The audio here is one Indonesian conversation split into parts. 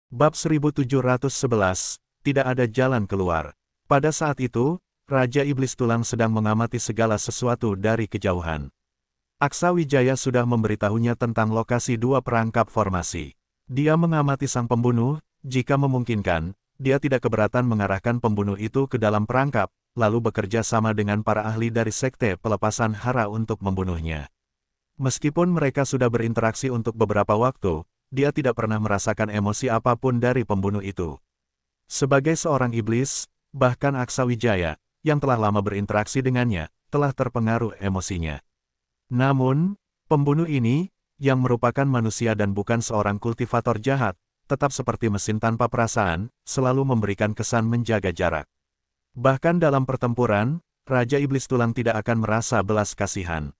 Bab 1711, tidak ada jalan keluar. Pada saat itu, Raja Iblis Tulang sedang mengamati segala sesuatu dari kejauhan. Aksa Wijaya sudah memberitahunya tentang lokasi dua perangkap formasi. Dia mengamati sang pembunuh, jika memungkinkan, dia tidak keberatan mengarahkan pembunuh itu ke dalam perangkap, lalu bekerja sama dengan para ahli dari Sekte Pelepasan Hara untuk membunuhnya. Meskipun mereka sudah berinteraksi untuk beberapa waktu, dia tidak pernah merasakan emosi apapun dari pembunuh itu. Sebagai seorang iblis, bahkan Aksa Wijaya, yang telah lama berinteraksi dengannya, telah terpengaruh emosinya. Namun, pembunuh ini, yang merupakan manusia dan bukan seorang kultivator jahat, tetap seperti mesin tanpa perasaan, selalu memberikan kesan menjaga jarak. Bahkan dalam pertempuran, Raja Iblis Tulang tidak akan merasa belas kasihan.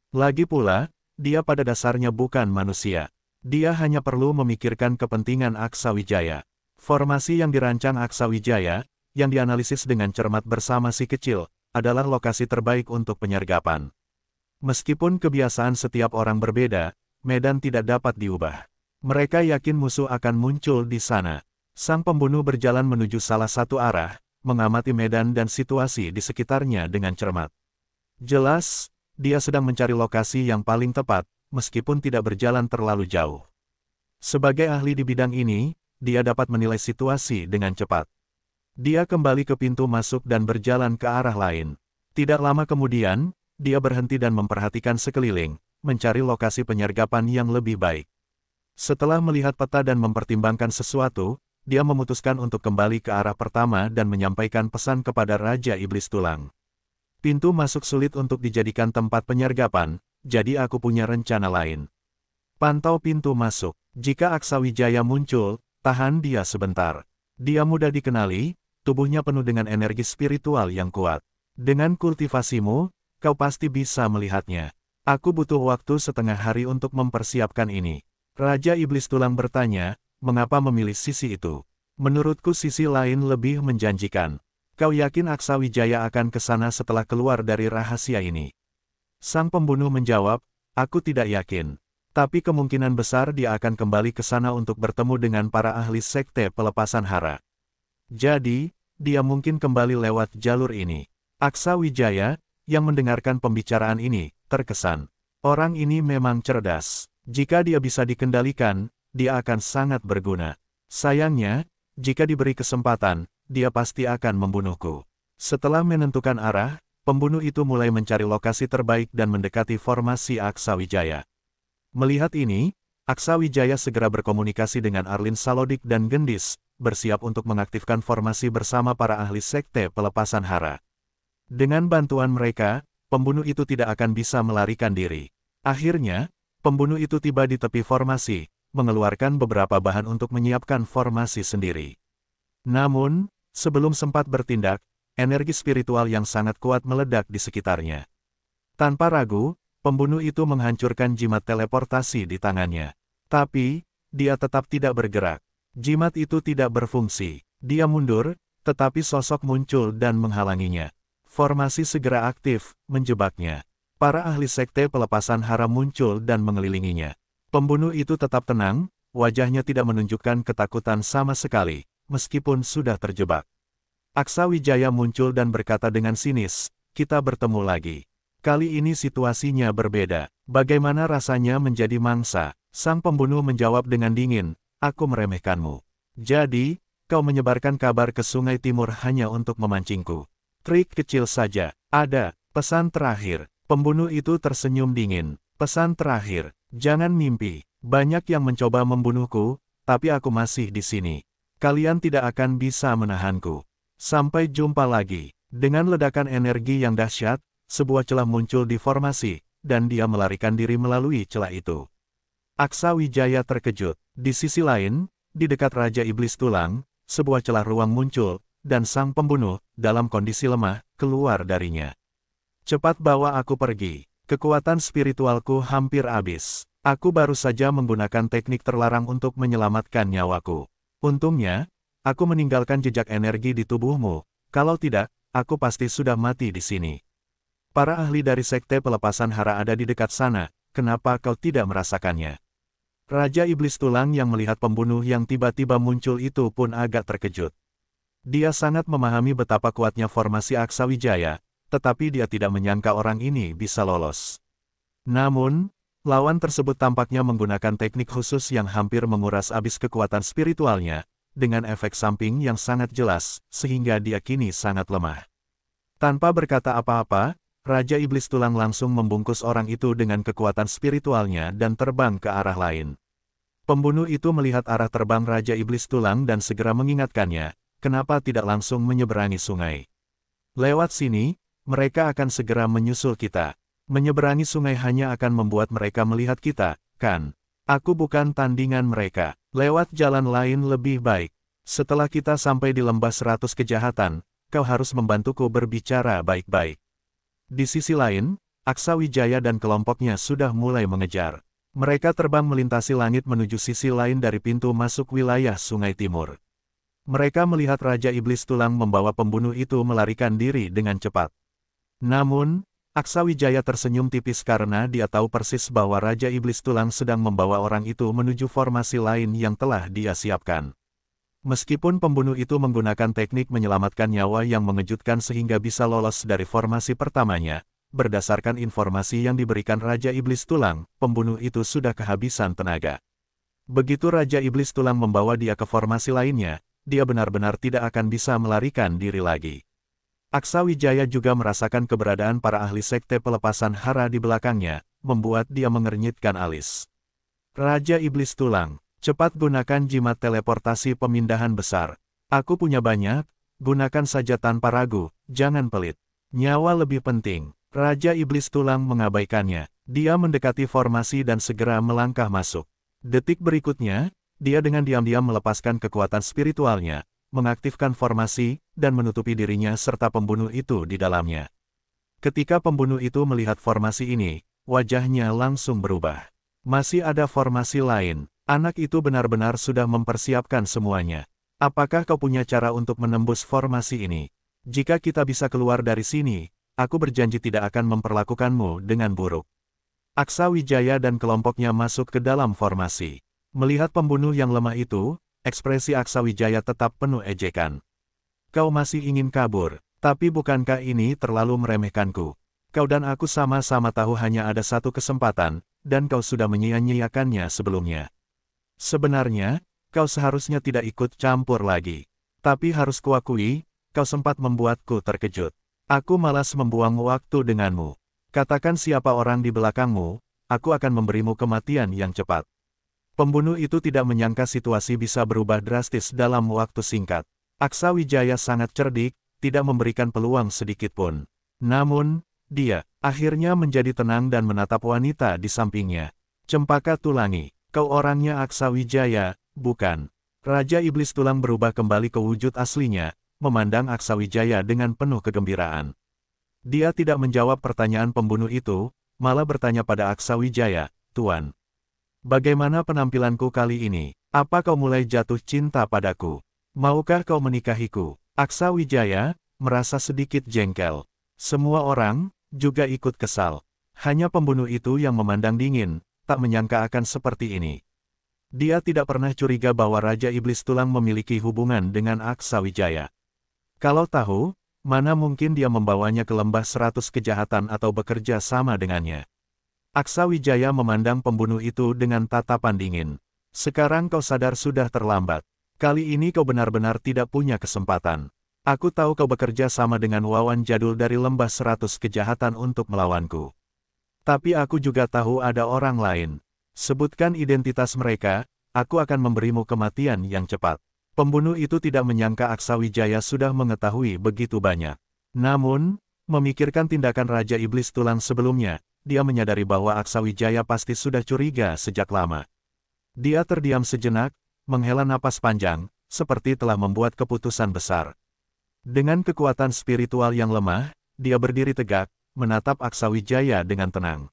Lagi pula, dia pada dasarnya bukan manusia. Dia hanya perlu memikirkan kepentingan Aksa Wijaya. Formasi yang dirancang Aksa Wijaya, yang dianalisis dengan cermat bersama si kecil, adalah lokasi terbaik untuk penyergapan. Meskipun kebiasaan setiap orang berbeda, medan tidak dapat diubah. Mereka yakin musuh akan muncul di sana. Sang pembunuh berjalan menuju salah satu arah, mengamati medan dan situasi di sekitarnya dengan cermat. Jelas, dia sedang mencari lokasi yang paling tepat, meskipun tidak berjalan terlalu jauh. Sebagai ahli di bidang ini, dia dapat menilai situasi dengan cepat. Dia kembali ke pintu masuk dan berjalan ke arah lain. Tidak lama kemudian, dia berhenti dan memperhatikan sekeliling, mencari lokasi penyergapan yang lebih baik. Setelah melihat peta dan mempertimbangkan sesuatu, dia memutuskan untuk kembali ke arah pertama dan menyampaikan pesan kepada Raja Iblis Tulang. Pintu masuk sulit untuk dijadikan tempat penyergapan, jadi aku punya rencana lain. Pantau pintu masuk. Jika Aksa Wijaya muncul, tahan dia sebentar. Dia mudah dikenali, tubuhnya penuh dengan energi spiritual yang kuat. Dengan kultivasimu, kau pasti bisa melihatnya. Aku butuh waktu setengah hari untuk mempersiapkan ini. Raja Iblis Tulang bertanya, mengapa memilih sisi itu? Menurutku sisi lain lebih menjanjikan. Kau yakin Aksa Wijaya akan ke sana setelah keluar dari rahasia ini? Sang pembunuh menjawab, aku tidak yakin. Tapi kemungkinan besar dia akan kembali ke sana untuk bertemu dengan para ahli Sekte Pelepasan Hara. Jadi, dia mungkin kembali lewat jalur ini. Aksa Wijaya, yang mendengarkan pembicaraan ini, terkesan. Orang ini memang cerdas. Jika dia bisa dikendalikan, dia akan sangat berguna. Sayangnya, jika diberi kesempatan, dia pasti akan membunuhku. Setelah menentukan arah, pembunuh itu mulai mencari lokasi terbaik dan mendekati formasi Aksa Wijaya. Melihat ini, Aksa Wijaya segera berkomunikasi dengan Arlin Salodik dan Gendis, bersiap untuk mengaktifkan formasi bersama para ahli Sekte Pelepasan Hara. Dengan bantuan mereka, pembunuh itu tidak akan bisa melarikan diri. Akhirnya, pembunuh itu tiba di tepi formasi, mengeluarkan beberapa bahan untuk menyiapkan formasi sendiri. Namun, sebelum sempat bertindak, energi spiritual yang sangat kuat meledak di sekitarnya. Tanpa ragu, pembunuh itu menghancurkan jimat teleportasi di tangannya. Tapi, dia tetap tidak bergerak. Jimat itu tidak berfungsi. Dia mundur, tetapi sosok muncul dan menghalanginya. Formasi segera aktif, menjebaknya. Para ahli Sekte Pelepasan Hara muncul dan mengelilinginya. Pembunuh itu tetap tenang, wajahnya tidak menunjukkan ketakutan sama sekali, meskipun sudah terjebak. Aksa Wijaya muncul dan berkata dengan sinis, kita bertemu lagi. Kali ini situasinya berbeda. Bagaimana rasanya menjadi mangsa? Sang pembunuh menjawab dengan dingin, aku meremehkanmu. Jadi, kau menyebarkan kabar ke Sungai Timur hanya untuk memancingku. Trik kecil saja. Ada pesan terakhir. Pembunuh itu tersenyum dingin. Pesan terakhir, jangan mimpi. Banyak yang mencoba membunuhku, tapi aku masih di sini. Kalian tidak akan bisa menahanku. Sampai jumpa lagi. Dengan ledakan energi yang dahsyat, sebuah celah muncul di formasi, dan dia melarikan diri melalui celah itu. Aksa Wijaya terkejut. Di sisi lain, di dekat Raja Iblis Tulang, sebuah celah ruang muncul, dan sang pembunuh, dalam kondisi lemah, keluar darinya. Cepat bawa aku pergi. Kekuatan spiritualku hampir habis. Aku baru saja menggunakan teknik terlarang untuk menyelamatkan nyawaku. Untungnya, aku meninggalkan jejak energi di tubuhmu. Kalau tidak, aku pasti sudah mati di sini. Para ahli dari Sekte Pelepasan Hara ada di dekat sana, kenapa kau tidak merasakannya? Raja Iblis Tulang yang melihat pembunuh yang tiba-tiba muncul itu pun agak terkejut. Dia sangat memahami betapa kuatnya formasi Aksawijaya, tetapi dia tidak menyangka orang ini bisa lolos. Namun, lawan tersebut tampaknya menggunakan teknik khusus yang hampir menguras habis kekuatan spiritualnya, dengan efek samping yang sangat jelas, sehingga dia kini sangat lemah. Tanpa berkata apa-apa, Raja Iblis Tulang langsung membungkus orang itu dengan kekuatan spiritualnya dan terbang ke arah lain. Pembunuh itu melihat arah terbang Raja Iblis Tulang dan segera mengingatkannya, kenapa tidak langsung menyeberangi sungai. Lewat sini, mereka akan segera menyusul kita. Menyeberangi sungai hanya akan membuat mereka melihat kita, kan? Aku bukan tandingan mereka. Lewat jalan lain lebih baik. Setelah kita sampai di lembah 100 kejahatan, kau harus membantuku berbicara baik-baik. Di sisi lain, Aksawijaya dan kelompoknya sudah mulai mengejar. Mereka terbang melintasi langit menuju sisi lain dari pintu masuk wilayah Sungai Timur. Mereka melihat Raja Iblis Tulang membawa pembunuh itu melarikan diri dengan cepat. Namun, Aksawijaya tersenyum tipis karena dia tahu persis bahwa Raja Iblis Tulang sedang membawa orang itu menuju formasi lain yang telah dia siapkan. Meskipun pembunuh itu menggunakan teknik menyelamatkan nyawa yang mengejutkan sehingga bisa lolos dari formasi pertamanya, berdasarkan informasi yang diberikan Raja Iblis Tulang, pembunuh itu sudah kehabisan tenaga. Begitu Raja Iblis Tulang membawa dia ke formasi lainnya, dia benar-benar tidak akan bisa melarikan diri lagi. Aksawijaya juga merasakan keberadaan para ahli sekte pelepasan hara di belakangnya, membuat dia mengernyitkan alis. Raja Iblis Tulang, cepat gunakan jimat teleportasi pemindahan besar. Aku punya banyak, gunakan saja tanpa ragu, jangan pelit. Nyawa lebih penting. Raja Iblis Tulang mengabaikannya. Dia mendekati formasi dan segera melangkah masuk. Detik berikutnya, dia dengan diam-diam melepaskan kekuatan spiritualnya, mengaktifkan formasi, dan menutupi dirinya serta pembunuh itu di dalamnya. Ketika pembunuh itu melihat formasi ini, wajahnya langsung berubah. Masih ada formasi lain, anak itu benar-benar sudah mempersiapkan semuanya. Apakah kau punya cara untuk menembus formasi ini? Jika kita bisa keluar dari sini, aku berjanji tidak akan memperlakukanmu dengan buruk. Aksawijaya dan kelompoknya masuk ke dalam formasi. Melihat pembunuh yang lemah itu, ekspresi Aksawijaya tetap penuh ejekan. Kau masih ingin kabur, tapi bukankah ini terlalu meremehkanku? Kau dan aku sama-sama tahu hanya ada satu kesempatan, dan kau sudah menyia-nyiakannya sebelumnya. Sebenarnya, kau seharusnya tidak ikut campur lagi. Tapi harus kuakui, kau sempat membuatku terkejut. Aku malas membuang waktu denganmu. Katakan siapa orang di belakangmu, aku akan memberimu kematian yang cepat. Pembunuh itu tidak menyangka situasi bisa berubah drastis dalam waktu singkat. Aksawijaya sangat cerdik, tidak memberikan peluang sedikit pun. Namun, dia akhirnya menjadi tenang dan menatap wanita di sampingnya. Cempaka Tulangi, kau orangnya Aksawijaya, bukan? Raja Iblis Tulang berubah kembali ke wujud aslinya, memandang Aksawijaya dengan penuh kegembiraan. Dia tidak menjawab pertanyaan pembunuh itu, malah bertanya pada Aksawijaya, "Tuan, bagaimana penampilanku kali ini? Apa kau mulai jatuh cinta padaku? Maukah kau menikahiku?" Aksawijaya merasa sedikit jengkel. Semua orang juga ikut kesal. Hanya pembunuh itu yang memandang dingin, tak menyangka akan seperti ini. Dia tidak pernah curiga bahwa Raja Iblis Tulang memiliki hubungan dengan Aksawijaya. Kalau tahu, mana mungkin dia membawanya ke lembah 100 kejahatan atau bekerja sama dengannya. Aksawijaya memandang pembunuh itu dengan tatapan dingin. Sekarang kau sadar sudah terlambat. Kali ini kau benar-benar tidak punya kesempatan. Aku tahu kau bekerja sama dengan Wawan Jadul dari lembah 100 kejahatan untuk melawanku. Tapi aku juga tahu ada orang lain. Sebutkan identitas mereka, aku akan memberimu kematian yang cepat. Pembunuh itu tidak menyangka Aksawijaya sudah mengetahui begitu banyak. Namun, memikirkan tindakan Raja Iblis Tulang sebelumnya, dia menyadari bahwa Aksawijaya pasti sudah curiga sejak lama. Dia terdiam sejenak, menghela napas panjang, seperti telah membuat keputusan besar. Dengan kekuatan spiritual yang lemah, dia berdiri tegak, menatap Aksawijaya dengan tenang.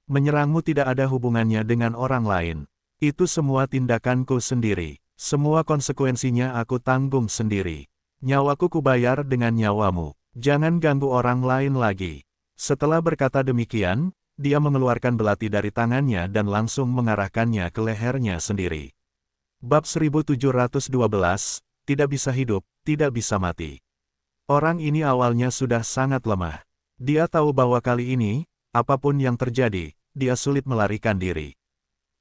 Menyerangmu tidak ada hubungannya dengan orang lain. Itu semua tindakanku sendiri. Semua konsekuensinya aku tanggung sendiri. Nyawaku kubayar dengan nyawamu. Jangan ganggu orang lain lagi. Setelah berkata demikian, dia mengeluarkan belati dari tangannya dan langsung mengarahkannya ke lehernya sendiri. Bab 1712, tidak bisa hidup, tidak bisa mati. Orang ini awalnya sudah sangat lemah. Dia tahu bahwa kali ini, apapun yang terjadi, dia sulit melarikan diri.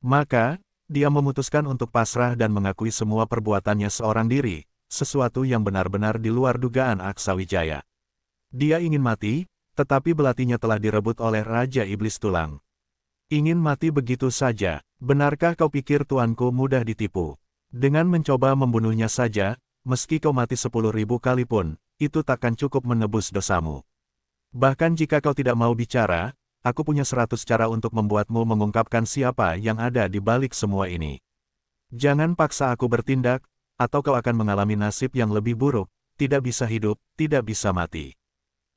Maka, dia memutuskan untuk pasrah dan mengakui semua perbuatannya seorang diri, sesuatu yang benar-benar di luar dugaan Aksawijaya. Dia ingin mati, tetapi belatinya telah direbut oleh Raja Iblis Tulang. Ingin mati begitu saja, benarkah kau pikir tuanku mudah ditipu? Dengan mencoba membunuhnya saja, meski kau mati 10.000 kali pun, itu takkan cukup menebus dosamu. Bahkan jika kau tidak mau bicara, aku punya 100 cara untuk membuatmu mengungkapkan siapa yang ada di balik semua ini. Jangan paksa aku bertindak, atau kau akan mengalami nasib yang lebih buruk, tidak bisa hidup, tidak bisa mati.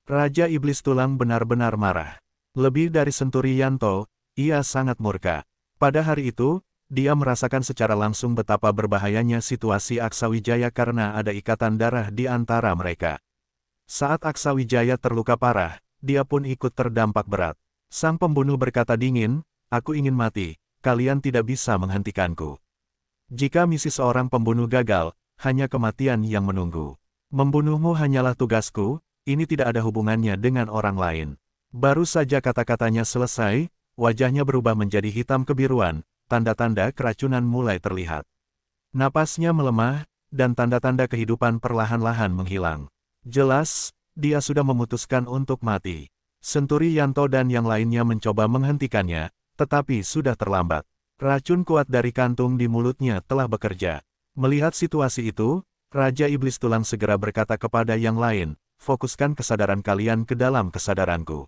Raja Iblis Tulang benar-benar marah. Lebih dari Senturi Yanto, ia sangat murka. Pada hari itu, dia merasakan secara langsung betapa berbahayanya situasi Aksawijaya karena ada ikatan darah di antara mereka. Saat Aksawijaya terluka parah, dia pun ikut terdampak berat. Sang pembunuh berkata dingin, "Aku ingin mati, kalian tidak bisa menghentikanku. Jika misi seorang pembunuh gagal, hanya kematian yang menunggu. Membunuhmu hanyalah tugasku, ini tidak ada hubungannya dengan orang lain." Baru saja kata-katanya selesai, wajahnya berubah menjadi hitam kebiruan, tanda-tanda keracunan mulai terlihat. Napasnya melemah, dan tanda-tanda kehidupan perlahan-lahan menghilang. Jelas, dia sudah memutuskan untuk mati. Senturi Yanto dan yang lainnya mencoba menghentikannya, tetapi sudah terlambat. Racun kuat dari kantung di mulutnya telah bekerja. Melihat situasi itu, Raja Iblis Tulang segera berkata kepada yang lain, "Fokuskan kesadaran kalian ke dalam kesadaranku.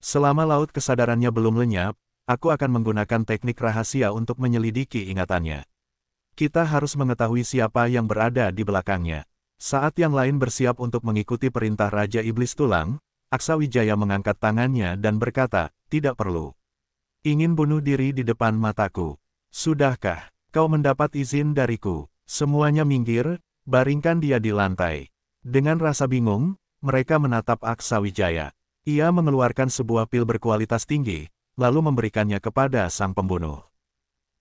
Selama laut kesadarannya belum lenyap, aku akan menggunakan teknik rahasia untuk menyelidiki ingatannya. Kita harus mengetahui siapa yang berada di belakangnya." Saat yang lain bersiap untuk mengikuti perintah Raja Iblis Tulang, Aksawijaya mengangkat tangannya dan berkata, "Tidak perlu. Ingin bunuh diri di depan mataku. Sudahkah kau mendapat izin dariku?" Semuanya minggir, baringkan dia di lantai. Dengan rasa bingung, mereka menatap Aksawijaya. Ia mengeluarkan sebuah pil berkualitas tinggi, lalu memberikannya kepada sang pembunuh.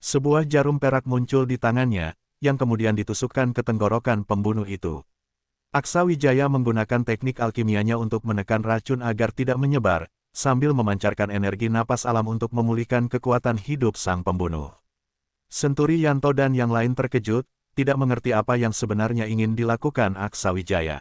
Sebuah jarum perak muncul di tangannya, yang kemudian ditusukkan ke tenggorokan pembunuh itu. Aksawijaya menggunakan teknik alkimianya untuk menekan racun agar tidak menyebar, sambil memancarkan energi napas alam untuk memulihkan kekuatan hidup sang pembunuh. Senturi Yanto dan yang lain terkejut, tidak mengerti apa yang sebenarnya ingin dilakukan Aksawijaya.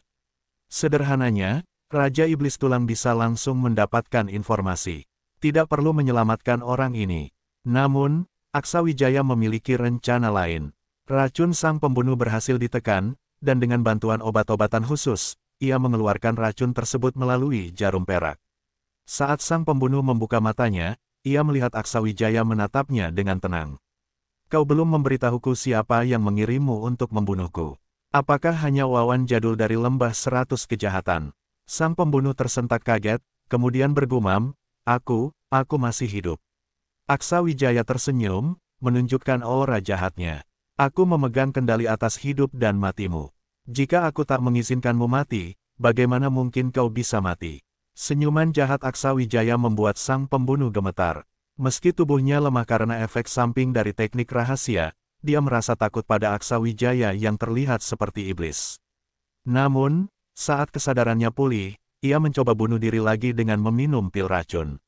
Sederhananya, Raja Iblis Tulang bisa langsung mendapatkan informasi. Tidak perlu menyelamatkan orang ini. Namun, Aksawijaya memiliki rencana lain. Racun sang pembunuh berhasil ditekan, dan dengan bantuan obat-obatan khusus, ia mengeluarkan racun tersebut melalui jarum perak. Saat sang pembunuh membuka matanya, ia melihat Aksawijaya menatapnya dengan tenang. "Kau belum memberitahuku siapa yang mengirimmu untuk membunuhku. Apakah hanya wawan jadul dari lembah 100 kejahatan?" Sang pembunuh tersentak kaget, kemudian bergumam, aku masih hidup." Aksawijaya tersenyum, menunjukkan aura jahatnya. "Aku memegang kendali atas hidup dan matimu. Jika aku tak mengizinkanmu mati, bagaimana mungkin kau bisa mati?" Senyuman jahat Aksawijaya membuat sang pembunuh gemetar. Meski tubuhnya lemah karena efek samping dari teknik rahasia, dia merasa takut pada Aksawijaya yang terlihat seperti iblis. Namun, saat kesadarannya pulih, ia mencoba bunuh diri lagi dengan meminum pil racun.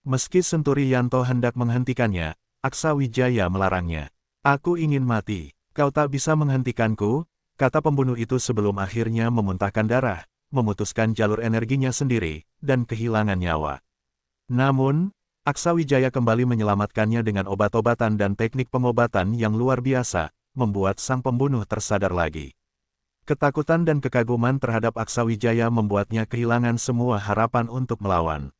Meski Senturi Yanto hendak menghentikannya, Aksawijaya melarangnya. "Aku ingin mati, kau tak bisa menghentikanku," kata pembunuh itu sebelum akhirnya memuntahkan darah, memutuskan jalur energinya sendiri, dan kehilangan nyawa. Namun, Aksawijaya kembali menyelamatkannya dengan obat-obatan dan teknik pengobatan yang luar biasa, membuat sang pembunuh tersadar lagi. Ketakutan dan kekaguman terhadap Aksawijaya membuatnya kehilangan semua harapan untuk melawan.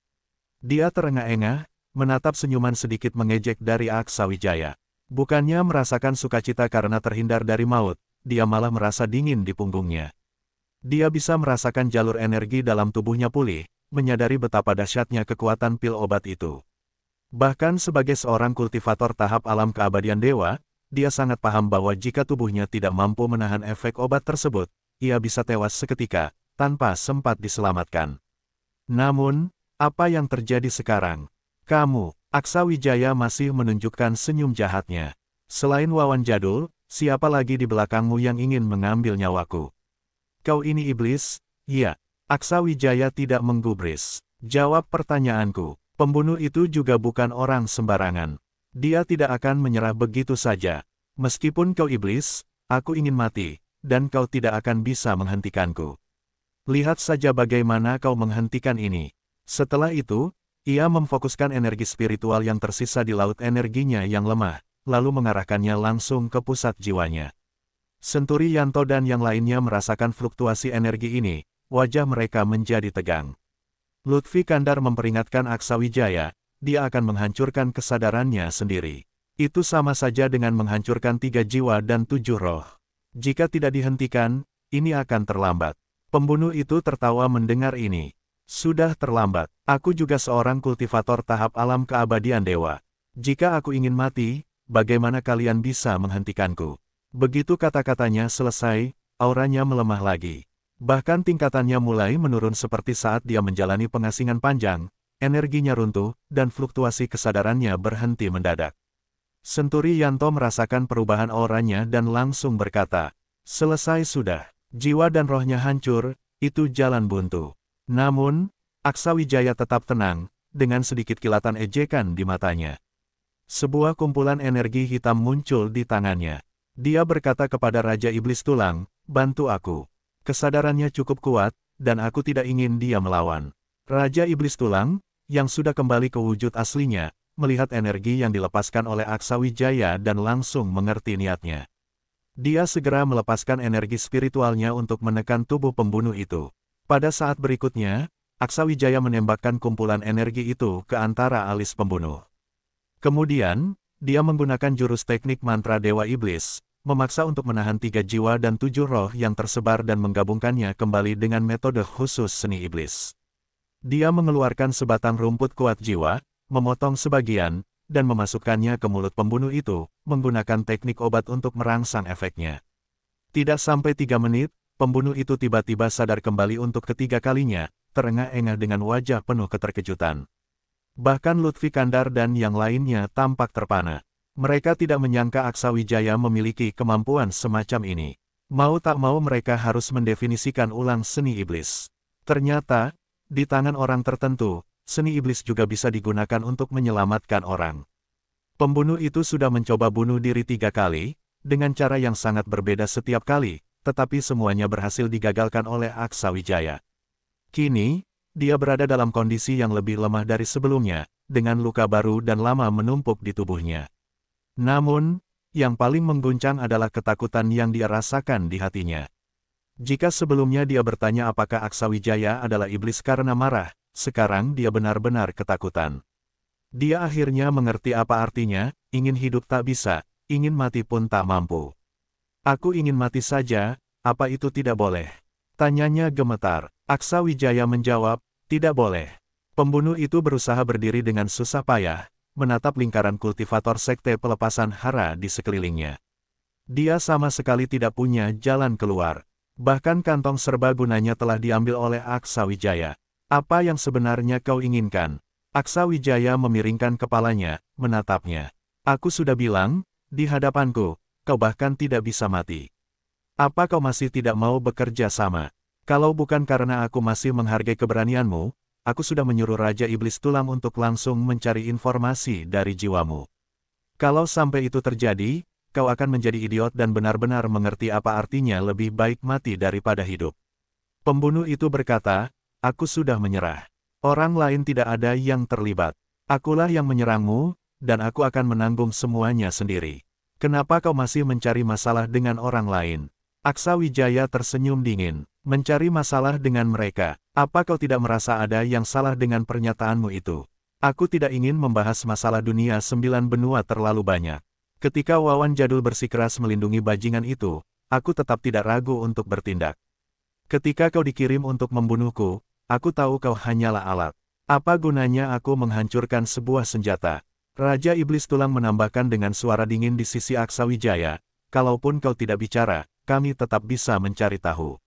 Dia terengah-engah, menatap senyuman sedikit mengejek dari Aksawijaya. Bukannya merasakan sukacita karena terhindar dari maut, dia malah merasa dingin di punggungnya. Dia bisa merasakan jalur energi dalam tubuhnya pulih, menyadari betapa dahsyatnya kekuatan pil obat itu. Bahkan sebagai seorang kultivator tahap alam keabadian dewa, dia sangat paham bahwa jika tubuhnya tidak mampu menahan efek obat tersebut, ia bisa tewas seketika, tanpa sempat diselamatkan. Namun, apa yang terjadi sekarang? Kamu, Aksa Wijaya masih menunjukkan senyum jahatnya. Selain Wawan Jadul, siapa lagi di belakangmu yang ingin mengambil nyawaku? Kau ini iblis? Iya. Aksa Wijaya tidak menggubris. Jawab pertanyaanku. Pembunuh itu juga bukan orang sembarangan. Dia tidak akan menyerah begitu saja. Meskipun kau iblis, aku ingin mati, dan kau tidak akan bisa menghentikanku. Lihat saja bagaimana kau menghentikan ini. Setelah itu, ia memfokuskan energi spiritual yang tersisa di laut energinya yang lemah, lalu mengarahkannya langsung ke pusat jiwanya. Senturi Yanto dan yang lainnya merasakan fluktuasi energi ini, wajah mereka menjadi tegang. Lutfi Kandar memperingatkan Aksa Wijaya, dia akan menghancurkan kesadarannya sendiri. Itu sama saja dengan menghancurkan 3 jiwa dan 7 roh. Jika tidak dihentikan, ini akan terlambat. Pembunuh itu tertawa mendengar ini. Sudah terlambat. Aku juga seorang kultivator tahap alam keabadian dewa. Jika aku ingin mati, bagaimana kalian bisa menghentikanku? Begitu kata-katanya selesai, auranya melemah lagi. Bahkan tingkatannya mulai menurun seperti saat dia menjalani pengasingan panjang, energinya runtuh, dan fluktuasi kesadarannya berhenti mendadak. Senturi Yanto merasakan perubahan auranya dan langsung berkata, selesai sudah, jiwa dan rohnya hancur, itu jalan buntu. Namun, Aksa Wijaya tetap tenang, dengan sedikit kilatan ejekan di matanya. Sebuah kumpulan energi hitam muncul di tangannya. Dia berkata kepada Raja Iblis Tulang, bantu aku. Kesadarannya cukup kuat, dan aku tidak ingin dia melawan. Raja Iblis Tulang, yang sudah kembali ke wujud aslinya, melihat energi yang dilepaskan oleh Aksa Wijaya dan langsung mengerti niatnya. Dia segera melepaskan energi spiritualnya untuk menekan tubuh pembunuh itu. Pada saat berikutnya, Aksa Wijaya menembakkan kumpulan energi itu ke antara alis pembunuh. Kemudian, dia menggunakan jurus teknik mantra Dewa Iblis, memaksa untuk menahan 3 jiwa dan 7 roh yang tersebar dan menggabungkannya kembali dengan metode khusus seni iblis. Dia mengeluarkan sebatang rumput kuat jiwa, memotong sebagian, dan memasukkannya ke mulut pembunuh itu, menggunakan teknik obat untuk merangsang efeknya. Tidak sampai 3 menit, pembunuh itu tiba-tiba sadar kembali untuk ketiga kalinya, terengah-engah dengan wajah penuh keterkejutan. Bahkan Lutfi Kandar dan yang lainnya tampak terpana. Mereka tidak menyangka Aksa Wijaya memiliki kemampuan semacam ini. Mau tak mau mereka harus mendefinisikan ulang seni iblis. Ternyata, di tangan orang tertentu, seni iblis juga bisa digunakan untuk menyelamatkan orang. Pembunuh itu sudah mencoba bunuh diri 3 kali, dengan cara yang sangat berbeda setiap kali, tetapi semuanya berhasil digagalkan oleh Aksa Wijaya. Kini, dia berada dalam kondisi yang lebih lemah dari sebelumnya, dengan luka baru dan lama menumpuk di tubuhnya. Namun, yang paling mengguncang adalah ketakutan yang dia rasakan di hatinya. Jika sebelumnya dia bertanya apakah Aksa Wijaya adalah iblis karena marah, sekarang dia benar-benar ketakutan. Dia akhirnya mengerti apa artinya, ingin hidup tak bisa, ingin mati pun tak mampu. Aku ingin mati saja, apa itu tidak boleh? Tanyanya gemetar. Aksa Wijaya menjawab, tidak boleh. Pembunuh itu berusaha berdiri dengan susah payah, menatap lingkaran kultivator sekte pelepasan hara di sekelilingnya. Dia sama sekali tidak punya jalan keluar. Bahkan kantong serbagunanya telah diambil oleh Aksa Wijaya. Apa yang sebenarnya kau inginkan? Aksa Wijaya memiringkan kepalanya, menatapnya. Aku sudah bilang, di hadapanku, kau bahkan tidak bisa mati. Apa kau masih tidak mau bekerja sama? Kalau bukan karena aku masih menghargai keberanianmu, aku sudah menyuruh Raja Iblis Tulang untuk langsung mencari informasi dari jiwamu. Kalau sampai itu terjadi, kau akan menjadi idiot dan benar-benar mengerti apa artinya lebih baik mati daripada hidup. Pembunuh itu berkata, aku sudah menyerah. Orang lain tidak ada yang terlibat. Akulah yang menyerangmu, dan aku akan menanggung semuanya sendiri. Kenapa kau masih mencari masalah dengan orang lain? Aksa Wijaya tersenyum dingin. Mencari masalah dengan mereka. Apa kau tidak merasa ada yang salah dengan pernyataanmu itu? Aku tidak ingin membahas masalah dunia 9 benua terlalu banyak. Ketika Wawan Jadul bersikeras melindungi bajingan itu, aku tetap tidak ragu untuk bertindak. Ketika kau dikirim untuk membunuhku, aku tahu kau hanyalah alat. Apa gunanya aku menghancurkan sebuah senjata? Raja Iblis Tulang menambahkan dengan suara dingin di sisi Aksa Wijaya, kalaupun kau tidak bicara, kami tetap bisa mencari tahu.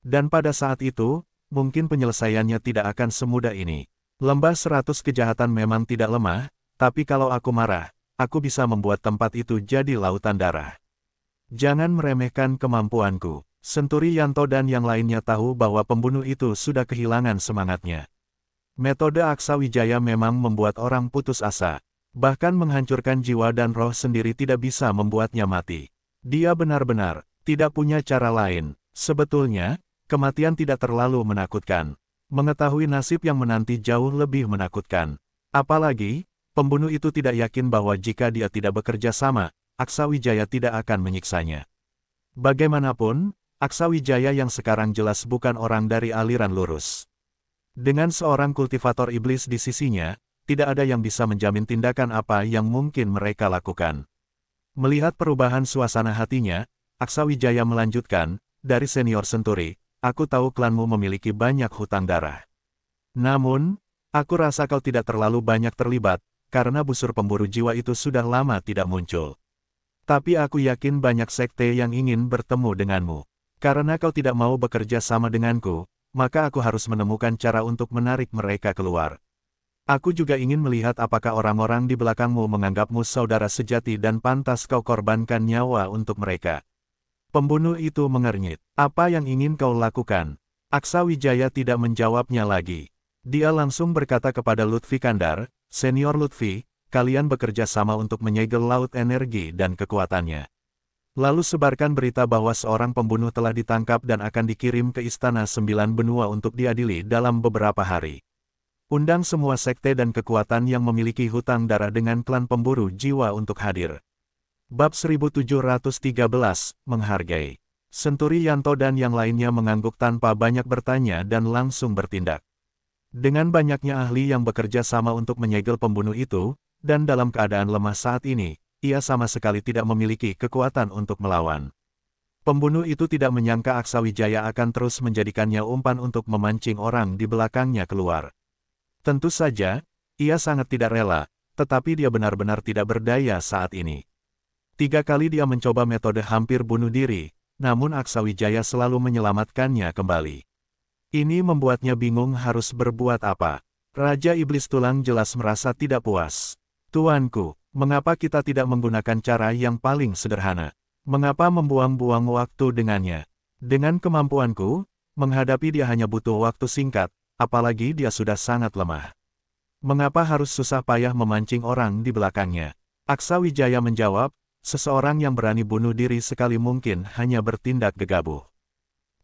Dan pada saat itu, mungkin penyelesaiannya tidak akan semudah ini. Lembah 100 kejahatan memang tidak lemah, tapi kalau aku marah, aku bisa membuat tempat itu jadi lautan darah. Jangan meremehkan kemampuanku. Senturi Yanto dan yang lainnya tahu bahwa pembunuh itu sudah kehilangan semangatnya. Metode Aksa Wijaya memang membuat orang putus asa. Bahkan menghancurkan jiwa dan roh sendiri tidak bisa membuatnya mati. Dia benar-benar tidak punya cara lain. Sebetulnya, kematian tidak terlalu menakutkan. Mengetahui nasib yang menanti jauh lebih menakutkan. Apalagi, pembunuh itu tidak yakin bahwa jika dia tidak bekerja sama, Aksa Wijaya tidak akan menyiksanya. Bagaimanapun, Aksa Wijaya yang sekarang jelas bukan orang dari aliran lurus. Dengan seorang kultivator iblis di sisinya, tidak ada yang bisa menjamin tindakan apa yang mungkin mereka lakukan. Melihat perubahan suasana hatinya, Aksa Wijaya melanjutkan, dari senior Senturi, aku tahu klanmu memiliki banyak hutang darah. Namun, aku rasa kau tidak terlalu banyak terlibat, karena busur pemburu jiwa itu sudah lama tidak muncul. Tapi aku yakin banyak sekte yang ingin bertemu denganmu. Karena kau tidak mau bekerja sama denganku, maka aku harus menemukan cara untuk menarik mereka keluar. Aku juga ingin melihat apakah orang-orang di belakangmu menganggapmu saudara sejati dan pantas kau korbankan nyawa untuk mereka. Pembunuh itu mengernyit. Apa yang ingin kau lakukan? Aksa Wijaya tidak menjawabnya lagi. Dia langsung berkata kepada Lutfi Kandar, Senior Lutfi, kalian bekerja sama untuk menyegel laut energi dan kekuatannya. Lalu sebarkan berita bahwa seorang pembunuh telah ditangkap dan akan dikirim ke Istana 9 Benua untuk diadili dalam beberapa hari. Undang semua sekte dan kekuatan yang memiliki hutang darah dengan klan pemburu jiwa untuk hadir. Bab 1713, menghargai. Senturi Yanto dan yang lainnya mengangguk tanpa banyak bertanya dan langsung bertindak. Dengan banyaknya ahli yang bekerja sama untuk menyegel pembunuh itu, dan dalam keadaan lemah saat ini, ia sama sekali tidak memiliki kekuatan untuk melawan. Pembunuh itu tidak menyangka Aksa Wijaya akan terus menjadikannya umpan untuk memancing orang di belakangnya keluar. Tentu saja, ia sangat tidak rela, tetapi dia benar-benar tidak berdaya saat ini. 3 kali dia mencoba metode hampir bunuh diri, namun Aksa Wijaya selalu menyelamatkannya kembali. Ini membuatnya bingung harus berbuat apa. Raja Iblis Tulang jelas merasa tidak puas. Tuanku, mengapa kita tidak menggunakan cara yang paling sederhana? Mengapa membuang-buang waktu dengannya? Dengan kemampuanku, menghadapi dia hanya butuh waktu singkat, apalagi dia sudah sangat lemah. Mengapa harus susah payah memancing orang di belakangnya? Aksa Wijaya menjawab, seseorang yang berani bunuh diri sekali mungkin hanya bertindak gegabah.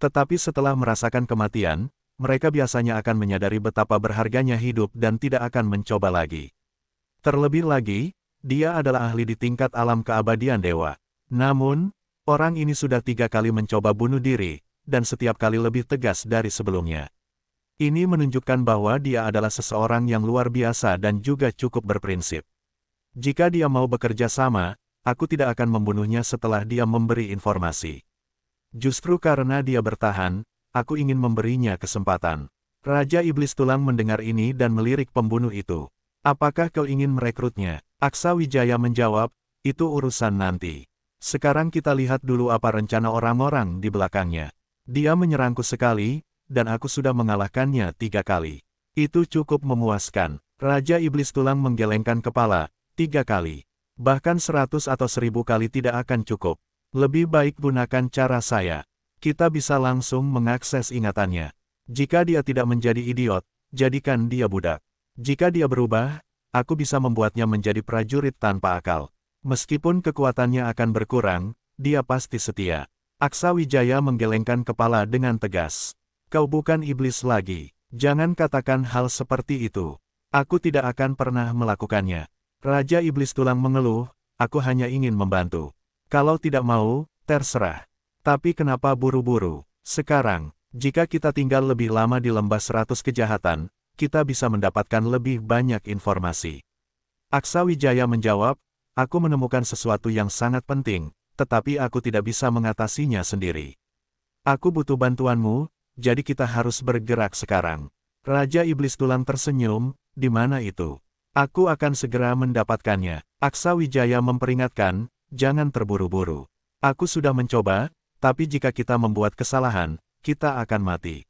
Tetapi setelah merasakan kematian, mereka biasanya akan menyadari betapa berharganya hidup dan tidak akan mencoba lagi. Terlebih lagi, dia adalah ahli di tingkat alam keabadian dewa. Namun, orang ini sudah 3 kali mencoba bunuh diri, dan setiap kali lebih tegas dari sebelumnya. Ini menunjukkan bahwa dia adalah seseorang yang luar biasa dan juga cukup berprinsip. Jika dia mau bekerja sama, aku tidak akan membunuhnya setelah dia memberi informasi. Justru karena dia bertahan, aku ingin memberinya kesempatan. Raja Iblis Tulang mendengar ini dan melirik pembunuh itu. Apakah kau ingin merekrutnya? Aksa Wijaya menjawab, itu urusan nanti. Sekarang kita lihat dulu apa rencana orang-orang di belakangnya. Dia menyerangku sekali, dan aku sudah mengalahkannya 3 kali. Itu cukup memuaskan. Raja Iblis Tulang menggelengkan kepala, 3 kali. Bahkan 100 atau 1000 kali tidak akan cukup. Lebih baik gunakan cara saya. Kita bisa langsung mengakses ingatannya. Jika dia tidak menjadi idiot, jadikan dia budak. Jika dia berubah, aku bisa membuatnya menjadi prajurit tanpa akal. Meskipun kekuatannya akan berkurang, dia pasti setia. Aksa Wijaya menggelengkan kepala dengan tegas. Kau bukan iblis lagi. Jangan katakan hal seperti itu. Aku tidak akan pernah melakukannya. Raja Iblis Tulang mengeluh, aku hanya ingin membantu. Kalau tidak mau, terserah. Tapi kenapa buru-buru? Sekarang, jika kita tinggal lebih lama di lembah 100 kejahatan, kita bisa mendapatkan lebih banyak informasi. Aksa Wijaya menjawab, aku menemukan sesuatu yang sangat penting, tetapi aku tidak bisa mengatasinya sendiri. Aku butuh bantuanmu, jadi kita harus bergerak sekarang. Raja Iblis Tulang tersenyum, di mana itu? Aku akan segera mendapatkannya. Aksa Wijaya memperingatkan, jangan terburu-buru. Aku sudah mencoba, tapi jika kita membuat kesalahan, kita akan mati.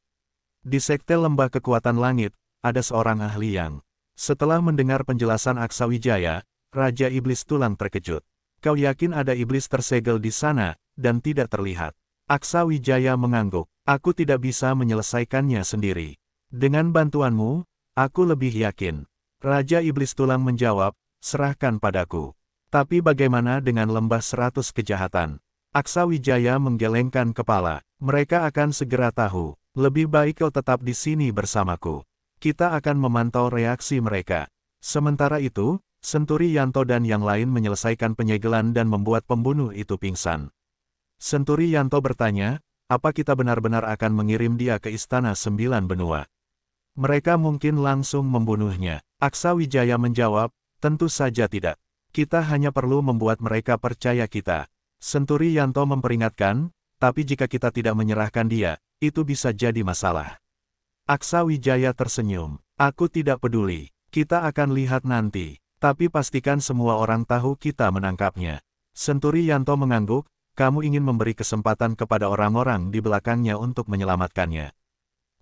Di Sekte Lembah Kekuatan Langit, ada seorang ahli yang... Setelah mendengar penjelasan Aksawijaya, Raja Iblis Tulang terkejut. Kau yakin ada iblis tersegel di sana, dan tidak terlihat? Aksawijaya mengangguk. Aku tidak bisa menyelesaikannya sendiri. Dengan bantuanmu, aku lebih yakin. Raja Iblis Tulang menjawab, serahkan padaku. Tapi bagaimana dengan lembah 100 kejahatan? Aksawijaya menggelengkan kepala. Mereka akan segera tahu. Lebih baik kau tetap di sini bersamaku. Kita akan memantau reaksi mereka. Sementara itu, Senturi Yanto dan yang lain menyelesaikan penyegelan dan membuat pembunuh itu pingsan. Senturi Yanto bertanya, apa kita benar-benar akan mengirim dia ke Istana Sembilan Benua? Mereka mungkin langsung membunuhnya. Aksawijaya menjawab, tentu saja tidak. Kita hanya perlu membuat mereka percaya kita. Senturi Yanto memperingatkan, tapi jika kita tidak menyerahkan dia, itu bisa jadi masalah. Aksawijaya tersenyum. Aku tidak peduli. Kita akan lihat nanti. Tapi pastikan semua orang tahu kita menangkapnya. Senturi Yanto mengangguk, kamu ingin memberi kesempatan kepada orang-orang di belakangnya untuk menyelamatkannya.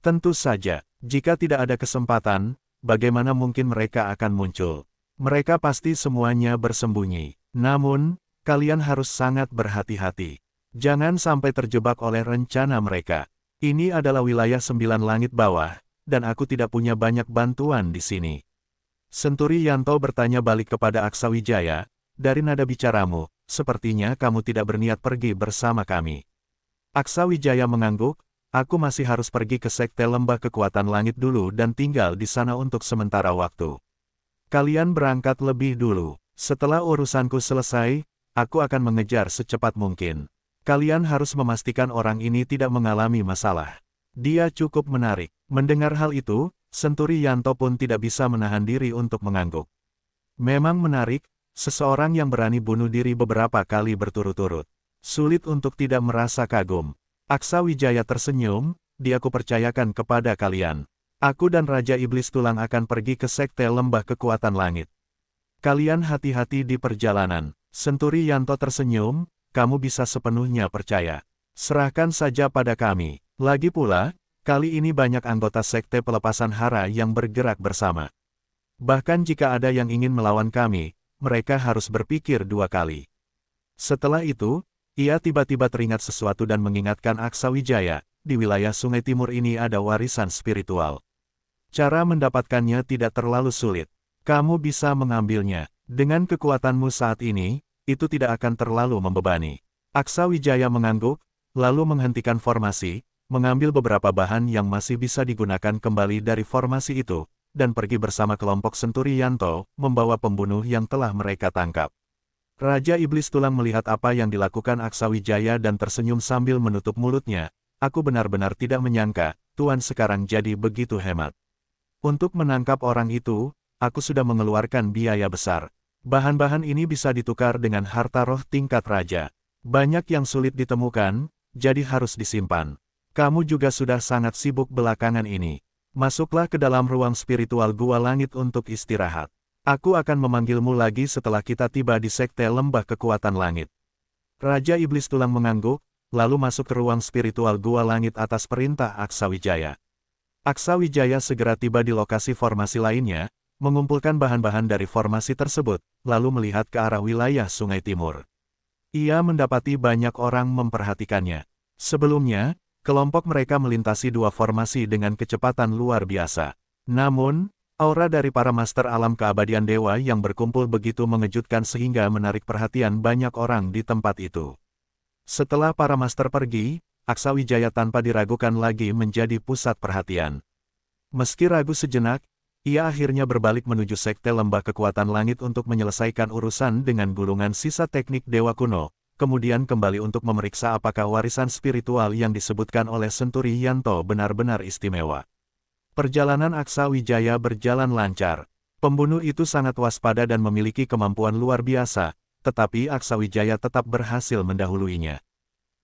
Tentu saja, jika tidak ada kesempatan, bagaimana mungkin mereka akan muncul? Mereka pasti semuanya bersembunyi. Namun, kalian harus sangat berhati-hati. Jangan sampai terjebak oleh rencana mereka. Ini adalah wilayah 9 langit bawah, dan aku tidak punya banyak bantuan di sini. Senturi Yanto bertanya balik kepada Aksawijaya, dari nada bicaramu, sepertinya kamu tidak berniat pergi bersama kami. Aksawijaya mengangguk, aku masih harus pergi ke Sekte Lembah Kekuatan Langit dulu dan tinggal di sana untuk sementara waktu. Kalian berangkat lebih dulu. Setelah urusanku selesai, aku akan mengejar secepat mungkin. Kalian harus memastikan orang ini tidak mengalami masalah. Dia cukup menarik. Mendengar hal itu, Senturi Yanto pun tidak bisa menahan diri untuk mengangguk. Memang menarik, seseorang yang berani bunuh diri beberapa kali berturut-turut. Sulit untuk tidak merasa kagum. Aksawijaya tersenyum, dia kupercayakan kepada kalian. Aku dan Raja Iblis Tulang akan pergi ke Sekte Lembah Kekuatan Langit. Kalian hati-hati di perjalanan. Senturi Yanto tersenyum, kamu bisa sepenuhnya percaya. Serahkan saja pada kami. Lagi pula, kali ini banyak anggota Sekte Pelepasan Hara yang bergerak bersama. Bahkan jika ada yang ingin melawan kami, mereka harus berpikir 2 kali. Setelah itu, ia tiba-tiba teringat sesuatu dan mengingatkan Aksawijaya, di wilayah Sungai Timur ini ada warisan spiritual. Cara mendapatkannya tidak terlalu sulit. Kamu bisa mengambilnya. Dengan kekuatanmu saat ini, itu tidak akan terlalu membebani. Aksawijaya mengangguk, lalu menghentikan formasi, mengambil beberapa bahan yang masih bisa digunakan kembali dari formasi itu, dan pergi bersama kelompok Senturi Yanto, membawa pembunuh yang telah mereka tangkap. Raja Iblis Tulang melihat apa yang dilakukan Aksawijaya dan tersenyum sambil menutup mulutnya. Aku benar-benar tidak menyangka, Tuan sekarang jadi begitu hemat. Untuk menangkap orang itu, aku sudah mengeluarkan biaya besar. Bahan-bahan ini bisa ditukar dengan harta roh tingkat raja. Banyak yang sulit ditemukan, jadi harus disimpan. Kamu juga sudah sangat sibuk belakangan ini. Masuklah ke dalam ruang spiritual Gua Langit untuk istirahat. Aku akan memanggilmu lagi setelah kita tiba di Sekte Lembah Kekuatan Langit. Raja Iblis Tulang mengangguk, lalu masuk ke ruang spiritual Gua Langit atas perintah Aksawijaya. Aksawijaya segera tiba di lokasi formasi lainnya, mengumpulkan bahan-bahan dari formasi tersebut, lalu melihat ke arah wilayah Sungai Timur. Ia mendapati banyak orang memperhatikannya. Sebelumnya, kelompok mereka melintasi 2 formasi dengan kecepatan luar biasa. Namun, aura dari para master alam keabadian dewa yang berkumpul begitu mengejutkan sehingga menarik perhatian banyak orang di tempat itu. Setelah para master pergi, Aksawijaya tanpa diragukan lagi menjadi pusat perhatian. Meski ragu sejenak, ia akhirnya berbalik menuju Sekte Lembah Kekuatan Langit untuk menyelesaikan urusan dengan gulungan sisa teknik Dewa Kuno, kemudian kembali untuk memeriksa apakah warisan spiritual yang disebutkan oleh Senturi Yanto benar-benar istimewa. Perjalanan Aksawijaya berjalan lancar. Pembunuh itu sangat waspada dan memiliki kemampuan luar biasa, tetapi Aksawijaya tetap berhasil mendahuluinya.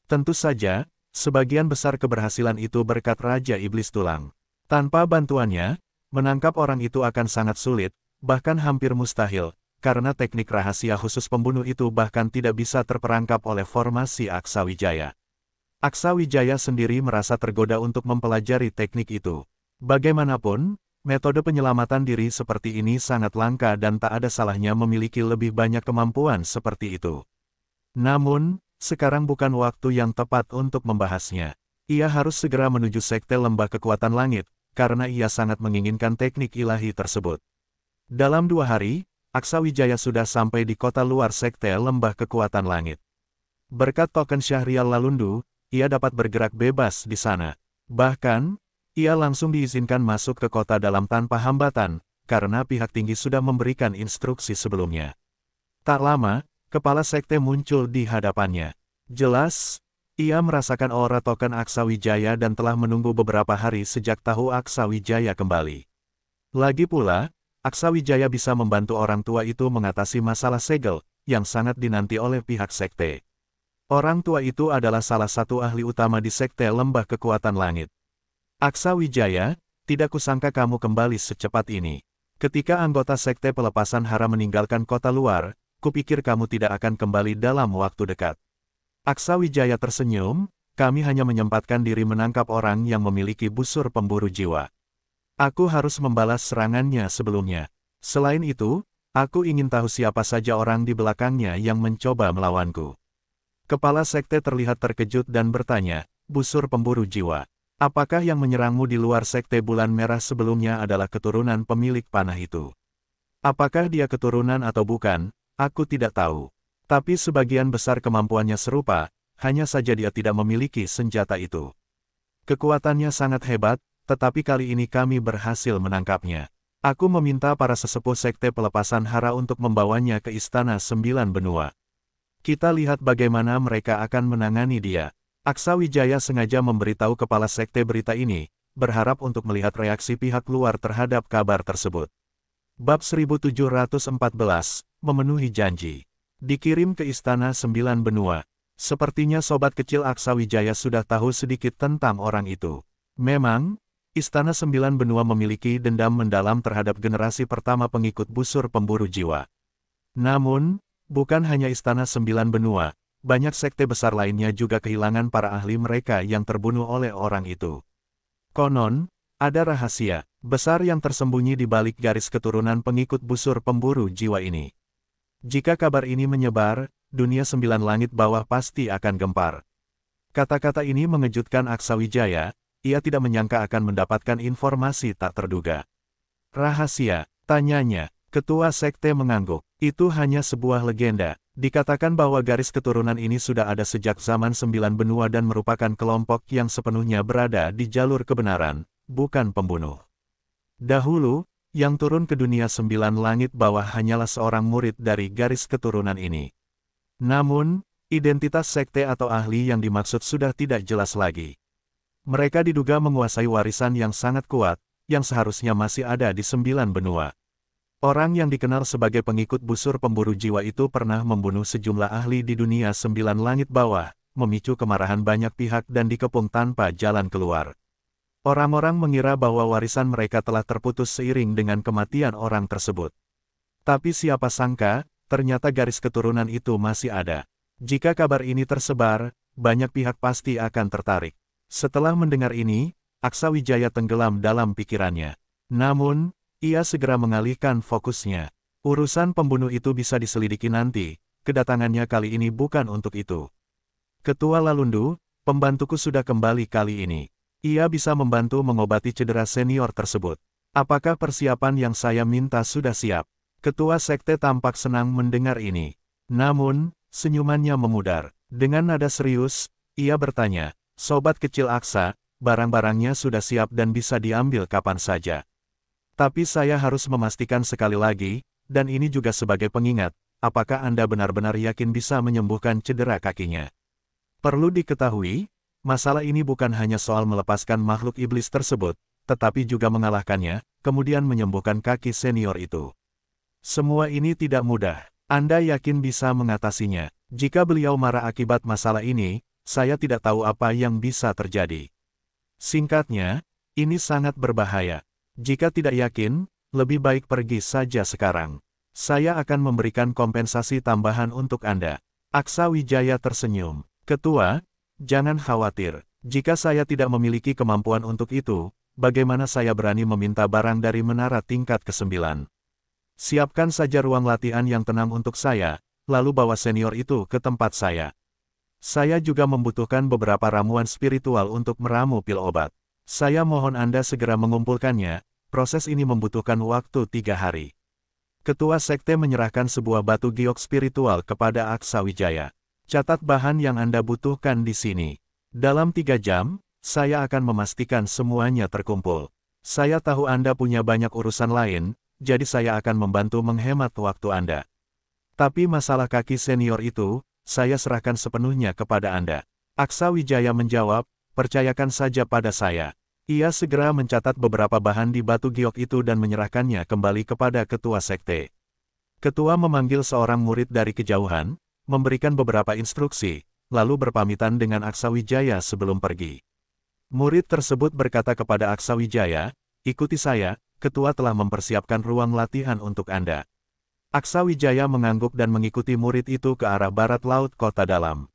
Tentu saja, sebagian besar keberhasilan itu berkat Raja Iblis Tulang. Tanpa bantuannya, menangkap orang itu akan sangat sulit, bahkan hampir mustahil, karena teknik rahasia khusus pembunuh itu bahkan tidak bisa terperangkap oleh formasi Aksawijaya. Aksawijaya sendiri merasa tergoda untuk mempelajari teknik itu. Bagaimanapun, Metode penyelamatan diri seperti ini sangat langka dan tak ada salahnya memiliki lebih banyak kemampuan seperti itu. Namun, sekarang bukan waktu yang tepat untuk membahasnya. Ia harus segera menuju Sekte Lembah Kekuatan Langit, karena ia sangat menginginkan teknik ilahi tersebut. Dalam 2 hari, Aksawijaya sudah sampai di kota luar Sekte Lembah Kekuatan Langit. Berkat token Syahrial Lalundu, ia dapat bergerak bebas di sana. Bahkan, ia langsung diizinkan masuk ke kota dalam tanpa hambatan, karena pihak tinggi sudah memberikan instruksi sebelumnya. Tak lama, kepala sekte muncul di hadapannya. Jelas, ia merasakan aura token Aksawijaya dan telah menunggu beberapa hari sejak tahu Aksawijaya kembali. Lagi pula, Aksawijaya bisa membantu orang tua itu mengatasi masalah segel, yang sangat dinanti oleh pihak sekte. Orang tua itu adalah salah satu ahli utama di Sekte Lembah Kekuatan Langit. Aksawijaya, tidak kusangka kamu kembali secepat ini. Ketika anggota Sekte Pelepasan Hara meninggalkan kota luar, kupikir kamu tidak akan kembali dalam waktu dekat. Aksawijaya tersenyum, kami hanya menyempatkan diri menangkap orang yang memiliki busur pemburu jiwa. Aku harus membalas serangannya sebelumnya. Selain itu, aku ingin tahu siapa saja orang di belakangnya yang mencoba melawanku. Kepala sekte terlihat terkejut dan bertanya, busur pemburu jiwa. Apakah yang menyerangmu di luar Sekte Bulan Merah sebelumnya adalah keturunan pemilik panah itu? Apakah dia keturunan atau bukan, aku tidak tahu. Tapi sebagian besar kemampuannya serupa, hanya saja dia tidak memiliki senjata itu. Kekuatannya sangat hebat, tetapi kali ini kami berhasil menangkapnya. Aku meminta para sesepuh Sekte Pelepasan Hara untuk membawanya ke Istana 9 Benua. Kita lihat bagaimana mereka akan menangani dia. Aksawijaya sengaja memberitahu kepala sekte berita ini, berharap untuk melihat reaksi pihak luar terhadap kabar tersebut. Bab 1714, memenuhi janji. Dikirim ke Istana 9 Benua. Sepertinya sobat kecil Aksawijaya sudah tahu sedikit tentang orang itu. Memang, Istana 9 Benua memiliki dendam mendalam terhadap generasi pertama pengikut busur pemburu jiwa. Namun, bukan hanya Istana 9 Benua, banyak sekte besar lainnya juga kehilangan para ahli mereka yang terbunuh oleh orang itu. Konon, ada rahasia besar yang tersembunyi di balik garis keturunan pengikut busur pemburu jiwa ini. Jika kabar ini menyebar, dunia 9 langit bawah pasti akan gempar. Kata-kata ini mengejutkan Aksawijaya, ia tidak menyangka akan mendapatkan informasi tak terduga. Rahasia, tanyanya. Ketua sekte mengangguk. Itu hanya sebuah legenda. Dikatakan bahwa garis keturunan ini sudah ada sejak zaman 9 Benua dan merupakan kelompok yang sepenuhnya berada di jalur kebenaran, bukan pembunuh. Dahulu, yang turun ke dunia 9 langit bawah hanyalah seorang murid dari garis keturunan ini. Namun, identitas sekte atau ahli yang dimaksud sudah tidak jelas lagi. Mereka diduga menguasai warisan yang sangat kuat, yang seharusnya masih ada di 9 Benua. Orang yang dikenal sebagai pengikut busur pemburu jiwa itu pernah membunuh sejumlah ahli di dunia 9 langit bawah, memicu kemarahan banyak pihak dan dikepung tanpa jalan keluar. Orang-orang mengira bahwa warisan mereka telah terputus seiring dengan kematian orang tersebut. Tapi siapa sangka, ternyata garis keturunan itu masih ada. Jika kabar ini tersebar, banyak pihak pasti akan tertarik. Setelah mendengar ini, Aksawijaya tenggelam dalam pikirannya. Namun, ia segera mengalihkan fokusnya. Urusan pembunuh itu bisa diselidiki nanti, kedatangannya kali ini bukan untuk itu. Ketua Lalundu, pembantuku sudah kembali kali ini. Ia bisa membantu mengobati cedera senior tersebut. Apakah persiapan yang saya minta sudah siap? Ketua sekte tampak senang mendengar ini. Namun, senyumannya memudar. Dengan nada serius, ia bertanya, Sobat kecil Aksa, barang-barangnya sudah siap dan bisa diambil kapan saja. Tapi saya harus memastikan sekali lagi, dan ini juga sebagai pengingat, apakah Anda benar-benar yakin bisa menyembuhkan cedera kakinya? Perlu diketahui, masalah ini bukan hanya soal melepaskan makhluk iblis tersebut, tetapi juga mengalahkannya, kemudian menyembuhkan kaki senior itu. Semua ini tidak mudah. Anda yakin bisa mengatasinya? Jika beliau marah akibat masalah ini, saya tidak tahu apa yang bisa terjadi. Singkatnya, ini sangat berbahaya. Jika tidak yakin, lebih baik pergi saja sekarang. Saya akan memberikan kompensasi tambahan untuk Anda. Aksawijaya tersenyum. Ketua, jangan khawatir. Jika saya tidak memiliki kemampuan untuk itu, bagaimana saya berani meminta barang dari menara tingkat ke-9. Siapkan saja ruang latihan yang tenang untuk saya, lalu bawa senior itu ke tempat saya. Saya juga membutuhkan beberapa ramuan spiritual untuk meramu pil obat. Saya mohon Anda segera mengumpulkannya, proses ini membutuhkan waktu 3 hari. Ketua Sekte menyerahkan sebuah batu giok spiritual kepada Aksa Wijaya. Catat bahan yang Anda butuhkan di sini. Dalam 3 jam, saya akan memastikan semuanya terkumpul. Saya tahu Anda punya banyak urusan lain, jadi saya akan membantu menghemat waktu Anda. Tapi masalah kaki senior itu, saya serahkan sepenuhnya kepada Anda. Aksa Wijaya menjawab, percayakan saja pada saya. Ia segera mencatat beberapa bahan di batu giok itu dan menyerahkannya kembali kepada ketua sekte. Ketua memanggil seorang murid dari kejauhan, memberikan beberapa instruksi, lalu berpamitan dengan Aksa Wijaya sebelum pergi. Murid tersebut berkata kepada Aksa Wijaya, ikuti saya, ketua telah mempersiapkan ruang latihan untuk Anda. Aksa Wijaya mengangguk dan mengikuti murid itu ke arah barat laut kota dalam.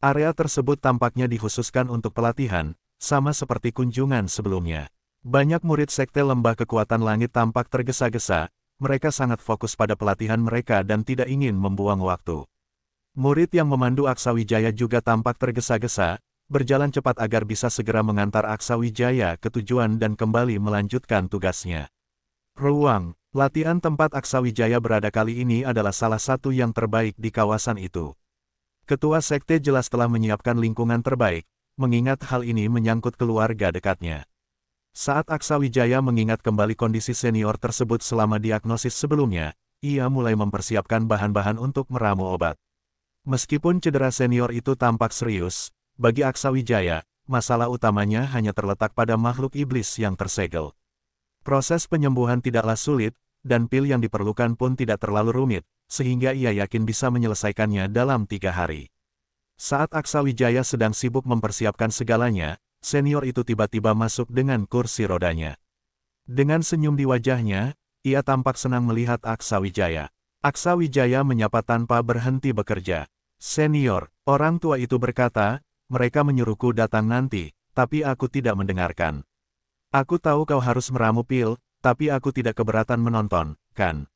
Area tersebut tampaknya dikhususkan untuk pelatihan, sama seperti kunjungan sebelumnya. Banyak murid sekte lembah kekuatan langit tampak tergesa-gesa, mereka sangat fokus pada pelatihan mereka dan tidak ingin membuang waktu. Murid yang memandu Aksa Wijaya juga tampak tergesa-gesa, berjalan cepat agar bisa segera mengantar Aksa Wijaya ke tujuan dan kembali melanjutkan tugasnya. Ruang latihan tempat Aksa Wijaya berada kali ini adalah salah satu yang terbaik di kawasan itu. Ketua sekte jelas telah menyiapkan lingkungan terbaik, mengingat hal ini menyangkut keluarga dekatnya. Saat Aksa Wijaya mengingat kembali kondisi senior tersebut selama diagnosis sebelumnya, ia mulai mempersiapkan bahan-bahan untuk meramu obat. Meskipun cedera senior itu tampak serius, bagi Aksa Wijaya, masalah utamanya hanya terletak pada makhluk iblis yang tersegel. Proses penyembuhan tidaklah sulit, dan pil yang diperlukan pun tidak terlalu rumit, sehingga ia yakin bisa menyelesaikannya dalam 3 hari. Saat Aksa Wijaya sedang sibuk mempersiapkan segalanya, senior itu tiba-tiba masuk dengan kursi rodanya. Dengan senyum di wajahnya, ia tampak senang melihat Aksa Wijaya. Aksa Wijaya menyapa tanpa berhenti bekerja. Senior, orang tua itu berkata, mereka menyuruhku datang nanti, tapi aku tidak mendengarkan. Aku tahu kau harus meramu pil, tapi aku tidak keberatan menonton, kan?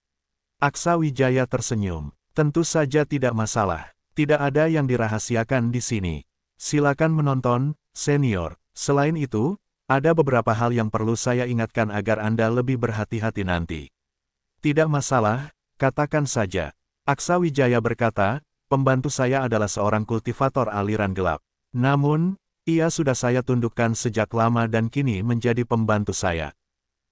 Aksa Wijaya tersenyum. Tentu saja tidak masalah. Tidak ada yang dirahasiakan di sini. Silakan menonton, senior. Selain itu, ada beberapa hal yang perlu saya ingatkan agar Anda lebih berhati-hati nanti. Tidak masalah, katakan saja. Aksa Wijaya berkata, pembantu saya adalah seorang kultivator aliran gelap. Namun, ia sudah saya tundukkan sejak lama dan kini menjadi pembantu saya.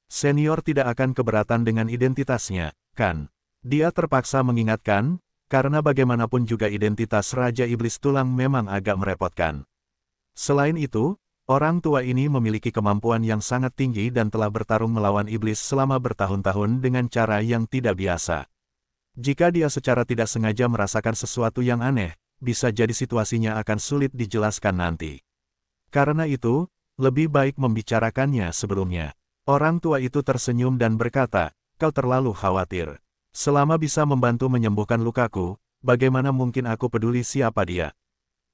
Senior tidak akan keberatan dengan identitasnya, kan? Dia terpaksa mengingatkan, karena bagaimanapun juga identitas Raja Iblis Tulang memang agak merepotkan. Selain itu, orang tua ini memiliki kemampuan yang sangat tinggi dan telah bertarung melawan iblis selama bertahun-tahun dengan cara yang tidak biasa. Jika dia secara tidak sengaja merasakan sesuatu yang aneh, bisa jadi situasinya akan sulit dijelaskan nanti. Karena itu, lebih baik membicarakannya sebelumnya. Orang tua itu tersenyum dan berkata, kau terlalu khawatir. Selama bisa membantu menyembuhkan lukaku, bagaimana mungkin aku peduli siapa dia?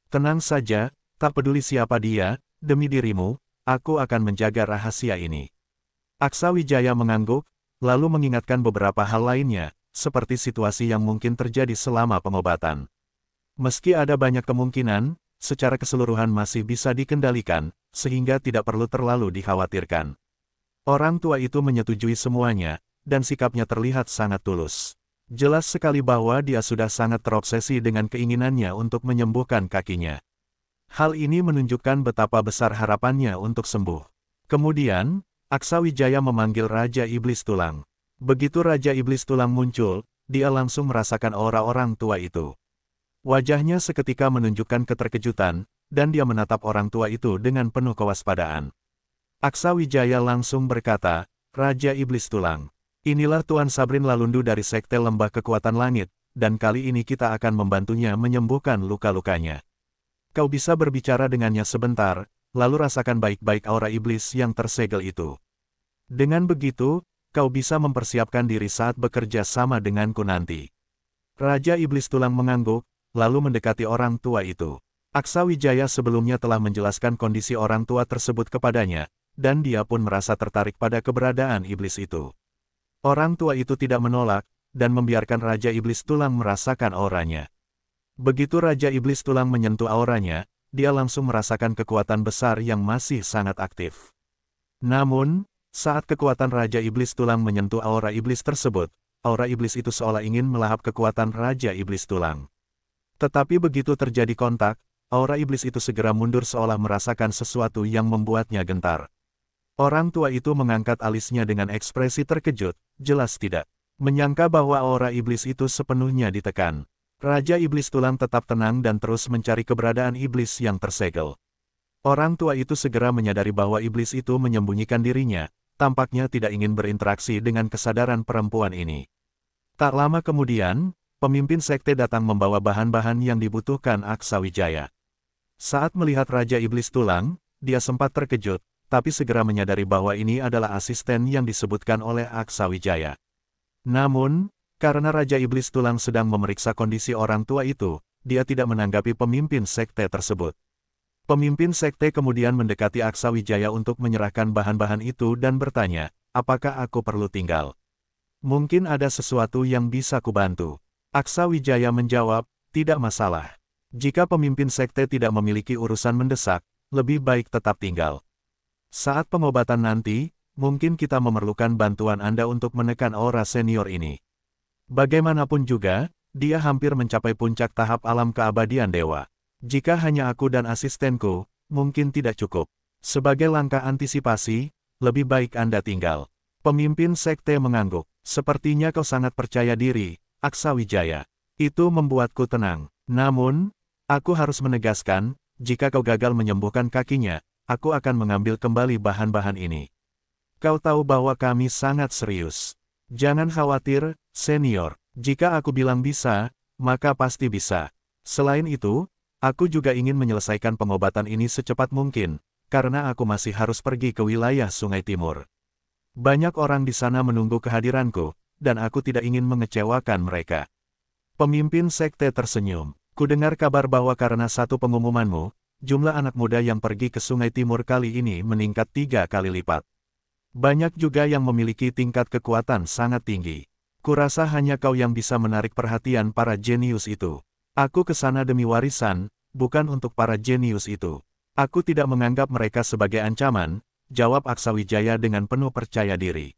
Tenang saja, tak peduli siapa dia, demi dirimu, aku akan menjaga rahasia ini. Aksa Wijaya mengangguk, lalu mengingatkan beberapa hal lainnya, seperti situasi yang mungkin terjadi selama pengobatan. Meski ada banyak kemungkinan, secara keseluruhan masih bisa dikendalikan, sehingga tidak perlu terlalu dikhawatirkan. Orang tua itu menyetujui semuanya, dan sikapnya terlihat sangat tulus. Jelas sekali bahwa dia sudah sangat terobsesi dengan keinginannya untuk menyembuhkan kakinya. Hal ini menunjukkan betapa besar harapannya untuk sembuh. Kemudian, Aksa Wijaya memanggil Raja Iblis Tulang. Begitu Raja Iblis Tulang muncul, dia langsung merasakan aura orang tua itu. Wajahnya seketika menunjukkan keterkejutan, dan dia menatap orang tua itu dengan penuh kewaspadaan. Aksa Wijaya langsung berkata, Raja Iblis Tulang, inilah Tuan Sabrin Lalundu dari Sekte Lembah Kekuatan Langit, dan kali ini kita akan membantunya menyembuhkan luka-lukanya. Kau bisa berbicara dengannya sebentar, lalu rasakan baik-baik aura iblis yang tersegel itu. Dengan begitu, kau bisa mempersiapkan diri saat bekerja sama denganku nanti. Raja Iblis Tulang mengangguk, lalu mendekati orang tua itu. Aksa Wijaya sebelumnya telah menjelaskan kondisi orang tua tersebut kepadanya, dan dia pun merasa tertarik pada keberadaan iblis itu. Orang tua itu tidak menolak, dan membiarkan Raja Iblis Tulang merasakan auranya. Begitu Raja Iblis Tulang menyentuh auranya, dia langsung merasakan kekuatan besar yang masih sangat aktif. Namun, saat kekuatan Raja Iblis Tulang menyentuh aura iblis tersebut, aura iblis itu seolah ingin melahap kekuatan Raja Iblis Tulang. Tetapi begitu terjadi kontak, aura iblis itu segera mundur seolah merasakan sesuatu yang membuatnya gentar. Orang tua itu mengangkat alisnya dengan ekspresi terkejut, jelas tidak menyangka bahwa aura iblis itu sepenuhnya ditekan. Raja Iblis Tulang tetap tenang dan terus mencari keberadaan iblis yang tersegel. Orang tua itu segera menyadari bahwa iblis itu menyembunyikan dirinya, tampaknya tidak ingin berinteraksi dengan kesadaran perempuan ini. Tak lama kemudian, pemimpin sekte datang membawa bahan-bahan yang dibutuhkan Aksawijaya. Saat melihat Raja Iblis Tulang, dia sempat terkejut, tapi segera menyadari bahwa ini adalah asisten yang disebutkan oleh Aksawijaya. Namun, karena Raja Iblis Tulang sedang memeriksa kondisi orang tua itu, dia tidak menanggapi pemimpin sekte tersebut. Pemimpin sekte kemudian mendekati Aksawijaya untuk menyerahkan bahan-bahan itu dan bertanya, apakah aku perlu tinggal? Mungkin ada sesuatu yang bisa kubantu. Aksawijaya menjawab, tidak masalah. Jika pemimpin sekte tidak memiliki urusan mendesak, lebih baik tetap tinggal. Saat pengobatan nanti, mungkin kita memerlukan bantuan Anda untuk menekan aura senior ini. Bagaimanapun juga, dia hampir mencapai puncak tahap alam keabadian dewa. Jika hanya aku dan asistenku, mungkin tidak cukup. Sebagai langkah antisipasi, lebih baik Anda tinggal. Pemimpin sekte mengangguk. Sepertinya kau sangat percaya diri, Aksawijaya. Itu membuatku tenang. Namun, aku harus menegaskan, jika kau gagal menyembuhkan kakinya, aku akan mengambil kembali bahan-bahan ini. Kau tahu bahwa kami sangat serius. Jangan khawatir, senior. Jika aku bilang bisa, maka pasti bisa. Selain itu, aku juga ingin menyelesaikan pengobatan ini secepat mungkin, karena aku masih harus pergi ke wilayah Sungai Timur. Banyak orang di sana menunggu kehadiranku, dan aku tidak ingin mengecewakan mereka. Pemimpin sekte tersenyum. Kudengar kabar bahwa karena satu pengumumanmu, jumlah anak muda yang pergi ke Sungai Timur kali ini meningkat 3 kali lipat. Banyak juga yang memiliki tingkat kekuatan sangat tinggi. Kurasa hanya kau yang bisa menarik perhatian para jenius itu. Aku ke sana demi warisan, bukan untuk para jenius itu. Aku tidak menganggap mereka sebagai ancaman, jawab Aksawijaya dengan penuh percaya diri.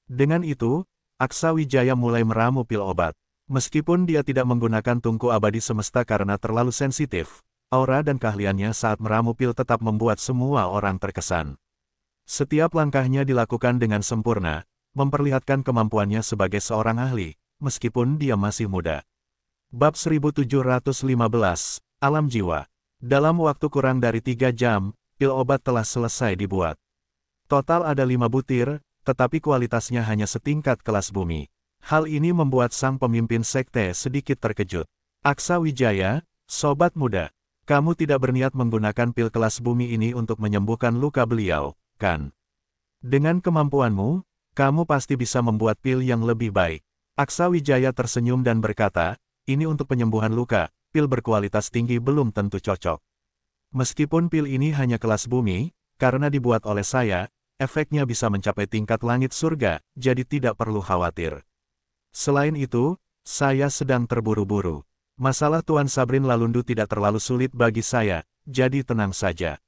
Dengan itu, Aksawijaya mulai meramu pil obat. Meskipun dia tidak menggunakan tungku abadi semesta karena terlalu sensitif, aura dan keahliannya saat meramu pil tetap membuat semua orang terkesan. Setiap langkahnya dilakukan dengan sempurna, memperlihatkan kemampuannya sebagai seorang ahli, meskipun dia masih muda. Bab 1715, Alam Jiwa. Dalam waktu kurang dari 3 jam, pil obat telah selesai dibuat. Total ada 5 butir, tetapi kualitasnya hanya setingkat kelas bumi. Hal ini membuat sang pemimpin sekte sedikit terkejut. Aksawijaya, sobat muda, kamu tidak berniat menggunakan pil kelas bumi ini untuk menyembuhkan luka beliau, kan? Dengan kemampuanmu, kamu pasti bisa membuat pil yang lebih baik. Aksawijaya tersenyum dan berkata, ini untuk penyembuhan luka, pil berkualitas tinggi belum tentu cocok. Meskipun pil ini hanya kelas bumi, karena dibuat oleh saya, efeknya bisa mencapai tingkat langit surga, jadi tidak perlu khawatir. Selain itu, saya sedang terburu-buru. Masalah Tuan Sabrin Lalundu tidak terlalu sulit bagi saya, jadi tenang saja.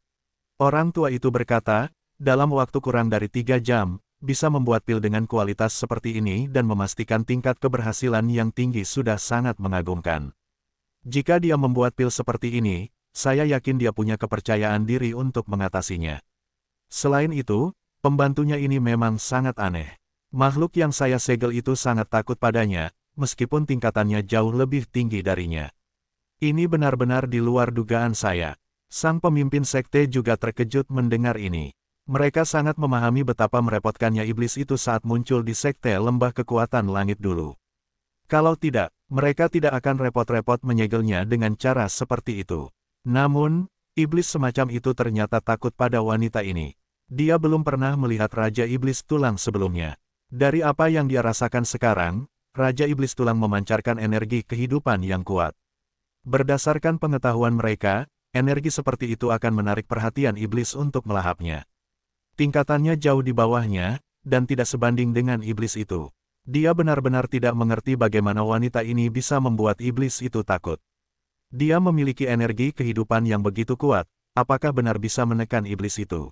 Orang tua itu berkata, dalam waktu kurang dari 3 jam, bisa membuat pil dengan kualitas seperti ini dan memastikan tingkat keberhasilan yang tinggi sudah sangat mengagumkan. Jika dia membuat pil seperti ini, saya yakin dia punya kepercayaan diri untuk mengatasinya. Selain itu, pembantunya ini memang sangat aneh. Makhluk yang saya segel itu sangat takut padanya, meskipun tingkatannya jauh lebih tinggi darinya. Ini benar-benar di luar dugaan saya. Sang pemimpin sekte juga terkejut mendengar ini. Mereka sangat memahami betapa merepotkannya iblis itu saat muncul di sekte lembah kekuatan langit dulu. Kalau tidak, mereka tidak akan repot-repot menyegelnya dengan cara seperti itu. Namun, iblis semacam itu ternyata takut pada wanita ini. Dia belum pernah melihat Raja Iblis Tulang sebelumnya. Dari apa yang dia rasakan sekarang, Raja Iblis Tulang memancarkan energi kehidupan yang kuat. Berdasarkan pengetahuan mereka, energi seperti itu akan menarik perhatian iblis untuk melahapnya. Tingkatannya jauh di bawahnya, dan tidak sebanding dengan iblis itu. Dia benar-benar tidak mengerti bagaimana wanita ini bisa membuat iblis itu takut. Dia memiliki energi kehidupan yang begitu kuat, apakah benar bisa menekan iblis itu?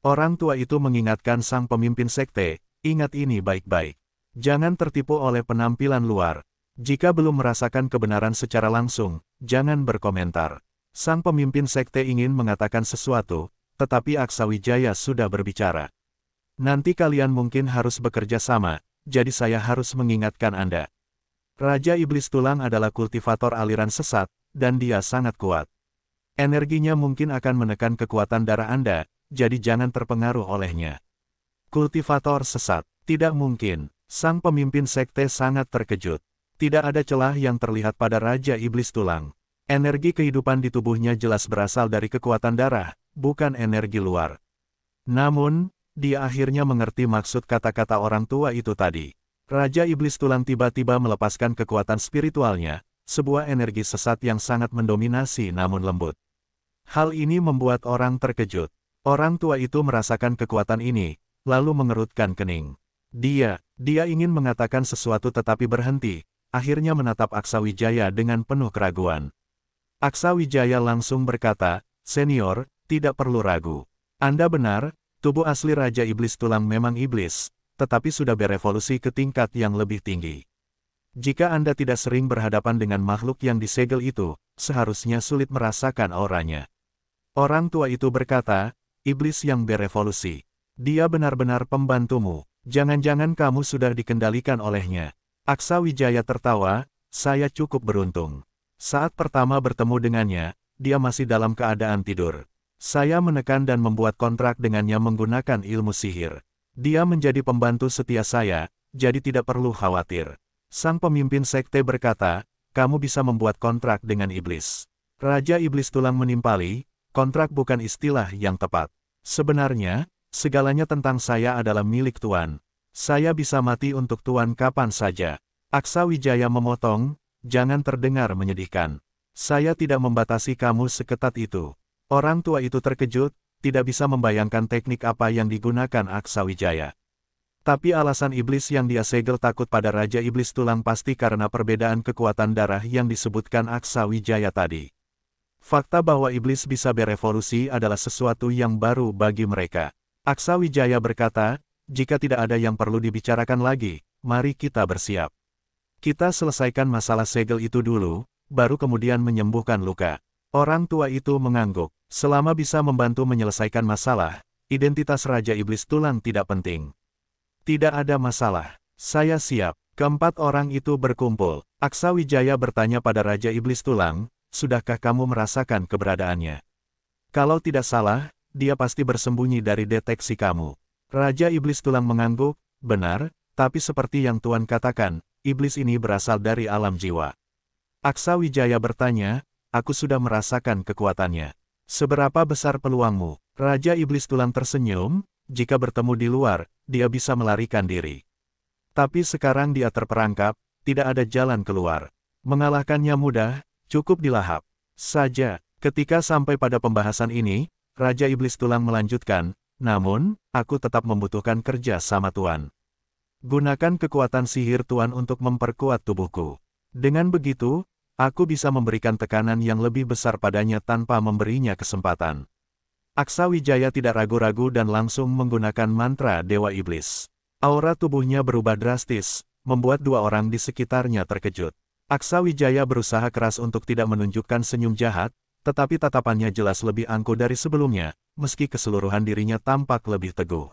Orang tua itu mengingatkan sang pemimpin sekte, ingat ini baik-baik. Jangan tertipu oleh penampilan luar. Jika belum merasakan kebenaran secara langsung, jangan berkomentar. Sang pemimpin sekte ingin mengatakan sesuatu, tetapi Aksawijaya sudah berbicara. Nanti kalian mungkin harus bekerja sama, jadi saya harus mengingatkan Anda. Raja Iblis Tulang adalah kultivator aliran sesat, dan dia sangat kuat. Energinya mungkin akan menekan kekuatan darah Anda, jadi jangan terpengaruh olehnya. Kultivator sesat, tidak mungkin. Sang pemimpin sekte sangat terkejut. Tidak ada celah yang terlihat pada Raja Iblis Tulang. Energi kehidupan di tubuhnya jelas berasal dari kekuatan darah, bukan energi luar. Namun, dia akhirnya mengerti maksud kata-kata orang tua itu tadi. Raja Iblis Tulang tiba-tiba melepaskan kekuatan spiritualnya, sebuah energi sesat yang sangat mendominasi namun lembut. Hal ini membuat orang terkejut. Orang tua itu merasakan kekuatan ini, lalu mengerutkan kening. Dia ingin mengatakan sesuatu tetapi berhenti, akhirnya menatap Aksawijaya dengan penuh keraguan. Aksawijaya langsung berkata, "Senior, tidak perlu ragu. Anda benar, tubuh asli Raja Iblis Tulang memang iblis, tetapi sudah berevolusi ke tingkat yang lebih tinggi. Jika Anda tidak sering berhadapan dengan makhluk yang disegel itu, seharusnya sulit merasakan auranya." Orang tua itu berkata, "Iblis yang berevolusi. Dia benar-benar pembantumu. Jangan-jangan kamu sudah dikendalikan olehnya." Aksawijaya tertawa, "Saya cukup beruntung. Saat pertama bertemu dengannya, dia masih dalam keadaan tidur. Saya menekan dan membuat kontrak dengannya menggunakan ilmu sihir. Dia menjadi pembantu setia saya, jadi tidak perlu khawatir." Sang pemimpin sekte berkata, "Kamu bisa membuat kontrak dengan iblis." Raja Iblis Tulang menimpali, "Kontrak bukan istilah yang tepat. Sebenarnya, segalanya tentang saya adalah milik Tuan. Saya bisa mati untuk Tuan kapan saja." Aksawijaya memotong, "Jangan terdengar menyedihkan. Saya tidak membatasi kamu seketat itu." Orang tua itu terkejut, tidak bisa membayangkan teknik apa yang digunakan Aksawijaya. Tapi alasan iblis yang dia segel takut pada Raja Iblis Tulang pasti karena perbedaan kekuatan darah yang disebutkan Aksawijaya tadi. Fakta bahwa iblis bisa berevolusi adalah sesuatu yang baru bagi mereka. Aksawijaya berkata, "Jika tidak ada yang perlu dibicarakan lagi, mari kita bersiap. Kita selesaikan masalah segel itu dulu, baru kemudian menyembuhkan luka." Orang tua itu mengangguk. Selama bisa membantu menyelesaikan masalah, identitas Raja Iblis Tulang tidak penting. "Tidak ada masalah. Saya siap." Keempat orang itu berkumpul. Aksawijaya bertanya pada Raja Iblis Tulang, "Sudahkah kamu merasakan keberadaannya? Kalau tidak salah, dia pasti bersembunyi dari deteksi kamu." Raja Iblis Tulang mengangguk, "Benar, tapi seperti yang Tuan katakan, iblis ini berasal dari alam jiwa." Aksawijaya bertanya, "Aku sudah merasakan kekuatannya. Seberapa besar peluangmu?" Raja Iblis Tulang tersenyum, "Jika bertemu di luar, dia bisa melarikan diri. Tapi sekarang dia terperangkap, tidak ada jalan keluar. Mengalahkannya mudah, cukup dilahap saja." Ketika sampai pada pembahasan ini, Raja Iblis Tulang melanjutkan, "Namun, aku tetap membutuhkan kerja sama Tuan. Gunakan kekuatan sihir Tuan untuk memperkuat tubuhku. Dengan begitu, aku bisa memberikan tekanan yang lebih besar padanya tanpa memberinya kesempatan." Aksawijaya tidak ragu-ragu dan langsung menggunakan mantra Dewa Iblis. Aura tubuhnya berubah drastis, membuat dua orang di sekitarnya terkejut. Aksawijaya berusaha keras untuk tidak menunjukkan senyum jahat, tetapi tatapannya jelas lebih angkuh dari sebelumnya, meski keseluruhan dirinya tampak lebih teguh.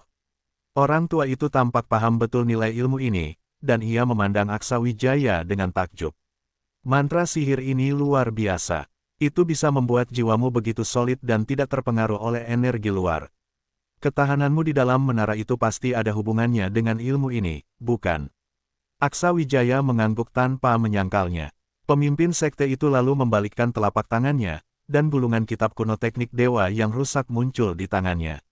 Orang tua itu tampak paham betul nilai ilmu ini, dan ia memandang Aksawijaya dengan takjub. "Mantra sihir ini luar biasa. Itu bisa membuat jiwamu begitu solid dan tidak terpengaruh oleh energi luar. Ketahananmu di dalam menara itu pasti ada hubungannya dengan ilmu ini, bukan?" Aksawijaya mengangguk tanpa menyangkalnya. Pemimpin sekte itu lalu membalikkan telapak tangannya, dan gulungan kitab kuno teknik dewa yang rusak muncul di tangannya.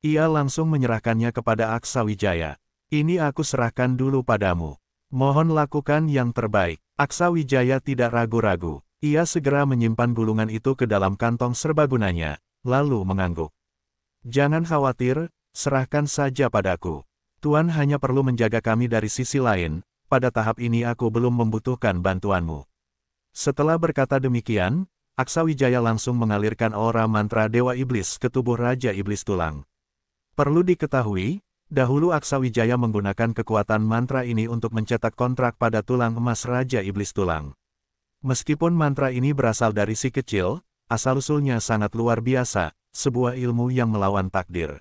Ia langsung menyerahkannya kepada Aksawijaya. "Ini aku serahkan dulu padamu. Mohon lakukan yang terbaik." Aksawijaya tidak ragu-ragu. Ia segera menyimpan gulungan itu ke dalam kantong serbagunanya, lalu mengangguk. "Jangan khawatir, serahkan saja padaku. Tuan hanya perlu menjaga kami dari sisi lain, pada tahap ini aku belum membutuhkan bantuanmu. Setelah berkata demikian, Aksawijaya langsung mengalirkan aura mantra Dewa Iblis ke tubuh Raja Iblis Tulang. Perlu diketahui, dahulu Aksawijaya menggunakan kekuatan mantra ini untuk mencetak kontrak pada tulang emas Raja Iblis Tulang. Meskipun mantra ini berasal dari si kecil, asal-usulnya sangat luar biasa, sebuah ilmu yang melawan takdir.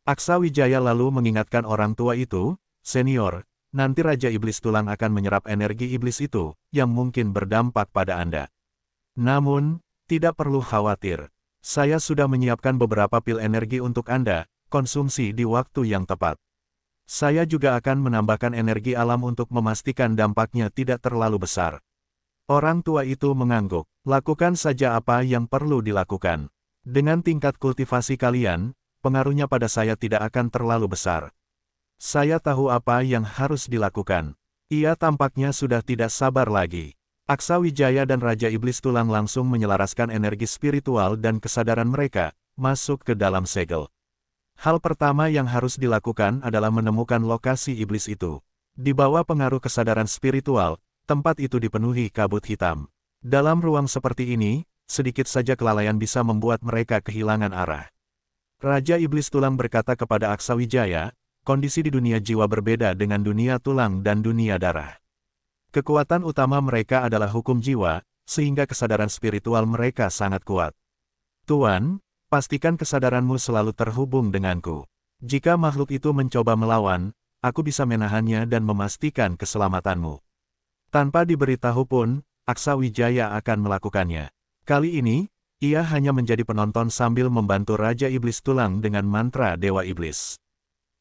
Aksawijaya lalu mengingatkan orang tua itu, "Senior, nanti Raja Iblis Tulang akan menyerap energi iblis itu, yang mungkin berdampak pada Anda. Namun, tidak perlu khawatir. Saya sudah menyiapkan beberapa pil energi untuk Anda, konsumsi di waktu yang tepat. Saya juga akan menambahkan energi alam untuk memastikan dampaknya tidak terlalu besar." Orang tua itu mengangguk, "Lakukan saja apa yang perlu dilakukan. Dengan tingkat kultivasi kalian, pengaruhnya pada saya tidak akan terlalu besar. Saya tahu apa yang harus dilakukan." Ia tampaknya sudah tidak sabar lagi. Aksawijaya dan Raja Iblis Tulang langsung menyelaraskan energi spiritual dan kesadaran mereka, masuk ke dalam segel. Hal pertama yang harus dilakukan adalah menemukan lokasi iblis itu. Di bawah pengaruh kesadaran spiritual, tempat itu dipenuhi kabut hitam. Dalam ruang seperti ini, sedikit saja kelalaian bisa membuat mereka kehilangan arah. Raja Iblis Tulang berkata kepada Aksawijaya, "Kondisi di dunia jiwa berbeda dengan dunia tulang dan dunia darah. Kekuatan utama mereka adalah hukum jiwa, sehingga kesadaran spiritual mereka sangat kuat. Tuan, pastikan kesadaranmu selalu terhubung denganku. Jika makhluk itu mencoba melawan, aku bisa menahannya dan memastikan keselamatanmu." Tanpa diberitahu pun, Aksawijaya akan melakukannya. Kali ini, ia hanya menjadi penonton sambil membantu Raja Iblis Tulang dengan mantra Dewa Iblis.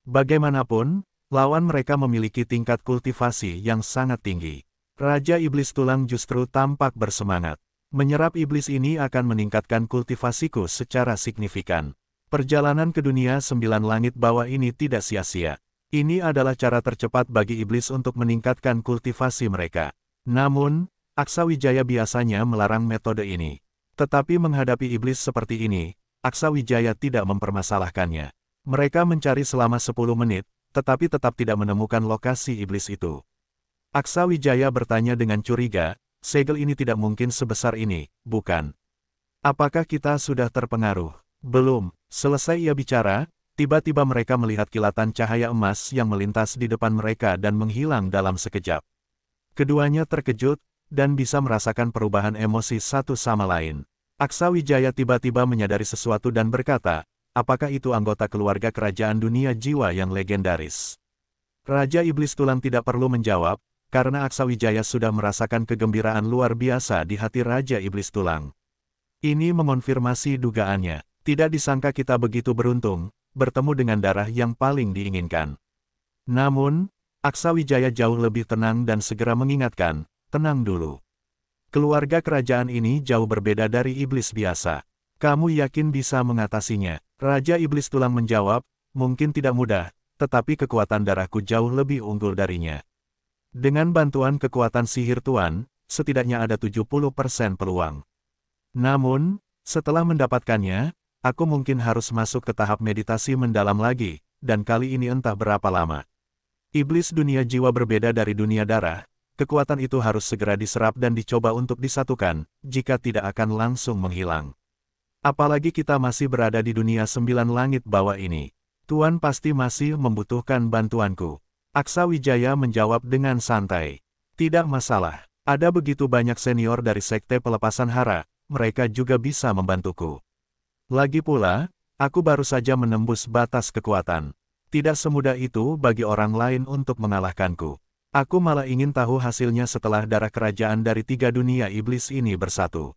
Bagaimanapun, lawan mereka memiliki tingkat kultivasi yang sangat tinggi. Raja Iblis Tulang justru tampak bersemangat. Menyerap iblis ini akan meningkatkan kultivasiku secara signifikan. Perjalanan ke dunia 9 langit bawah ini tidak sia-sia. Ini adalah cara tercepat bagi iblis untuk meningkatkan kultivasi mereka. Namun, Aksawijaya biasanya melarang metode ini. Tetapi menghadapi iblis seperti ini, Aksawijaya tidak mempermasalahkannya. Mereka mencari selama 10 menit, tetapi tetap tidak menemukan lokasi iblis itu. Aksawijaya bertanya dengan curiga, "Segel ini tidak mungkin sebesar ini, bukan? Apakah kita sudah terpengaruh?" "Belum." Selesai ia bicara, tiba-tiba mereka melihat kilatan cahaya emas yang melintas di depan mereka dan menghilang dalam sekejap. Keduanya terkejut, dan bisa merasakan perubahan emosi satu sama lain. Aksawijaya tiba-tiba menyadari sesuatu dan berkata, "Apakah itu anggota keluarga kerajaan dunia jiwa yang legendaris?" Raja Iblis Tulang tidak perlu menjawab, karena Aksawijaya sudah merasakan kegembiraan luar biasa di hati Raja Iblis Tulang. Ini mengonfirmasi dugaannya. Tidak disangka kita begitu beruntung, bertemu dengan darah yang paling diinginkan. Namun, Aksawijaya jauh lebih tenang dan segera mengingatkan, "Tenang dulu. Keluarga kerajaan ini jauh berbeda dari iblis biasa. Kamu yakin bisa mengatasinya?" Raja Iblis Tulang menjawab, "Mungkin tidak mudah, tetapi kekuatan darahku jauh lebih unggul darinya. Dengan bantuan kekuatan sihir Tuan, setidaknya ada 70% peluang. Namun, setelah mendapatkannya, aku mungkin harus masuk ke tahap meditasi mendalam lagi, dan kali ini entah berapa lama. Iblis dunia jiwa berbeda dari dunia darah, kekuatan itu harus segera diserap dan dicoba untuk disatukan, jika tidak akan langsung menghilang. Apalagi kita masih berada di dunia 9 langit bawah ini. Tuan pasti masih membutuhkan bantuanku." Aksawijaya menjawab dengan santai, "Tidak masalah, ada begitu banyak senior dari Sekte Pelepasan Hara, mereka juga bisa membantuku. Lagi pula, aku baru saja menembus batas kekuatan. Tidak semudah itu bagi orang lain untuk mengalahkanku. Aku malah ingin tahu hasilnya setelah darah kerajaan dari 3 dunia iblis ini bersatu.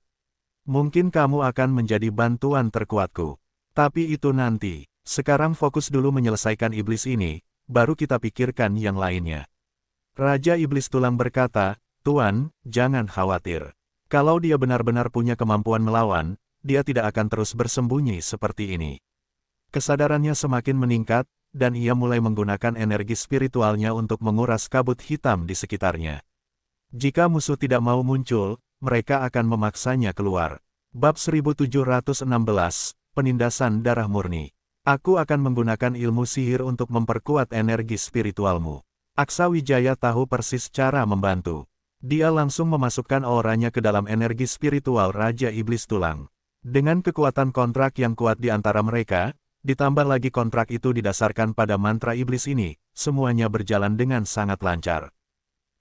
Mungkin kamu akan menjadi bantuan terkuatku. Tapi itu nanti. Sekarang fokus dulu menyelesaikan iblis ini, baru kita pikirkan yang lainnya." Raja Iblis Tulang berkata, "Tuan, jangan khawatir. Kalau dia benar-benar punya kemampuan melawan, dia tidak akan terus bersembunyi seperti ini." Kesadarannya semakin meningkat, dan ia mulai menggunakan energi spiritualnya untuk menguras kabut hitam di sekitarnya. Jika musuh tidak mau muncul, mereka akan memaksanya keluar. Bab 1716, Penindasan Darah Murni. Aku akan menggunakan ilmu sihir untuk memperkuat energi spiritualmu. Aksa Wijaya tahu persis cara membantu. Dia langsung memasukkan auranya ke dalam energi spiritual Raja Iblis Tulang. Dengan kekuatan kontrak yang kuat di antara mereka, ditambah lagi kontrak itu didasarkan pada mantra iblis ini, semuanya berjalan dengan sangat lancar.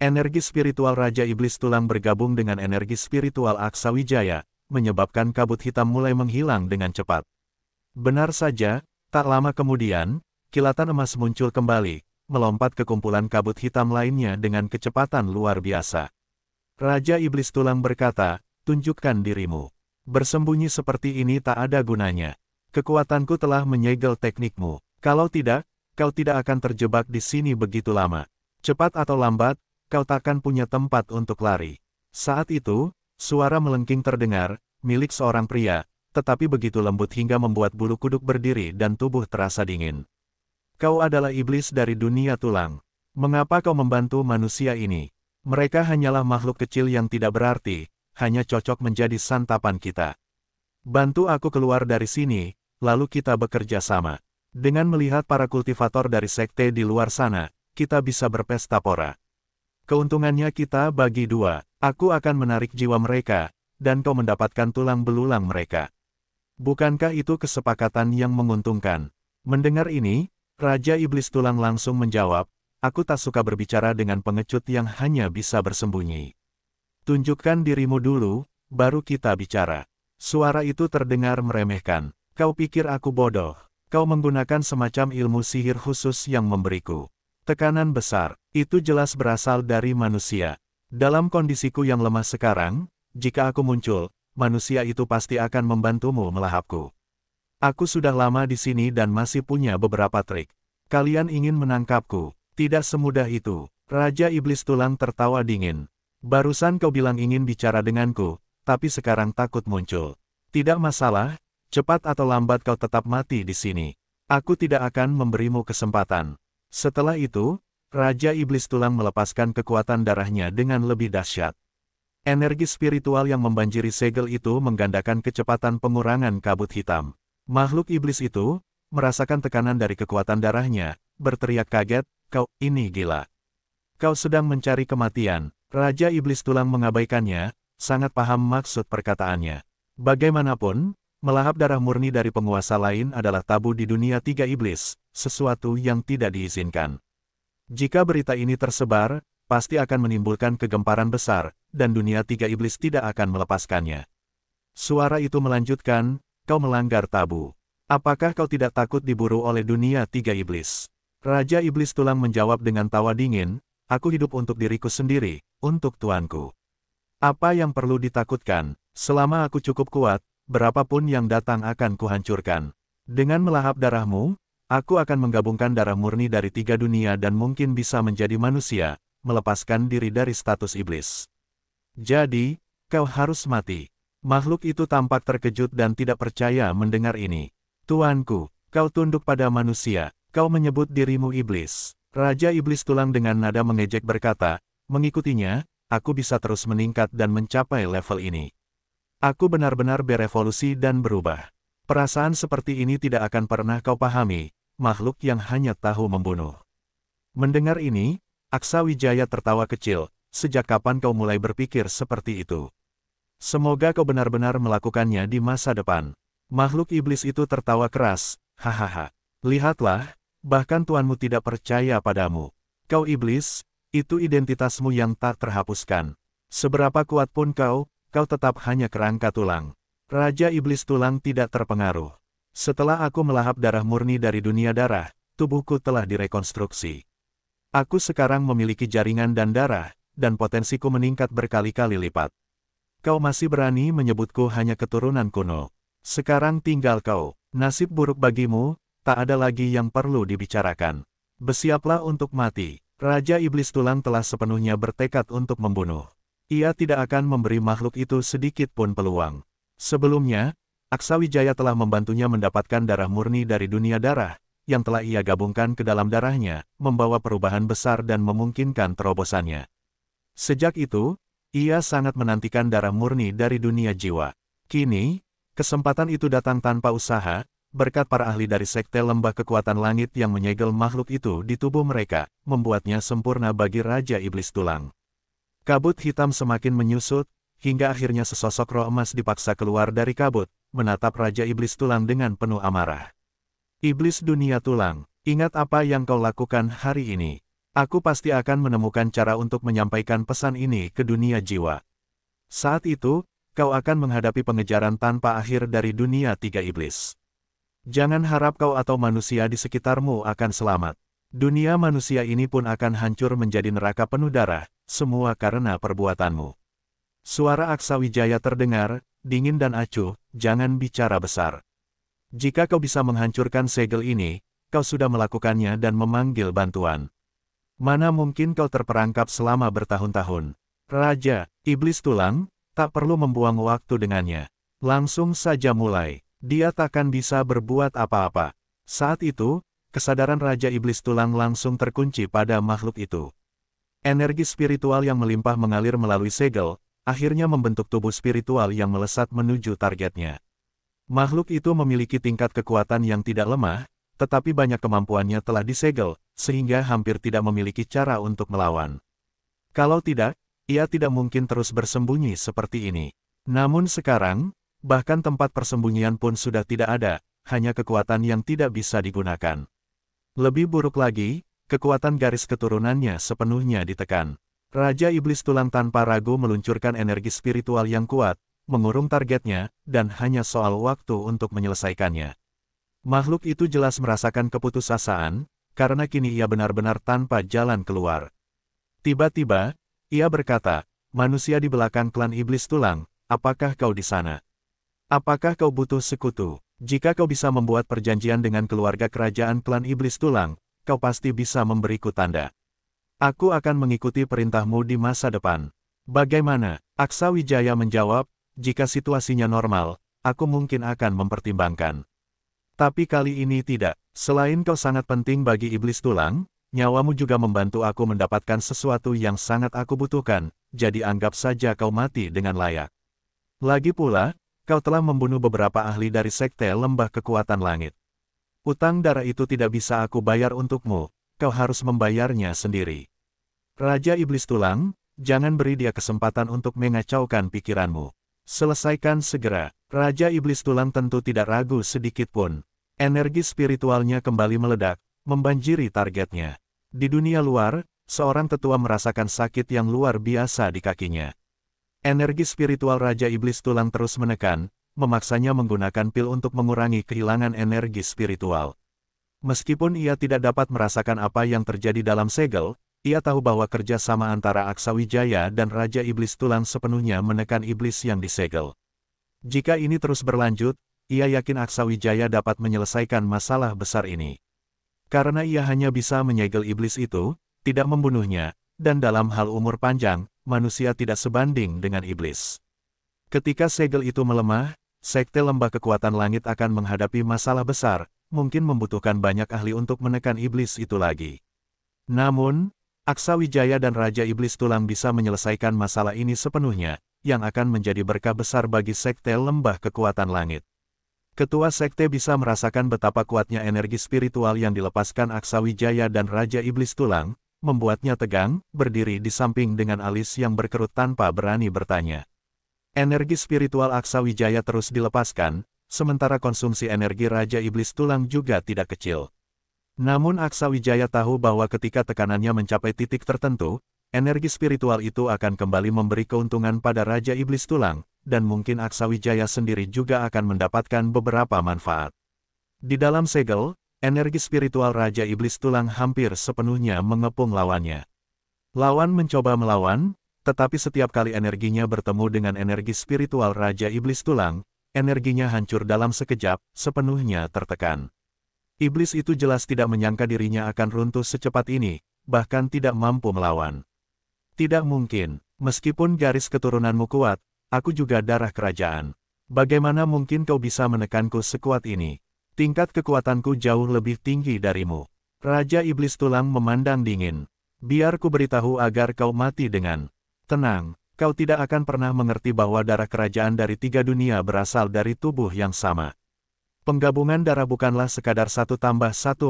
Energi spiritual Raja Iblis Tulang bergabung dengan energi spiritual Aksa Wijaya, menyebabkan kabut hitam mulai menghilang dengan cepat. Benar saja, tak lama kemudian, kilatan emas muncul kembali, melompat ke kumpulan kabut hitam lainnya dengan kecepatan luar biasa. Raja Iblis Tulang berkata, "Tunjukkan dirimu. Bersembunyi seperti ini tak ada gunanya. Kekuatanku telah menyegel teknikmu. Kalau tidak, kau tidak akan terjebak di sini begitu lama. Cepat atau lambat, kau takkan punya tempat untuk lari." Saat itu, suara melengking terdengar, milik seorang pria, tetapi begitu lembut hingga membuat bulu kuduk berdiri dan tubuh terasa dingin. "Kau adalah iblis dari dunia tulang. Mengapa kau membantu manusia ini? Mereka hanyalah makhluk kecil yang tidak berarti, hanya cocok menjadi santapan kita. Bantu aku keluar dari sini, lalu kita bekerja sama. Dengan melihat para kultivator dari sekte di luar sana, kita bisa berpesta pora. Keuntungannya kita bagi dua, aku akan menarik jiwa mereka, dan kau mendapatkan tulang belulang mereka. Bukankah itu kesepakatan yang menguntungkan?" Mendengar ini, Raja Iblis Tulang langsung menjawab, "Aku tak suka berbicara dengan pengecut yang hanya bisa bersembunyi. Tunjukkan dirimu dulu, baru kita bicara." Suara itu terdengar meremehkan. "Kau pikir aku bodoh? Kau menggunakan semacam ilmu sihir khusus yang memberiku tekanan besar. Itu jelas berasal dari manusia. Dalam kondisiku yang lemah sekarang, jika aku muncul, manusia itu pasti akan membantumu melahapku. Aku sudah lama di sini dan masih punya beberapa trik. Kalian ingin menangkapku? Tidak semudah itu." Raja Iblis Tulang tertawa dingin. "Barusan kau bilang ingin bicara denganku, tapi sekarang takut muncul. Tidak masalah, cepat atau lambat kau tetap mati di sini. Aku tidak akan memberimu kesempatan." Setelah itu, Raja Iblis Tulang melepaskan kekuatan darahnya dengan lebih dahsyat. Energi spiritual yang membanjiri segel itu menggandakan kecepatan pengurangan kabut hitam. Makhluk iblis itu, merasakan tekanan dari kekuatan darahnya, berteriak kaget, "Kau, ini gila. Kau sedang mencari kematian." Raja Iblis Tulang mengabaikannya, sangat paham maksud perkataannya. Bagaimanapun, melahap darah murni dari penguasa lain adalah tabu di dunia tiga iblis, sesuatu yang tidak diizinkan. Jika berita ini tersebar, pasti akan menimbulkan kegemparan besar, dan dunia tiga iblis tidak akan melepaskannya. Suara itu melanjutkan, "Kau melanggar tabu. Apakah kau tidak takut diburu oleh dunia tiga iblis?" Raja Iblis Tulang menjawab dengan tawa dingin, "Aku hidup untuk diriku sendiri, untuk tuanku. Apa yang perlu ditakutkan? Selama aku cukup kuat, berapapun yang datang akan kuhancurkan. Dengan melahap darahmu, aku akan menggabungkan darah murni dari tiga dunia dan mungkin bisa menjadi manusia, melepaskan diri dari status iblis. Jadi, kau harus mati." Makhluk itu tampak terkejut dan tidak percaya mendengar ini. "Tuanku, kau tunduk pada manusia, kau menyebut dirimu iblis." Raja Iblis Tulang dengan nada mengejek berkata, "Mengikutinya, aku bisa terus meningkat dan mencapai level ini. Aku benar-benar berevolusi dan berubah. Perasaan seperti ini tidak akan pernah kau pahami, makhluk yang hanya tahu membunuh." Mendengar ini, Aksa Wijaya tertawa kecil, "Sejak kapan kau mulai berpikir seperti itu? Semoga kau benar-benar melakukannya di masa depan." Makhluk iblis itu tertawa keras, "Hahaha. Lihatlah, bahkan tuanmu tidak percaya padamu. Kau iblis, itu identitasmu yang tak terhapuskan. Seberapa kuat pun kau tetap hanya kerangka tulang." Raja Iblis Tulang tidak terpengaruh. "Setelah aku melahap darah murni dari dunia darah, tubuhku telah direkonstruksi. Aku sekarang memiliki jaringan dan darah, dan potensiku meningkat berkali-kali lipat. Kau masih berani menyebutku hanya keturunan kuno. Sekarang tinggal kau. Nasib buruk bagimu, tak ada lagi yang perlu dibicarakan. Bersiaplah untuk mati." Raja Iblis Tulang telah sepenuhnya bertekad untuk membunuh. Ia tidak akan memberi makhluk itu sedikit pun peluang. Sebelumnya, Aksa Wijaya telah membantunya mendapatkan darah murni dari dunia darah, yang telah ia gabungkan ke dalam darahnya, membawa perubahan besar dan memungkinkan terobosannya. Sejak itu, ia sangat menantikan darah murni dari dunia jiwa. Kini, kesempatan itu datang tanpa usaha, berkat para ahli dari Sekte Lembah Kekuatan Langit yang menyegel makhluk itu di tubuh mereka, membuatnya sempurna bagi Raja Iblis Tulang. Kabut hitam semakin menyusut, hingga akhirnya sesosok roh emas dipaksa keluar dari kabut, menatap Raja Iblis Tulang dengan penuh amarah. Iblis dunia tulang, ingat apa yang kau lakukan hari ini. Aku pasti akan menemukan cara untuk menyampaikan pesan ini ke dunia jiwa. Saat itu, kau akan menghadapi pengejaran tanpa akhir dari dunia tiga iblis. Jangan harap kau atau manusia di sekitarmu akan selamat. Dunia manusia ini pun akan hancur menjadi neraka penuh darah, semua karena perbuatanmu. Suara Aksa Wijaya terdengar, dingin dan acuh, jangan bicara besar. Jika kau bisa menghancurkan segel ini, kau sudah melakukannya dan memanggil bantuan. Mana mungkin kau terperangkap selama bertahun-tahun. Raja, Iblis Tulang, tak perlu membuang waktu dengannya. Langsung saja mulai, dia takkan bisa berbuat apa-apa. Saat itu, kesadaran Raja Iblis Tulang langsung terkunci pada makhluk itu. Energi spiritual yang melimpah mengalir melalui segel, akhirnya membentuk tubuh spiritual yang melesat menuju targetnya. Makhluk itu memiliki tingkat kekuatan yang tidak lemah, tetapi banyak kemampuannya telah disegel, sehingga hampir tidak memiliki cara untuk melawan. Kalau tidak, ia tidak mungkin terus bersembunyi seperti ini. Namun sekarang, bahkan tempat persembunyian pun sudah tidak ada, hanya kekuatan yang tidak bisa digunakan. Lebih buruk lagi, kekuatan garis keturunannya sepenuhnya ditekan. Raja Iblis Tulang tanpa ragu meluncurkan energi spiritual yang kuat, mengurung targetnya, dan hanya soal waktu untuk menyelesaikannya. Makhluk itu jelas merasakan keputusasaan, karena kini ia benar-benar tanpa jalan keluar. Tiba-tiba, ia berkata, manusia di belakang klan Iblis Tulang, apakah kau di sana? Apakah kau butuh sekutu? Jika kau bisa membuat perjanjian dengan keluarga kerajaan klan Iblis Tulang, kau pasti bisa memberiku tanda. Aku akan mengikuti perintahmu di masa depan. Bagaimana? Aksa Wijaya menjawab, jika situasinya normal, aku mungkin akan mempertimbangkan. Tapi kali ini tidak. Selain kau sangat penting bagi Iblis Tulang, nyawamu juga membantu aku mendapatkan sesuatu yang sangat aku butuhkan, jadi anggap saja kau mati dengan layak. Lagi pula, kau telah membunuh beberapa ahli dari Sekte Lembah Kekuatan Langit. Utang darah itu tidak bisa aku bayar untukmu, kau harus membayarnya sendiri. Raja Iblis Tulang, jangan beri dia kesempatan untuk mengacaukan pikiranmu. Selesaikan segera. Raja Iblis Tulang tentu tidak ragu sedikit pun. Energi spiritualnya kembali meledak, membanjiri targetnya. Di dunia luar, seorang tetua merasakan sakit yang luar biasa di kakinya. Energi spiritual Raja Iblis Tulang terus menekan, memaksanya menggunakan pil untuk mengurangi kehilangan energi spiritual. Meskipun ia tidak dapat merasakan apa yang terjadi dalam segel, ia tahu bahwa kerjasama antara Aksa Wijaya dan Raja Iblis Tulang sepenuhnya menekan iblis yang disegel. Jika ini terus berlanjut, ia yakin Aksa Wijaya dapat menyelesaikan masalah besar ini. Karena ia hanya bisa menyegel iblis itu, tidak membunuhnya, dan dalam hal umur panjang, manusia tidak sebanding dengan iblis. Ketika segel itu melemah, Sekte Lembah Kekuatan Langit akan menghadapi masalah besar, mungkin membutuhkan banyak ahli untuk menekan iblis itu lagi. Namun, Aksa Wijaya dan Raja Iblis Tulang bisa menyelesaikan masalah ini sepenuhnya, yang akan menjadi berkah besar bagi Sekte Lembah Kekuatan Langit. Ketua Sekte bisa merasakan betapa kuatnya energi spiritual yang dilepaskan Aksa Wijaya dan Raja Iblis Tulang, membuatnya tegang, berdiri di samping dengan alis yang berkerut tanpa berani bertanya. Energi spiritual Aksa Wijaya terus dilepaskan, sementara konsumsi energi Raja Iblis Tulang juga tidak kecil. Namun Aksa Wijaya tahu bahwa ketika tekanannya mencapai titik tertentu, energi spiritual itu akan kembali memberi keuntungan pada Raja Iblis Tulang, dan mungkin Aksa Wijaya sendiri juga akan mendapatkan beberapa manfaat. Di dalam segel, energi spiritual Raja Iblis Tulang hampir sepenuhnya mengepung lawannya. Lawan mencoba melawan, tetapi setiap kali energinya bertemu dengan energi spiritual Raja Iblis Tulang, energinya hancur dalam sekejap, sepenuhnya tertekan. Iblis itu jelas tidak menyangka dirinya akan runtuh secepat ini, bahkan tidak mampu melawan. Tidak mungkin, meskipun garis keturunanmu kuat, aku juga darah kerajaan. Bagaimana mungkin kau bisa menekanku sekuat ini? Tingkat kekuatanku jauh lebih tinggi darimu. Raja Iblis Tulang memandang dingin. Biar ku beritahu agar kau mati dengan tenang. Kau tidak akan pernah mengerti bahwa darah kerajaan dari 3 dunia berasal dari tubuh yang sama. Penggabungan darah bukanlah sekadar 1+1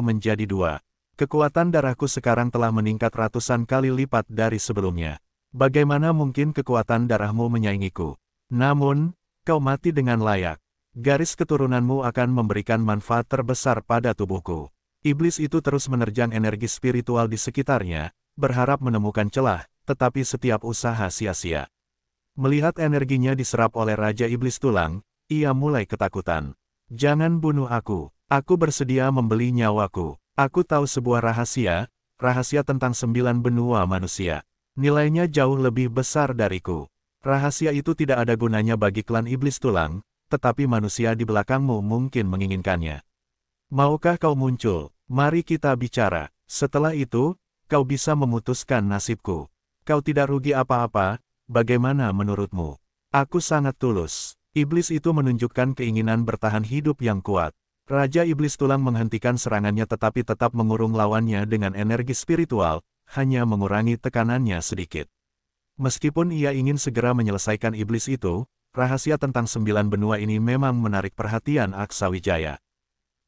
menjadi 2. Kekuatan darahku sekarang telah meningkat ratusan kali lipat dari sebelumnya. Bagaimana mungkin kekuatan darahmu menyaingiku? Namun, kau mati dengan layak. Garis keturunanmu akan memberikan manfaat terbesar pada tubuhku. Iblis itu terus menerjang energi spiritual di sekitarnya, berharap menemukan celah, tetapi setiap usaha sia-sia. Melihat energinya diserap oleh Raja Iblis Tulang, ia mulai ketakutan. Jangan bunuh aku bersedia membeli nyawaku. Aku tahu sebuah rahasia tentang 9 benua manusia. Nilainya jauh lebih besar dariku. Rahasia itu tidak ada gunanya bagi klan Iblis Tulang, tetapi manusia di belakangmu mungkin menginginkannya. Maukah kau muncul? Mari kita bicara. Setelah itu, kau bisa memutuskan nasibku. Kau tidak rugi apa-apa, bagaimana menurutmu? Aku sangat tulus. Iblis itu menunjukkan keinginan bertahan hidup yang kuat. Raja Iblis Tulang menghentikan serangannya tetapi tetap mengurung lawannya dengan energi spiritual, hanya mengurangi tekanannya sedikit. Meskipun ia ingin segera menyelesaikan iblis itu, rahasia tentang 9 benua ini memang menarik perhatian Aksawijaya.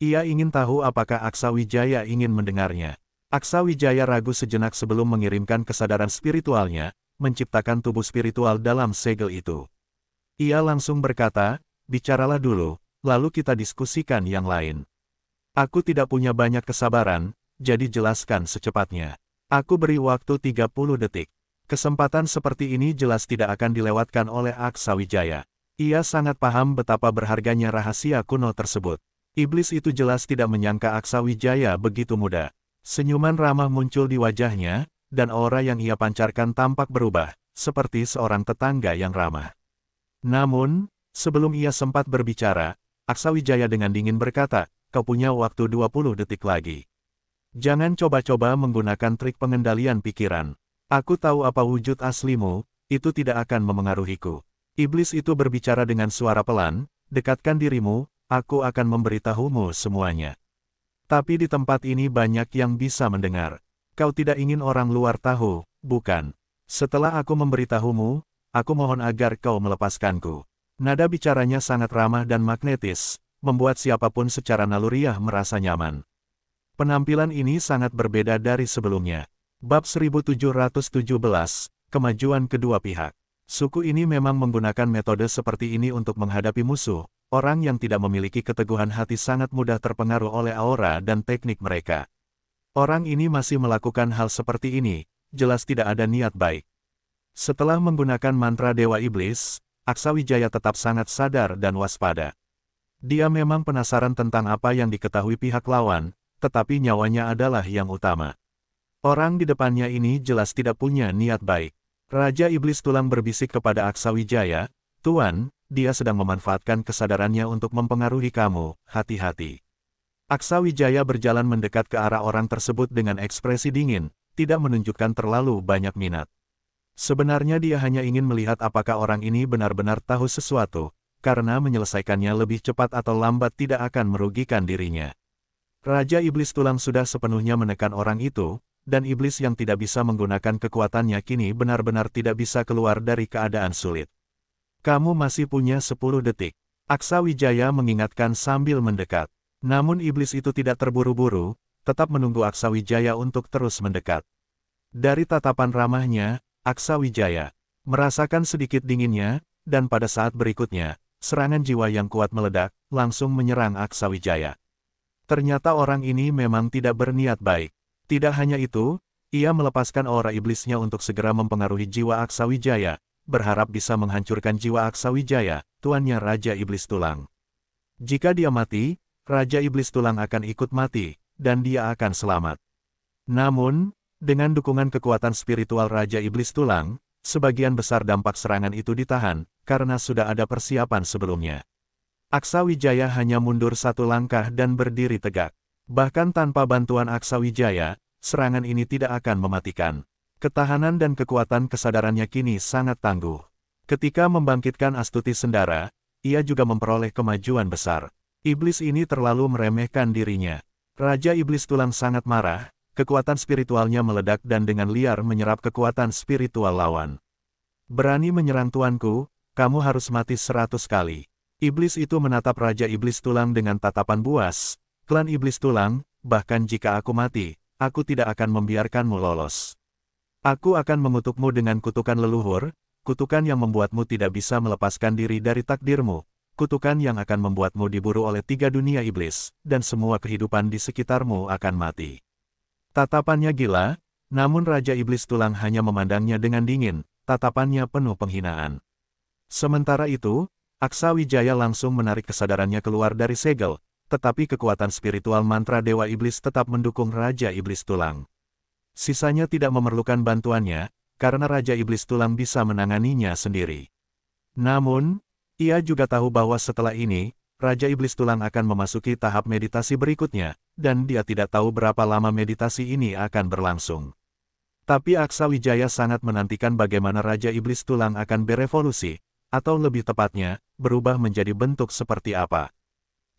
Ia ingin tahu apakah Aksawijaya ingin mendengarnya. Aksawijaya ragu sejenak sebelum mengirimkan kesadaran spiritualnya, menciptakan tubuh spiritual dalam segel itu. Ia langsung berkata, bicaralah dulu, lalu kita diskusikan yang lain. Aku tidak punya banyak kesabaran, jadi jelaskan secepatnya. Aku beri waktu 30 detik. Kesempatan seperti ini jelas tidak akan dilewatkan oleh Aksawijaya. Ia sangat paham betapa berharganya rahasia kuno tersebut. Iblis itu jelas tidak menyangka Aksawijaya begitu mudah. Senyuman ramah muncul di wajahnya, dan aura yang ia pancarkan tampak berubah, seperti seorang tetangga yang ramah. Namun, sebelum ia sempat berbicara, Aksawijaya dengan dingin berkata, kau punya waktu 20 detik lagi. Jangan coba-coba menggunakan trik pengendalian pikiran. Aku tahu apa wujud aslimu, itu tidak akan memengaruhiku. Iblis itu berbicara dengan suara pelan, dekatkan dirimu, aku akan memberitahumu semuanya. Tapi di tempat ini banyak yang bisa mendengar. Kau tidak ingin orang luar tahu, bukan? Setelah aku memberitahumu, aku mohon agar kau melepaskanku. Nada bicaranya sangat ramah dan magnetis, membuat siapapun secara naluriah merasa nyaman. Penampilan ini sangat berbeda dari sebelumnya. Bab 1717, Kemajuan kedua pihak. Suku ini memang menggunakan metode seperti ini untuk menghadapi musuh. Orang yang tidak memiliki keteguhan hati sangat mudah terpengaruh oleh aura dan teknik mereka. Orang ini masih melakukan hal seperti ini, jelas tidak ada niat baik. Setelah menggunakan mantra Dewa Iblis, Aksawijaya tetap sangat sadar dan waspada. Dia memang penasaran tentang apa yang diketahui pihak lawan, tetapi nyawanya adalah yang utama. Orang di depannya ini jelas tidak punya niat baik. Raja Iblis Tulang berbisik kepada Aksawijaya, Tuan, dia sedang memanfaatkan kesadarannya untuk mempengaruhi kamu, hati-hati. Aksawijaya berjalan mendekat ke arah orang tersebut dengan ekspresi dingin, tidak menunjukkan terlalu banyak minat. Sebenarnya dia hanya ingin melihat apakah orang ini benar-benar tahu sesuatu, karena menyelesaikannya lebih cepat atau lambat tidak akan merugikan dirinya. Raja Iblis Tulang sudah sepenuhnya menekan orang itu, dan iblis yang tidak bisa menggunakan kekuatannya kini benar-benar tidak bisa keluar dari keadaan sulit. Kamu masih punya 10 detik. Aksawijaya mengingatkan sambil mendekat. Namun iblis itu tidak terburu-buru, tetap menunggu Aksawijaya untuk terus mendekat. Dari tatapan ramahnya, Aksawijaya merasakan sedikit dinginnya, dan pada saat berikutnya, serangan jiwa yang kuat meledak, langsung menyerang Aksawijaya. Ternyata orang ini memang tidak berniat baik. Tidak hanya itu, ia melepaskan aura iblisnya untuk segera mempengaruhi jiwa Aksawijaya, berharap bisa menghancurkan jiwa Aksawijaya, tuannya Raja Iblis Tulang. Jika dia mati, Raja Iblis Tulang akan ikut mati, dan dia akan selamat. Namun, dengan dukungan kekuatan spiritual Raja Iblis Tulang, sebagian besar dampak serangan itu ditahan, karena sudah ada persiapan sebelumnya. Aksawijaya hanya mundur satu langkah dan berdiri tegak. Bahkan tanpa bantuan Aksawijaya, serangan ini tidak akan mematikan. Ketahanan dan kekuatan kesadarannya kini sangat tangguh. Ketika membangkitkan astuti sendara, ia juga memperoleh kemajuan besar. Iblis ini terlalu meremehkan dirinya. Raja Iblis Tulang sangat marah, kekuatan spiritualnya meledak dan dengan liar menyerap kekuatan spiritual lawan. Berani menyerang tuanku, kamu harus mati 100 kali. Iblis itu menatap Raja Iblis Tulang dengan tatapan buas. Klan Iblis Tulang, bahkan jika aku mati, aku tidak akan membiarkanmu lolos. Aku akan mengutukmu dengan kutukan leluhur, kutukan yang membuatmu tidak bisa melepaskan diri dari takdirmu, kutukan yang akan membuatmu diburu oleh 3 dunia iblis, dan semua kehidupan di sekitarmu akan mati. Tatapannya gila, namun Raja Iblis Tulang hanya memandangnya dengan dingin, tatapannya penuh penghinaan. Sementara itu, Aksawijaya langsung menarik kesadarannya keluar dari segel, tetapi kekuatan spiritual mantra Dewa Iblis tetap mendukung Raja Iblis Tulang. Sisanya tidak memerlukan bantuannya, karena Raja Iblis Tulang bisa menanganinya sendiri. Namun, ia juga tahu bahwa setelah ini, Raja Iblis Tulang akan memasuki tahap meditasi berikutnya, dan dia tidak tahu berapa lama meditasi ini akan berlangsung. Tapi Aksawijaya sangat menantikan bagaimana Raja Iblis Tulang akan berevolusi, atau lebih tepatnya, berubah menjadi bentuk seperti apa.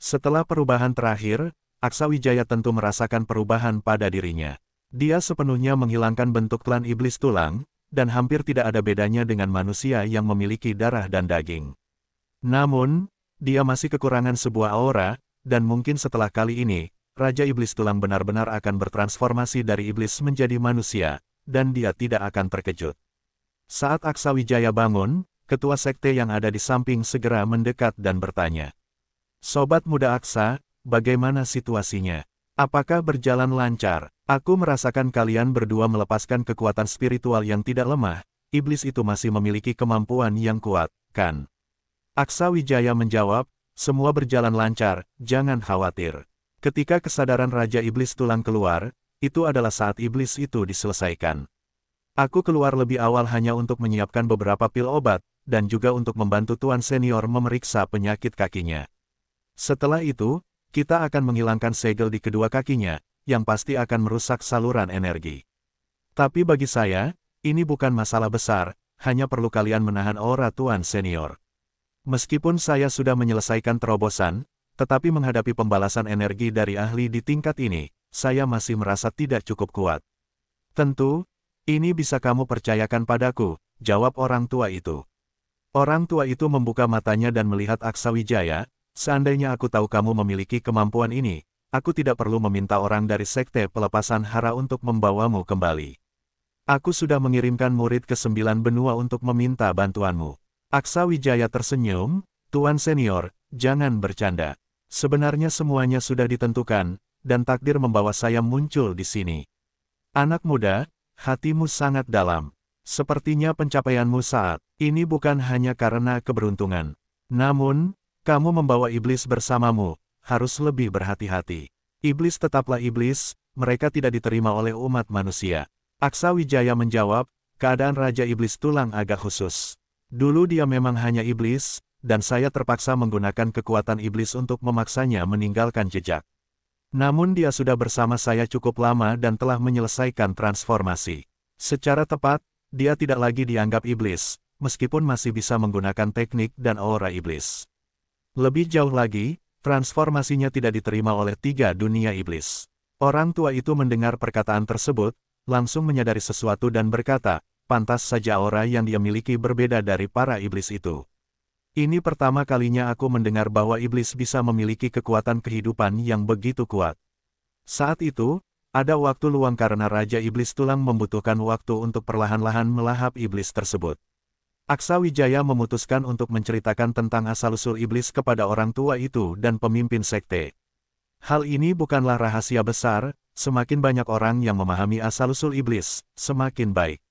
Setelah perubahan terakhir, Aksawijaya tentu merasakan perubahan pada dirinya. Dia sepenuhnya menghilangkan bentuk klan Iblis Tulang, dan hampir tidak ada bedanya dengan manusia yang memiliki darah dan daging. Namun, dia masih kekurangan sebuah aura, dan mungkin setelah kali ini, Raja Iblis Tulang benar-benar akan bertransformasi dari iblis menjadi manusia, dan dia tidak akan terkejut. Saat Aksawijaya bangun, ketua sekte yang ada di samping segera mendekat dan bertanya. Sobat muda Aksa, bagaimana situasinya? Apakah berjalan lancar? Aku merasakan kalian berdua melepaskan kekuatan spiritual yang tidak lemah, iblis itu masih memiliki kemampuan yang kuat, kan? Aksawijaya menjawab, semua berjalan lancar, jangan khawatir. Ketika kesadaran Raja Iblis Tulang keluar, itu adalah saat iblis itu diselesaikan. Aku keluar lebih awal hanya untuk menyiapkan beberapa pil obat, dan juga untuk membantu Tuan Senior memeriksa penyakit kakinya. Setelah itu, kita akan menghilangkan segel di kedua kakinya, yang pasti akan merusak saluran energi. Tapi bagi saya, ini bukan masalah besar, hanya perlu kalian menahan aura Tuan Senior. Meskipun saya sudah menyelesaikan terobosan, tetapi menghadapi pembalasan energi dari ahli di tingkat ini, saya masih merasa tidak cukup kuat. Tentu, ini bisa kamu percayakan padaku, jawab orang tua itu. Orang tua itu membuka matanya dan melihat Aksawijaya, seandainya aku tahu kamu memiliki kemampuan ini, aku tidak perlu meminta orang dari sekte pelepasan hara untuk membawamu kembali. Aku sudah mengirimkan murid ke 9 benua untuk meminta bantuanmu. Aksawijaya tersenyum, Tuan Senior, jangan bercanda. Sebenarnya semuanya sudah ditentukan, dan takdir membawa saya muncul di sini. Anak muda, hatimu sangat dalam. Sepertinya pencapaianmu saat ini bukan hanya karena keberuntungan. Namun, kamu membawa iblis bersamamu, harus lebih berhati-hati. Iblis tetaplah iblis, mereka tidak diterima oleh umat manusia. Aksawijaya menjawab, keadaan Raja Iblis Tulang agak khusus. Dulu dia memang hanya iblis, dan saya terpaksa menggunakan kekuatan iblis untuk memaksanya meninggalkan jejak. Namun dia sudah bersama saya cukup lama dan telah menyelesaikan transformasi. Secara tepat, dia tidak lagi dianggap iblis, meskipun masih bisa menggunakan teknik dan aura iblis. Lebih jauh lagi, transformasinya tidak diterima oleh 3 dunia iblis. Orang tua itu mendengar perkataan tersebut, langsung menyadari sesuatu dan berkata, pantas saja aura yang dia miliki berbeda dari para iblis itu. Ini pertama kalinya aku mendengar bahwa iblis bisa memiliki kekuatan kehidupan yang begitu kuat. Saat itu, ada waktu luang karena Raja Iblis Tulang membutuhkan waktu untuk perlahan-lahan melahap iblis tersebut. Aksawijaya memutuskan untuk menceritakan tentang asal-usul iblis kepada orang tua itu dan pemimpin sekte. Hal ini bukanlah rahasia besar, semakin banyak orang yang memahami asal-usul iblis, semakin baik.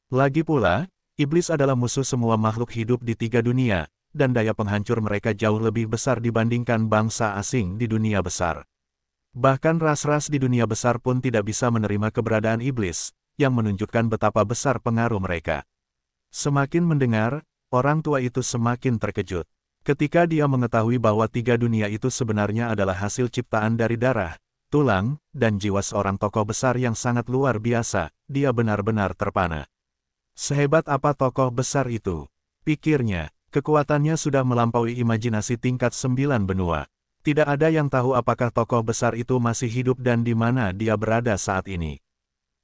Lagi pula, iblis adalah musuh semua makhluk hidup di 3 dunia, dan daya penghancur mereka jauh lebih besar dibandingkan bangsa asing di dunia besar. Bahkan ras-ras di dunia besar pun tidak bisa menerima keberadaan iblis, yang menunjukkan betapa besar pengaruh mereka. Semakin mendengar, orang tua itu semakin terkejut. Ketika dia mengetahui bahwa 3 dunia itu sebenarnya adalah hasil ciptaan dari darah, tulang, dan jiwa seorang tokoh besar yang sangat luar biasa, dia benar-benar terpana. Sehebat apa tokoh besar itu? Pikirnya, kekuatannya sudah melampaui imajinasi tingkat 9 benua. Tidak ada yang tahu apakah tokoh besar itu masih hidup dan di mana dia berada saat ini.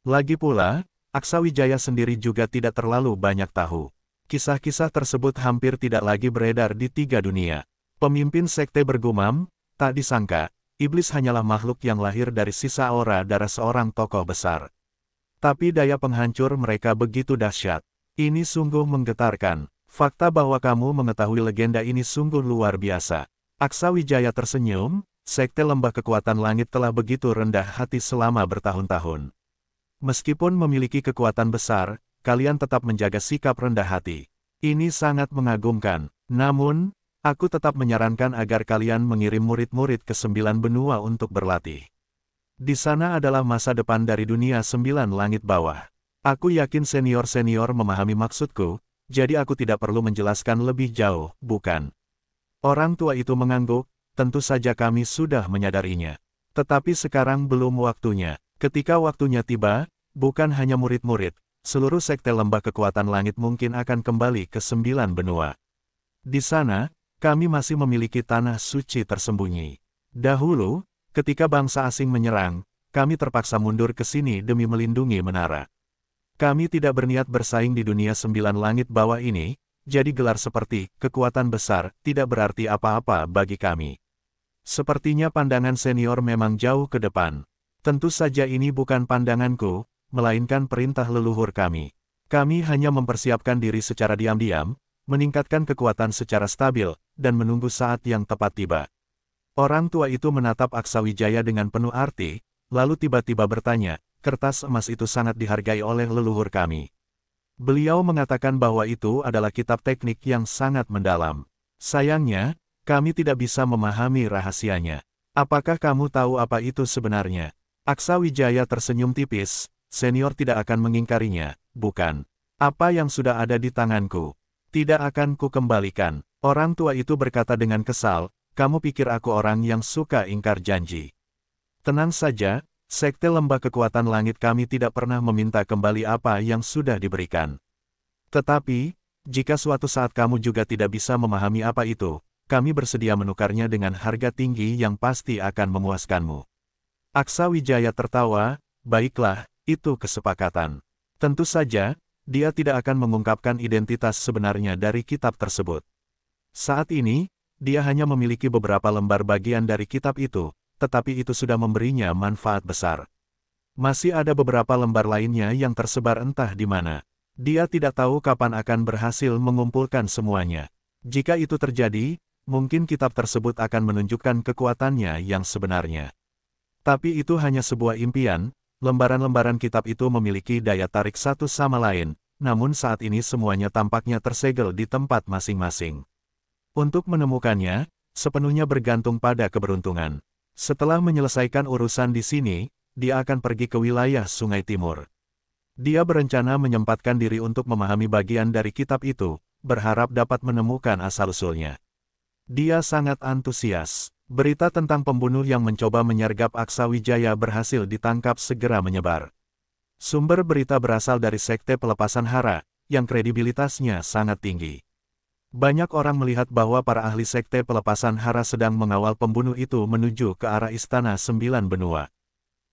Lagi pula, Aksawijaya sendiri juga tidak terlalu banyak tahu. Kisah-kisah tersebut hampir tidak lagi beredar di 3 dunia. Pemimpin sekte bergumam, tak disangka, iblis hanyalah makhluk yang lahir dari sisa aura darah seorang tokoh besar. Tapi daya penghancur mereka begitu dahsyat. Ini sungguh menggetarkan. Fakta bahwa kamu mengetahui legenda ini sungguh luar biasa. Aksawijaya tersenyum, sekte lembah kekuatan langit telah begitu rendah hati selama bertahun-tahun. Meskipun memiliki kekuatan besar, kalian tetap menjaga sikap rendah hati. Ini sangat mengagumkan. Namun, aku tetap menyarankan agar kalian mengirim murid-murid ke 9 benua untuk berlatih. Di sana adalah masa depan dari dunia 9 langit bawah. Aku yakin senior-senior memahami maksudku, jadi aku tidak perlu menjelaskan lebih jauh, bukan? Orang tua itu mengangguk, tentu saja kami sudah menyadarinya. Tetapi sekarang belum waktunya. Ketika waktunya tiba, bukan hanya murid-murid, seluruh sekte lembah kekuatan langit mungkin akan kembali ke 9 benua. Di sana, kami masih memiliki tanah suci tersembunyi. Dahulu, ketika bangsa asing menyerang, kami terpaksa mundur ke sini demi melindungi menara. Kami tidak berniat bersaing di dunia 9 langit bawah ini, jadi gelar seperti kekuatan besar tidak berarti apa-apa bagi kami. Sepertinya pandangan senior memang jauh ke depan. Tentu saja ini bukan pandanganku, melainkan perintah leluhur kami. Kami hanya mempersiapkan diri secara diam-diam, meningkatkan kekuatan secara stabil, dan menunggu saat yang tepat tiba. Orang tua itu menatap Aksawijaya dengan penuh arti, lalu tiba-tiba bertanya, kertas emas itu sangat dihargai oleh leluhur kami. Beliau mengatakan bahwa itu adalah kitab teknik yang sangat mendalam. Sayangnya, kami tidak bisa memahami rahasianya. Apakah kamu tahu apa itu sebenarnya? Aksawijaya tersenyum tipis, senior tidak akan mengingkarinya, bukan? Apa yang sudah ada di tanganku? Tidak akan kukembalikan. Orang tua itu berkata dengan kesal, kamu pikir aku orang yang suka ingkar janji. Tenang saja, sekte lembah kekuatan langit kami tidak pernah meminta kembali apa yang sudah diberikan. Tetapi, jika suatu saat kamu juga tidak bisa memahami apa itu, kami bersedia menukarnya dengan harga tinggi yang pasti akan memuaskanmu. Aksawijaya tertawa, baiklah, itu kesepakatan. Tentu saja, dia tidak akan mengungkapkan identitas sebenarnya dari kitab tersebut. Saat ini, dia hanya memiliki beberapa lembar bagian dari kitab itu, tetapi itu sudah memberinya manfaat besar. Masih ada beberapa lembar lainnya yang tersebar entah di mana. Dia tidak tahu kapan akan berhasil mengumpulkan semuanya. Jika itu terjadi, mungkin kitab tersebut akan menunjukkan kekuatannya yang sebenarnya. Tapi itu hanya sebuah impian. Lembaran-lembaran kitab itu memiliki daya tarik satu sama lain, namun saat ini semuanya tampaknya tersegel di tempat masing-masing. Untuk menemukannya, sepenuhnya bergantung pada keberuntungan. Setelah menyelesaikan urusan di sini, dia akan pergi ke wilayah Sungai Timur. Dia berencana menyempatkan diri untuk memahami bagian dari kitab itu, berharap dapat menemukan asal-usulnya. Dia sangat antusias. Berita tentang pembunuh yang mencoba menyergap Aksawijaya berhasil ditangkap segera menyebar. Sumber berita berasal dari Sekte Pelepasan Hara, yang kredibilitasnya sangat tinggi. Banyak orang melihat bahwa para ahli Sekte Pelepasan Hara sedang mengawal pembunuh itu menuju ke arah Istana 9 Benua.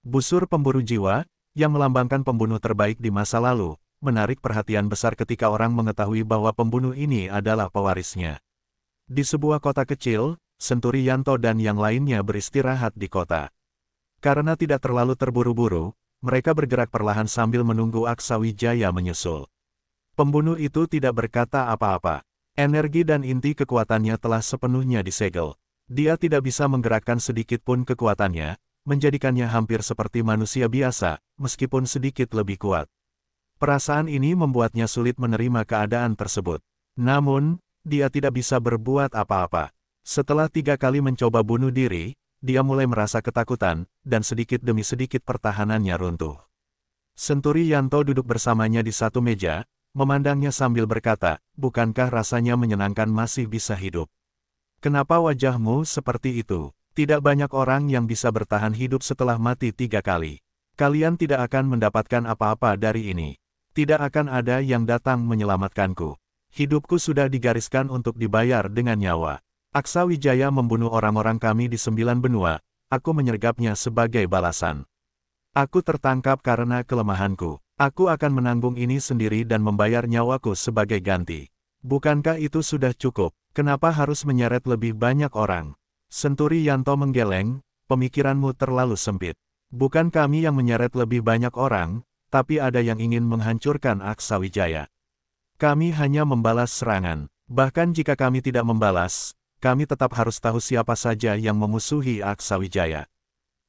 Busur pemburu jiwa, yang melambangkan pembunuh terbaik di masa lalu, menarik perhatian besar ketika orang mengetahui bahwa pembunuh ini adalah pewarisnya. Di sebuah kota kecil, Senturi Yanto dan yang lainnya beristirahat di kota. Karena tidak terlalu terburu-buru, mereka bergerak perlahan sambil menunggu Aksawijaya menyusul. Pembunuh itu tidak berkata apa-apa. Energi dan inti kekuatannya telah sepenuhnya disegel. Dia tidak bisa menggerakkan sedikit pun kekuatannya, menjadikannya hampir seperti manusia biasa, meskipun sedikit lebih kuat. Perasaan ini membuatnya sulit menerima keadaan tersebut. Namun, dia tidak bisa berbuat apa-apa. Setelah 3 kali mencoba bunuh diri, dia mulai merasa ketakutan, dan sedikit demi sedikit pertahanannya runtuh. Senturi Yanto duduk bersamanya di satu meja, memandangnya sambil berkata, bukankah rasanya menyenangkan masih bisa hidup? Kenapa wajahmu seperti itu? Tidak banyak orang yang bisa bertahan hidup setelah mati 3 kali. Kalian tidak akan mendapatkan apa-apa dari ini. Tidak akan ada yang datang menyelamatkanku. Hidupku sudah digariskan untuk dibayar dengan nyawa. Aksawijaya membunuh orang-orang kami di 9 benua, aku menyergapnya sebagai balasan. Aku tertangkap karena kelemahanku. Aku akan menanggung ini sendiri dan membayar nyawaku sebagai ganti. Bukankah itu sudah cukup? Kenapa harus menyeret lebih banyak orang? Senturi Yanto menggeleng, pemikiranmu terlalu sempit. Bukan kami yang menyeret lebih banyak orang, tapi ada yang ingin menghancurkan Aksawijaya. Kami hanya membalas serangan. Bahkan jika kami tidak membalas, kami tetap harus tahu siapa saja yang memusuhi Aksawijaya.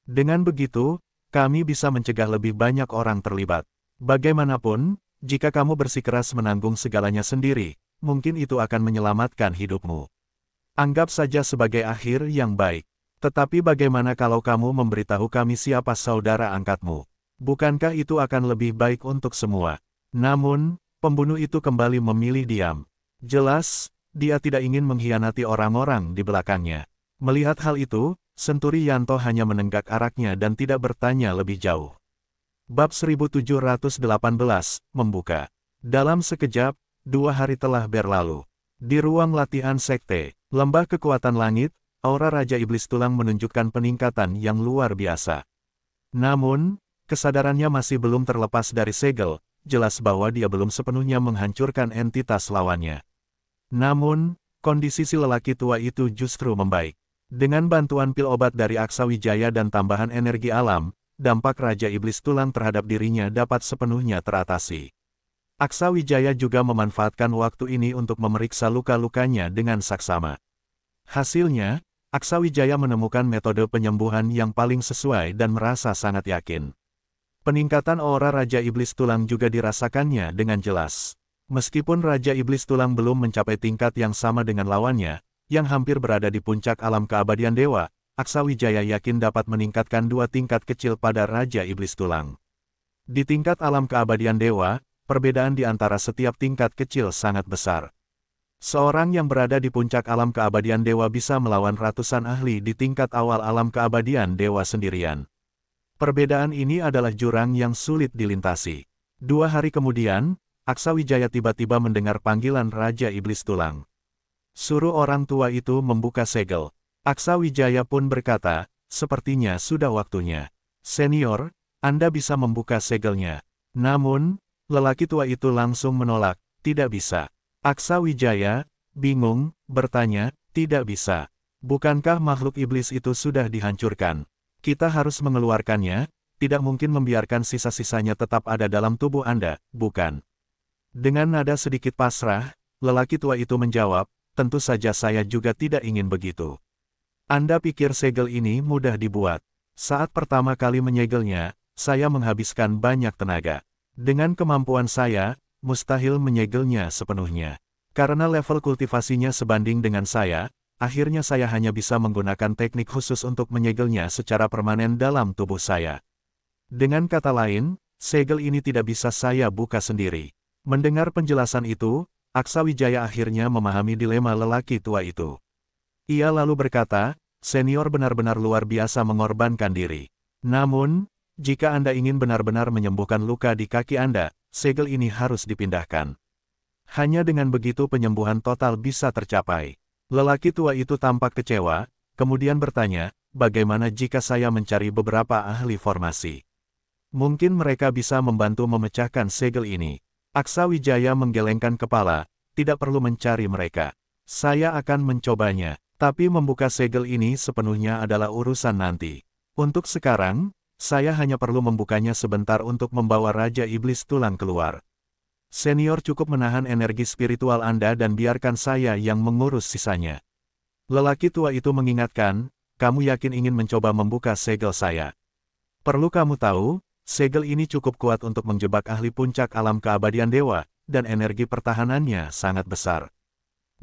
Dengan begitu, kami bisa mencegah lebih banyak orang terlibat. Bagaimanapun, jika kamu bersikeras menanggung segalanya sendiri, mungkin itu akan menyelamatkan hidupmu. Anggap saja sebagai akhir yang baik. Tetapi bagaimana kalau kamu memberitahu kami siapa saudara angkatmu? Bukankah itu akan lebih baik untuk semua? Namun, pembunuh itu kembali memilih diam. Jelas, dia tidak ingin mengkhianati orang-orang di belakangnya. Melihat hal itu, Senturi Yanto hanya menenggak araknya dan tidak bertanya lebih jauh. Bab 1718, membuka. Dalam sekejap, 2 hari telah berlalu. Di ruang latihan sekte, lembah kekuatan langit, aura Raja Iblis Tulang menunjukkan peningkatan yang luar biasa. Namun, kesadarannya masih belum terlepas dari segel, jelas bahwa dia belum sepenuhnya menghancurkan entitas lawannya. Namun, kondisi si lelaki tua itu justru membaik. Dengan bantuan pil obat dari Aksawijaya dan tambahan energi alam, dampak Raja Iblis Tulang terhadap dirinya dapat sepenuhnya teratasi. Aksawijaya juga memanfaatkan waktu ini untuk memeriksa luka-lukanya dengan saksama. Hasilnya, Aksawijaya menemukan metode penyembuhan yang paling sesuai dan merasa sangat yakin. Peningkatan aura Raja Iblis Tulang juga dirasakannya dengan jelas. Meskipun Raja Iblis Tulang belum mencapai tingkat yang sama dengan lawannya, yang hampir berada di puncak alam keabadian dewa, Aksawijaya yakin dapat meningkatkan 2 tingkat kecil pada Raja Iblis Tulang. Di tingkat alam keabadian dewa, perbedaan di antara setiap tingkat kecil sangat besar. Seorang yang berada di puncak alam keabadian dewa bisa melawan ratusan ahli di tingkat awal alam keabadian dewa sendirian. Perbedaan ini adalah jurang yang sulit dilintasi. 2 hari kemudian, Aksawijaya tiba-tiba mendengar panggilan Raja Iblis Tulang. Suruh orang tua itu membuka segel. Aksawijaya pun berkata, sepertinya sudah waktunya. Senior, Anda bisa membuka segelnya. Namun, lelaki tua itu langsung menolak, tidak bisa. Aksawijaya, bingung, bertanya, tidak bisa. Bukankah makhluk iblis itu sudah dihancurkan? Kita harus mengeluarkannya, tidak mungkin membiarkan sisa-sisanya tetap ada dalam tubuh Anda, bukan? Dengan nada sedikit pasrah, lelaki tua itu menjawab, tentu saja saya juga tidak ingin begitu. Anda pikir segel ini mudah dibuat? Saat pertama kali menyegelnya, saya menghabiskan banyak tenaga. Dengan kemampuan saya, mustahil menyegelnya sepenuhnya. Karena level kultivasinya sebanding dengan saya, akhirnya saya hanya bisa menggunakan teknik khusus untuk menyegelnya secara permanen dalam tubuh saya. Dengan kata lain, segel ini tidak bisa saya buka sendiri. Mendengar penjelasan itu, Aksawijaya akhirnya memahami dilema lelaki tua itu. Ia lalu berkata, senior benar-benar luar biasa mengorbankan diri. Namun, jika Anda ingin benar-benar menyembuhkan luka di kaki Anda, segel ini harus dipindahkan. Hanya dengan begitu penyembuhan total bisa tercapai. Lelaki tua itu tampak kecewa, kemudian bertanya, bagaimana jika saya mencari beberapa ahli formasi? Mungkin mereka bisa membantu memecahkan segel ini. Aksawijaya menggelengkan kepala, tidak perlu mencari mereka. Saya akan mencobanya, tapi membuka segel ini sepenuhnya adalah urusan nanti. Untuk sekarang, saya hanya perlu membukanya sebentar untuk membawa Raja Iblis Tulang keluar. Senior cukup menahan energi spiritual Anda dan biarkan saya yang mengurus sisanya. Lelaki tua itu mengingatkan, kamu yakin ingin mencoba membuka segel saya? Perlu kamu tahu, segel ini cukup kuat untuk menjebak ahli puncak alam keabadian dewa, dan energi pertahanannya sangat besar.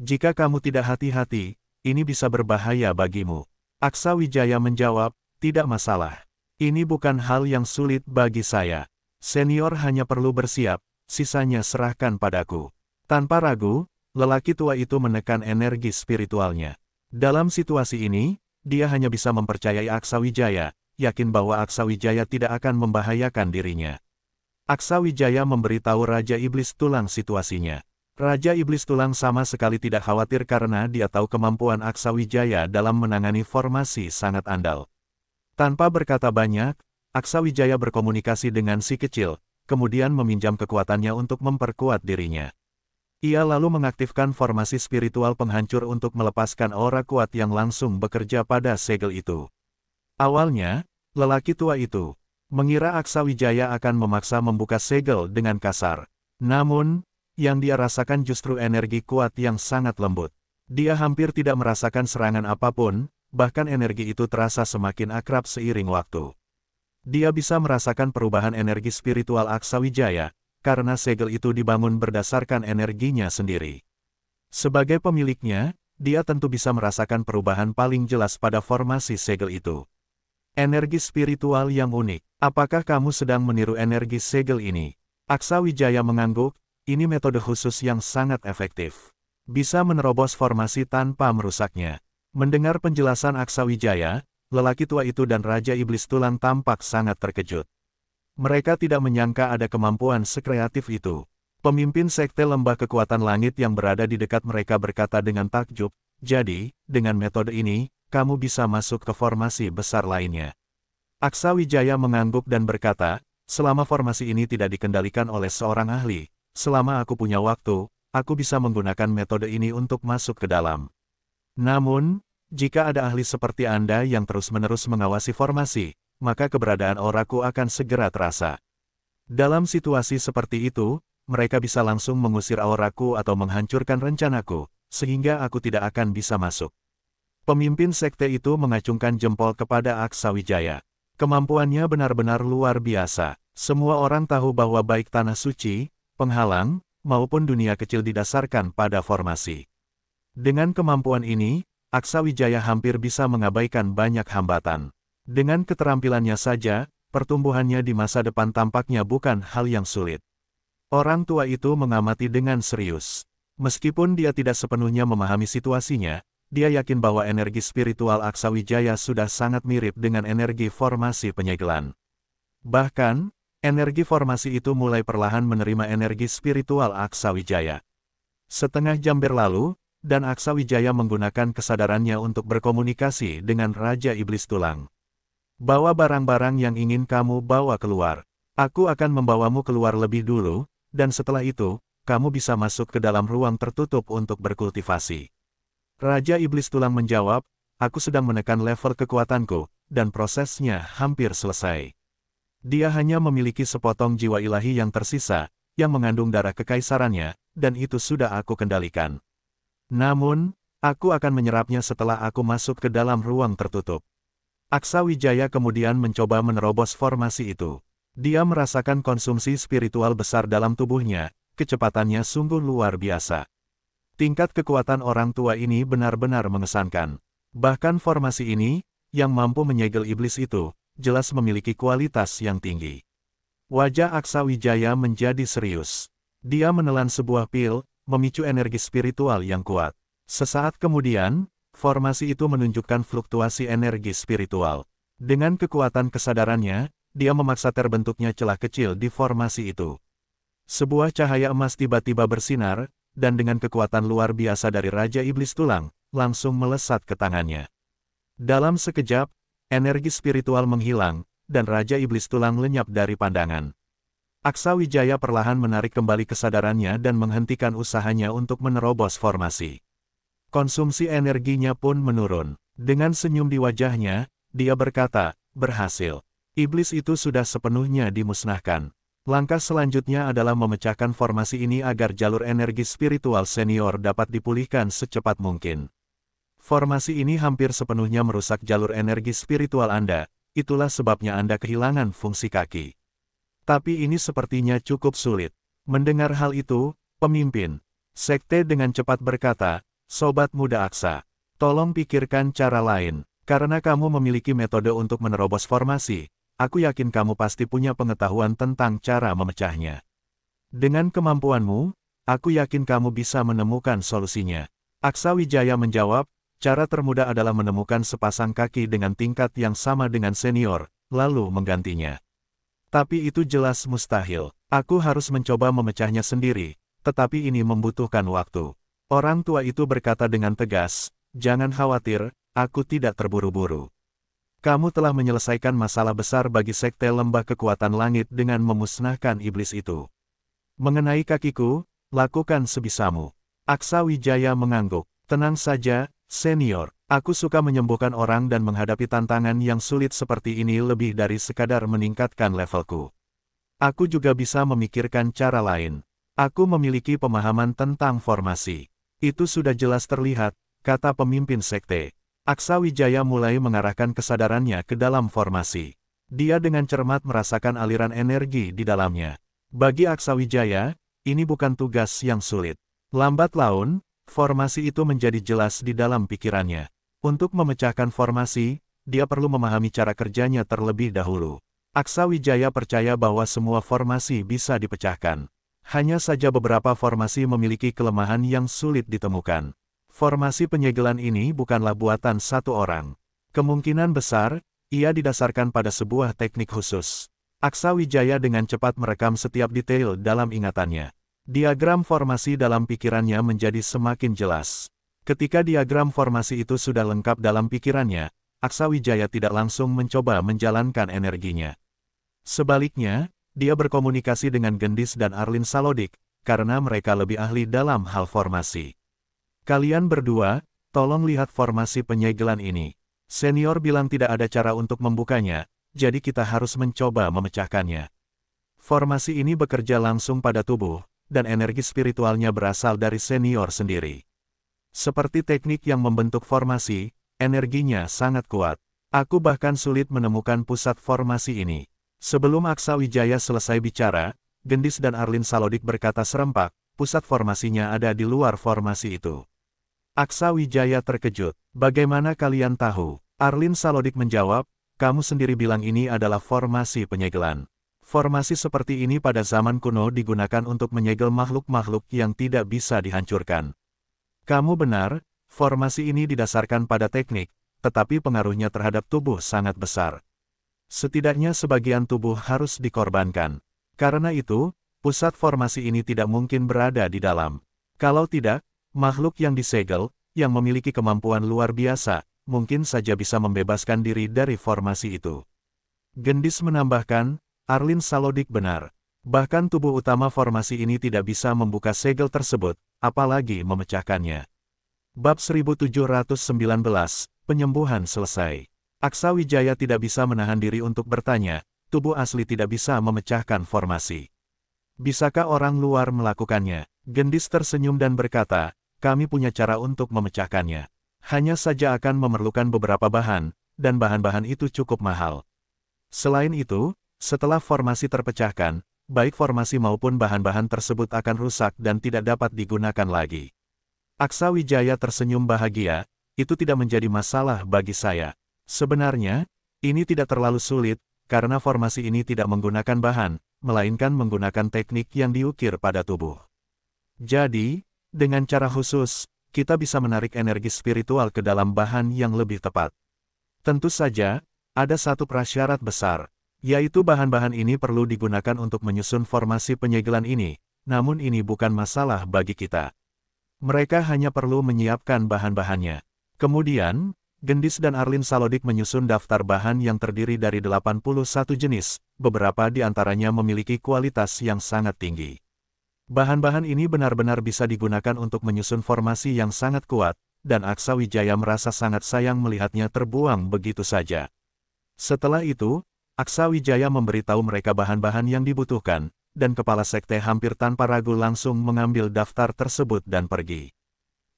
Jika kamu tidak hati-hati, ini bisa berbahaya bagimu. Aksawijaya menjawab, tidak masalah. Ini bukan hal yang sulit bagi saya. Senior hanya perlu bersiap, sisanya serahkan padaku. Tanpa ragu, lelaki tua itu menekan energi spiritualnya. Dalam situasi ini, dia hanya bisa mempercayai Aksawijaya, yakin bahwa Aksawijaya tidak akan membahayakan dirinya. Aksawijaya memberitahu Raja Iblis Tulang situasinya. Raja Iblis Tulang sama sekali tidak khawatir karena dia tahu kemampuan Aksawijaya dalam menangani formasi sangat andal. Tanpa berkata banyak, Aksawijaya berkomunikasi dengan si kecil, kemudian meminjam kekuatannya untuk memperkuat dirinya. Ia lalu mengaktifkan formasi spiritual penghancur untuk melepaskan aura kuat yang langsung bekerja pada segel itu. Awalnya, lelaki tua itu mengira Aksa Wijaya akan memaksa membuka segel dengan kasar. Namun, yang dia rasakan justru energi kuat yang sangat lembut. Dia hampir tidak merasakan serangan apapun, bahkan energi itu terasa semakin akrab seiring waktu. Dia bisa merasakan perubahan energi spiritual Aksa Wijaya, karena segel itu dibangun berdasarkan energinya sendiri. Sebagai pemiliknya, dia tentu bisa merasakan perubahan paling jelas pada formasi segel itu. Energi spiritual yang unik. Apakah kamu sedang meniru energi segel ini? Aksa Wijaya mengangguk, ini metode khusus yang sangat efektif. Bisa menerobos formasi tanpa merusaknya. Mendengar penjelasan Aksa Wijaya, lelaki tua itu dan Raja Iblis Tulang tampak sangat terkejut. Mereka tidak menyangka ada kemampuan sekreatif itu. Pemimpin Sekte Lembah Kekuatan Langit yang berada di dekat mereka berkata dengan takjub, jadi, dengan metode ini, kamu bisa masuk ke formasi besar lainnya. Aksa Wijaya mengangguk dan berkata, selama formasi ini tidak dikendalikan oleh seorang ahli, selama aku punya waktu, aku bisa menggunakan metode ini untuk masuk ke dalam. Namun, jika ada ahli seperti Anda yang terus-menerus mengawasi formasi, maka keberadaan auraku akan segera terasa. Dalam situasi seperti itu, mereka bisa langsung mengusir auraku atau menghancurkan rencanaku, sehingga aku tidak akan bisa masuk. Pemimpin sekte itu mengacungkan jempol kepada Aksa Wijaya. Kemampuannya benar-benar luar biasa. Semua orang tahu bahwa baik tanah suci, penghalang, maupun dunia kecil didasarkan pada formasi. Dengan kemampuan ini, Aksa Wijaya hampir bisa mengabaikan banyak hambatan. Dengan keterampilannya saja, pertumbuhannya di masa depan tampaknya bukan hal yang sulit. Orang tua itu mengamati dengan serius. Meskipun dia tidak sepenuhnya memahami situasinya, dia yakin bahwa energi spiritual Aksa Wijaya sudah sangat mirip dengan energi formasi penyegelan. Bahkan, energi formasi itu mulai perlahan menerima energi spiritual Aksa Wijaya. Setengah jam berlalu, dan Aksa Wijaya menggunakan kesadarannya untuk berkomunikasi dengan Raja Iblis Tulang. Bawa barang-barang yang ingin kamu bawa keluar. Aku akan membawamu keluar lebih dulu, dan setelah itu, kamu bisa masuk ke dalam ruang tertutup untuk berkultivasi. Raja Iblis Tulang menjawab, aku sedang menekan level kekuatanku, dan prosesnya hampir selesai. Dia hanya memiliki sepotong jiwa ilahi yang tersisa, yang mengandung darah kekaisarannya, dan itu sudah aku kendalikan. Namun, aku akan menyerapnya setelah aku masuk ke dalam ruang tertutup. Aksa Wijaya kemudian mencoba menerobos formasi itu. Dia merasakan konsumsi spiritual besar dalam tubuhnya, kecepatannya sungguh luar biasa. Tingkat kekuatan orang tua ini benar-benar mengesankan. Bahkan formasi ini, yang mampu menyegel iblis itu, jelas memiliki kualitas yang tinggi. Wajah Aksa Wijaya menjadi serius. Dia menelan sebuah pil, memicu energi spiritual yang kuat. Sesaat kemudian, formasi itu menunjukkan fluktuasi energi spiritual. Dengan kekuatan kesadarannya, dia memaksa terbentuknya celah kecil di formasi itu. Sebuah cahaya emas tiba-tiba bersinar, dan dengan kekuatan luar biasa dari Raja Iblis Tulang, langsung melesat ke tangannya. Dalam sekejap, energi spiritual menghilang, dan Raja Iblis Tulang lenyap dari pandangan. Aksa Wijaya perlahan menarik kembali kesadarannya dan menghentikan usahanya untuk menerobos formasi. Konsumsi energinya pun menurun. Dengan senyum di wajahnya, dia berkata, berhasil. Iblis itu sudah sepenuhnya dimusnahkan. Langkah selanjutnya adalah memecahkan formasi ini agar jalur energi spiritual senior dapat dipulihkan secepat mungkin. Formasi ini hampir sepenuhnya merusak jalur energi spiritual Anda, itulah sebabnya Anda kehilangan fungsi kaki. Tapi ini sepertinya cukup sulit. Mendengar hal itu, pemimpin sekte dengan cepat berkata, Sobat muda Aksa, tolong pikirkan cara lain. Karena kamu memiliki metode untuk menerobos formasi, aku yakin kamu pasti punya pengetahuan tentang cara memecahnya. Dengan kemampuanmu, aku yakin kamu bisa menemukan solusinya. Aksa Wijaya menjawab, cara termudah adalah menemukan sepasang kaki dengan tingkat yang sama dengan senior, lalu menggantinya. Tapi itu jelas mustahil. Aku harus mencoba memecahnya sendiri, tetapi ini membutuhkan waktu. Orang tua itu berkata dengan tegas, jangan khawatir, aku tidak terburu-buru. Kamu telah menyelesaikan masalah besar bagi Sekte Lembah Kekuatan Langit dengan memusnahkan iblis itu. Mengenai kakiku, Lakukan sebisamu. Aksa Wijaya mengangguk. Tenang saja, senior. Aku suka menyembuhkan orang dan menghadapi tantangan yang sulit seperti ini lebih dari sekadar meningkatkan levelku. Aku juga bisa memikirkan cara lain. Aku memiliki pemahaman tentang formasi. Itu sudah jelas terlihat, kata pemimpin sekte. Aksa Wijaya mulai mengarahkan kesadarannya ke dalam formasi. Dia dengan cermat merasakan aliran energi di dalamnya. Bagi Aksa Wijaya, ini bukan tugas yang sulit. Lambat laun, formasi itu menjadi jelas di dalam pikirannya. Untuk memecahkan formasi, dia perlu memahami cara kerjanya terlebih dahulu. Aksa Wijaya percaya bahwa semua formasi bisa dipecahkan. Hanya saja beberapa formasi memiliki kelemahan yang sulit ditemukan. Formasi penyegelan ini bukanlah buatan satu orang. Kemungkinan besar, ia didasarkan pada sebuah teknik khusus. Aksa Wijaya dengan cepat merekam setiap detail dalam ingatannya. Diagram formasi dalam pikirannya menjadi semakin jelas. Ketika diagram formasi itu sudah lengkap dalam pikirannya, Aksa Wijaya tidak langsung mencoba menjalankan energinya. Sebaliknya, dia berkomunikasi dengan Gendis dan Arlin Salodik, karena mereka lebih ahli dalam hal formasi. Kalian berdua, tolong lihat formasi penyegelan ini. Senior bilang tidak ada cara untuk membukanya, jadi kita harus mencoba memecahkannya. Formasi ini bekerja langsung pada tubuh, dan energi spiritualnya berasal dari senior sendiri. Seperti teknik yang membentuk formasi, energinya sangat kuat. Aku bahkan sulit menemukan pusat formasi ini. Sebelum Aksa Wijaya selesai bicara, Gendis dan Arlin Salodik berkata serempak, pusat formasinya ada di luar formasi itu. Aksa Wijaya terkejut. Bagaimana kalian tahu? Arlin Salodik menjawab, kamu sendiri bilang ini adalah formasi penyegelan. Formasi seperti ini pada zaman kuno digunakan untuk menyegel makhluk-makhluk yang tidak bisa dihancurkan. Kamu benar, formasi ini didasarkan pada teknik, tetapi pengaruhnya terhadap tubuh sangat besar. Setidaknya sebagian tubuh harus dikorbankan. Karena itu, pusat formasi ini tidak mungkin berada di dalam. Kalau tidak, makhluk yang disegel, yang memiliki kemampuan luar biasa, mungkin saja bisa membebaskan diri dari formasi itu. Gendis menambahkan, Arlin Salodik benar. Bahkan tubuh utama formasi ini tidak bisa membuka segel tersebut, apalagi memecahkannya. Bab 1719, Penyembuhan selesai. Aksa Wijaya tidak bisa menahan diri untuk bertanya, tubuh asli tidak bisa memecahkan formasi. Bisakah orang luar melakukannya? Gendis tersenyum dan berkata, kami punya cara untuk memecahkannya. Hanya saja akan memerlukan beberapa bahan, dan bahan-bahan itu cukup mahal. Selain itu, setelah formasi terpecahkan, baik formasi maupun bahan-bahan tersebut akan rusak dan tidak dapat digunakan lagi. Aksa Wijaya tersenyum bahagia, itu tidak menjadi masalah bagi saya. Sebenarnya, ini tidak terlalu sulit, karena formasi ini tidak menggunakan bahan, melainkan menggunakan teknik yang diukir pada tubuh. Jadi, dengan cara khusus, kita bisa menarik energi spiritual ke dalam bahan yang lebih tepat. Tentu saja, ada satu prasyarat besar, yaitu bahan-bahan ini perlu digunakan untuk menyusun formasi penyegelan ini, namun ini bukan masalah bagi kita. Mereka hanya perlu menyiapkan bahan-bahannya. Kemudian, Gendis dan Arlin Salodik menyusun daftar bahan yang terdiri dari 81 jenis, beberapa di antaranya memiliki kualitas yang sangat tinggi. Bahan-bahan ini benar-benar bisa digunakan untuk menyusun formasi yang sangat kuat, dan Aksa Wijaya merasa sangat sayang melihatnya terbuang begitu saja. Setelah itu, Aksa Wijaya memberitahu mereka bahan-bahan yang dibutuhkan, dan kepala sekte hampir tanpa ragu langsung mengambil daftar tersebut dan pergi.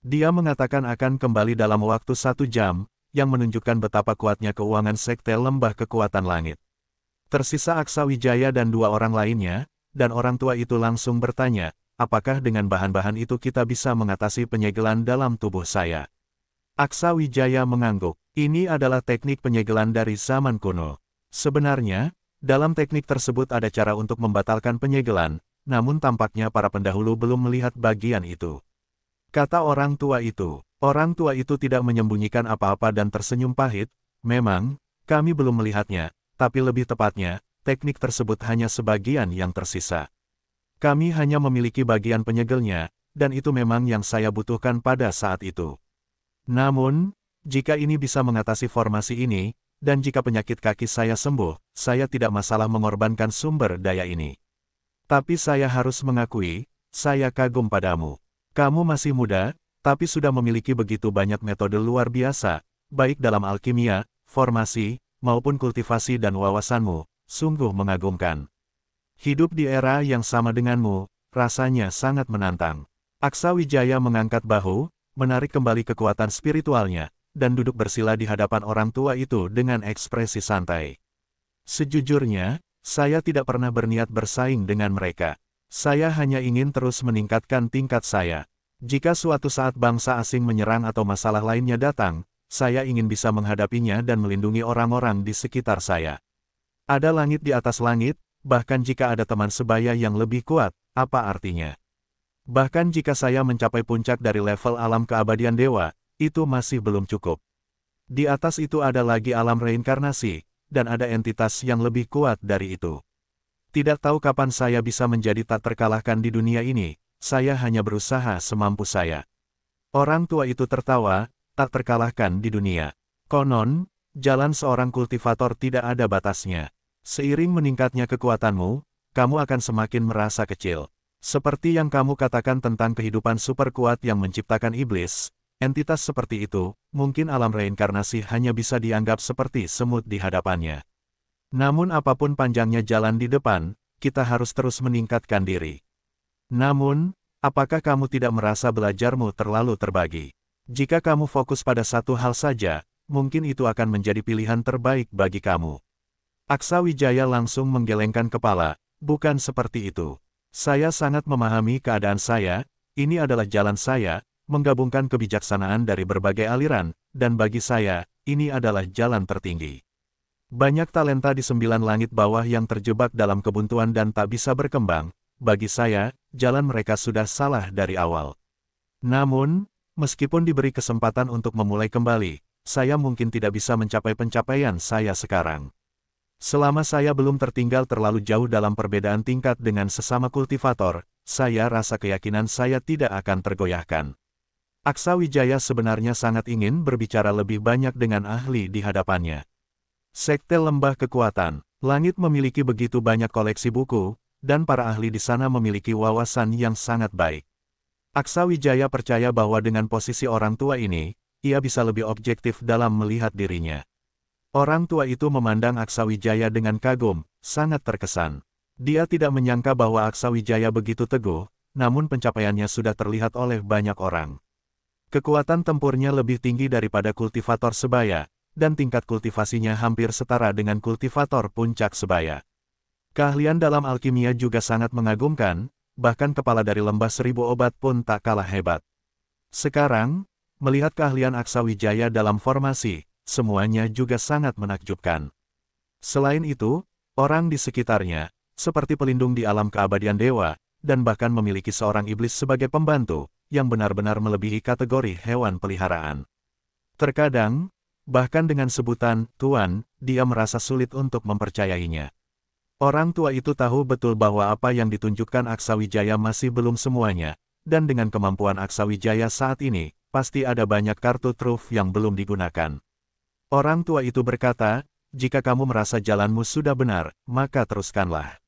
Dia mengatakan akan kembali dalam waktu 1 jam, yang menunjukkan betapa kuatnya keuangan sekte Lembah Kekuatan Langit. Tersisa Aksa Wijaya dan 2 orang lainnya, dan orang tua itu langsung bertanya, apakah dengan bahan-bahan itu kita bisa mengatasi penyegelan dalam tubuh saya? Aksa Wijaya mengangguk, ini adalah teknik penyegelan dari zaman kuno. Sebenarnya, dalam teknik tersebut ada cara untuk membatalkan penyegelan, namun tampaknya para pendahulu belum melihat bagian itu. Kata orang tua itu tidak menyembunyikan apa-apa dan tersenyum pahit, memang, kami belum melihatnya, tapi lebih tepatnya, teknik tersebut hanya sebagian yang tersisa. Kami hanya memiliki bagian penyegelnya, dan itu memang yang saya butuhkan pada saat itu. Namun, jika ini bisa mengatasi formasi ini, dan jika penyakit kaki saya sembuh, saya tidak masalah mengorbankan sumber daya ini. Tapi saya harus mengakui, saya kagum padamu. Kamu masih muda, tapi sudah memiliki begitu banyak metode luar biasa, baik dalam alkimia, formasi, maupun kultivasi dan wawasanmu, sungguh mengagumkan. Hidup di era yang sama denganmu, rasanya sangat menantang. Aksa Wijaya mengangkat bahu, menarik kembali kekuatan spiritualnya, dan duduk bersila di hadapan orang tua itu dengan ekspresi santai. Sejujurnya, saya tidak pernah berniat bersaing dengan mereka. Saya hanya ingin terus meningkatkan tingkat saya. Jika suatu saat bangsa asing menyerang atau masalah lainnya datang, saya ingin bisa menghadapinya dan melindungi orang-orang di sekitar saya. Ada langit di atas langit, bahkan jika ada teman sebaya yang lebih kuat, apa artinya? Bahkan jika saya mencapai puncak dari level alam keabadian dewa, itu masih belum cukup. Di atas itu ada lagi alam reinkarnasi, dan ada entitas yang lebih kuat dari itu. Tidak tahu kapan saya bisa menjadi tak terkalahkan di dunia ini, saya hanya berusaha semampu saya. Orang tua itu tertawa, tak terkalahkan di dunia. Konon, jalan seorang kultivator tidak ada batasnya. Seiring meningkatnya kekuatanmu, kamu akan semakin merasa kecil. Seperti yang kamu katakan tentang kehidupan super kuat yang menciptakan iblis, entitas seperti itu, mungkin alam reinkarnasi hanya bisa dianggap seperti semut di hadapannya. Namun apapun panjangnya jalan di depan, kita harus terus meningkatkan diri. Namun, apakah kamu tidak merasa belajarmu terlalu terbagi? Jika kamu fokus pada satu hal saja, mungkin itu akan menjadi pilihan terbaik bagi kamu. Aksa Wijaya langsung menggelengkan kepala, bukan seperti itu. Saya sangat memahami keadaan saya, ini adalah jalan saya, menggabungkan kebijaksanaan dari berbagai aliran, dan bagi saya, ini adalah jalan tertinggi. Banyak talenta di 9 langit bawah yang terjebak dalam kebuntuan dan tak bisa berkembang, bagi saya, jalan mereka sudah salah dari awal. Namun, meskipun diberi kesempatan untuk memulai kembali, saya mungkin tidak bisa mencapai pencapaian saya sekarang. Selama saya belum tertinggal terlalu jauh dalam perbedaan tingkat dengan sesama kultivator, saya rasa keyakinan saya tidak akan tergoyahkan. Aksa Wijaya sebenarnya sangat ingin berbicara lebih banyak dengan ahli di hadapannya. Sekte Lembah Kekuatan, Langit memiliki begitu banyak koleksi buku, dan para ahli di sana memiliki wawasan yang sangat baik. Aksa Wijaya percaya bahwa dengan posisi orang tua ini, ia bisa lebih objektif dalam melihat dirinya. Orang tua itu memandang Aksa Wijaya dengan kagum, sangat terkesan. Dia tidak menyangka bahwa Aksa Wijaya begitu teguh, namun pencapaiannya sudah terlihat oleh banyak orang. Kekuatan tempurnya lebih tinggi daripada kultivator sebaya, dan tingkat kultivasinya hampir setara dengan kultivator puncak sebaya. Keahlian dalam alkimia juga sangat mengagumkan, bahkan kepala dari lembah 1000 obat pun tak kalah hebat. Sekarang, melihat keahlian Aksa Wijaya dalam formasi, semuanya juga sangat menakjubkan. Selain itu, orang di sekitarnya, seperti pelindung di alam keabadian dewa, dan bahkan memiliki seorang iblis sebagai pembantu, yang benar-benar melebihi kategori hewan peliharaan. Terkadang, bahkan dengan sebutan Tuan, dia merasa sulit untuk mempercayainya. Orang tua itu tahu betul bahwa apa yang ditunjukkan Aksa Wijaya masih belum semuanya, dan dengan kemampuan Aksa Wijaya saat ini, pasti ada banyak kartu truf yang belum digunakan. Orang tua itu berkata, jika kamu merasa jalanmu sudah benar, maka teruskanlah.